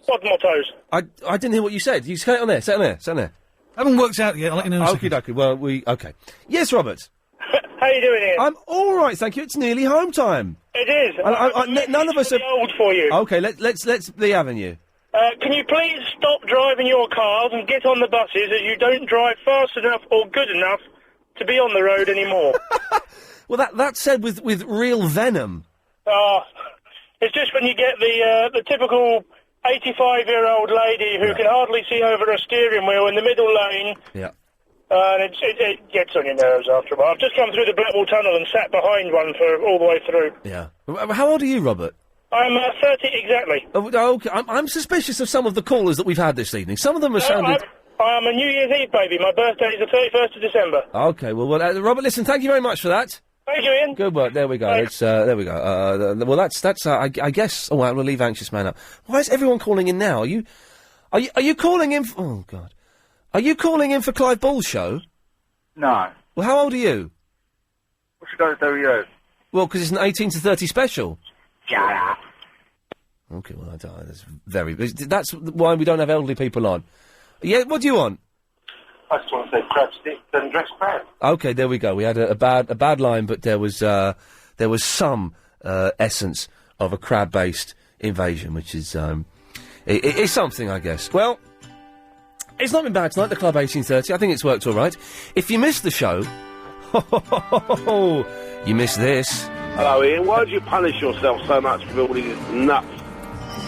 What mottos? I didn't hear what you said. You say it on there. Say it on there. Say it on there. Haven't worked out yet. I'll let you know in a second. Okay. Well, okay. Yes, Robert. How you doing, Ian? I'm all right, thank you. It's nearly home time. It is. None of us are old for you. Okay, let's the avenue. Can you please stop driving your cars and get on the buses as you don't drive fast enough or good enough to be on the road anymore? Well, that's said with real venom. It's just when you get the typical 85-year-old lady who can hardly see over a steering wheel in the middle lane. Yeah. And it gets on your nerves after a while. I've just come through the Blackwall Tunnel and sat behind one for all the way through. Yeah. How old are you, Robert? I'm 30 exactly. Oh, okay. I'm suspicious of some of the callers that we've had this evening. Some of them have sounded... I'm a New Year's Eve baby. My birthday is the 31st of December. Okay, well, Robert, listen, thank you very much for that. Thank you, Ian. Good work. There we go. Thanks. There we go. Well, that's. I guess. Oh, well, we'll leave Anxious Man up. Why is everyone calling in now? Are you calling in? Oh God. Are you calling in for Clive Bull's show? No. Well, how old are you? What's it got to do with you? Well, because it's an 18 to 30 special. Yeah. Okay. Well, that's why we don't have elderly people on. Yeah. What do you want? I just want to say crab stick and dress crab. Okay, there we go. We had a bad line, but there was some essence of a crab-based invasion, which is it's something, I guess. Well, it's not been bad tonight. The Club 1830. I think it's worked all right. If you missed the show, you missed this. Hello, Ian. Why do you punish yourself so much with all these nuts?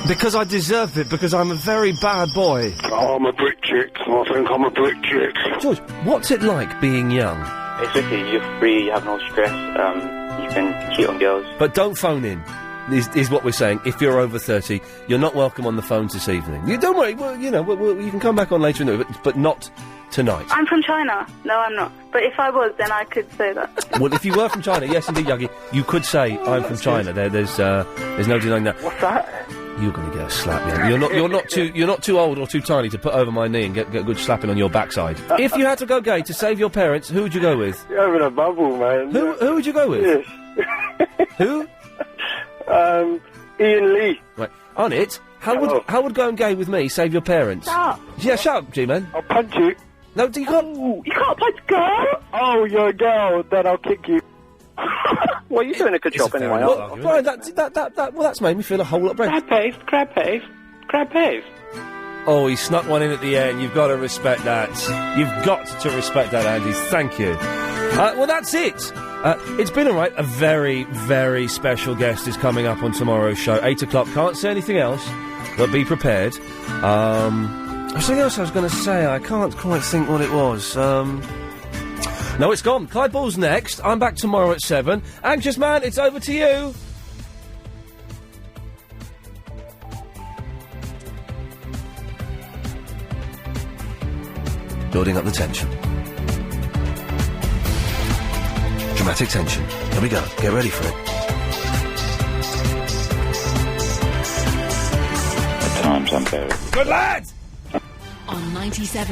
Because I deserve it, because I'm a very bad boy. Oh, I'm a brick chick. I think I'm a brick chick. George, what's it like being young? It's okay, you're free, you have no stress, you can cheat on girls. But don't phone in. Is what we're saying. If you're over 30, you're not welcome on the phones this evening. You don't worry. Well, you know, you can come back on later in the week, but not tonight. I'm from China. No, I'm not. But if I was, then I could say that. Well, if you were from China, yes, indeed, Yagi, you could say I'm from China. There's no denying that. What's that? You're going to get a slap, yeah. You're not too old or too tiny to put over my knee and get a good slapping on your backside. If you had to go gay to save your parents, who would you go with? You're having a bubble, man. Who would you go with? Yes. Who? Iain Lee. Right. On it. How would going gay with me save your parents? Shut up. Yeah, shut up, G-Man. I'll punch you. No, you can't. You can't punch a girl. Oh, you're a girl. Then I'll kick you. Well, you're doing a good job anyway. Well, Brian, that's made me feel a whole lot better. Crab paste. Oh, he snuck one in at the end. You've got to respect that. You've got to respect that, Andy. Thank you. Well, that's it. It's been all right. A very, very special guest is coming up on tomorrow's show. 8 o'clock. Can't say anything else, but be prepared. Something else I was going to say. I can't quite think what it was. No, it's gone. Clyde Ball's next. I'm back tomorrow at 7. Anxious Man, it's over to you. Building up the tension. Dramatic tension. Here we go. Get ready for it. At times I'm very... Good lad! On 97.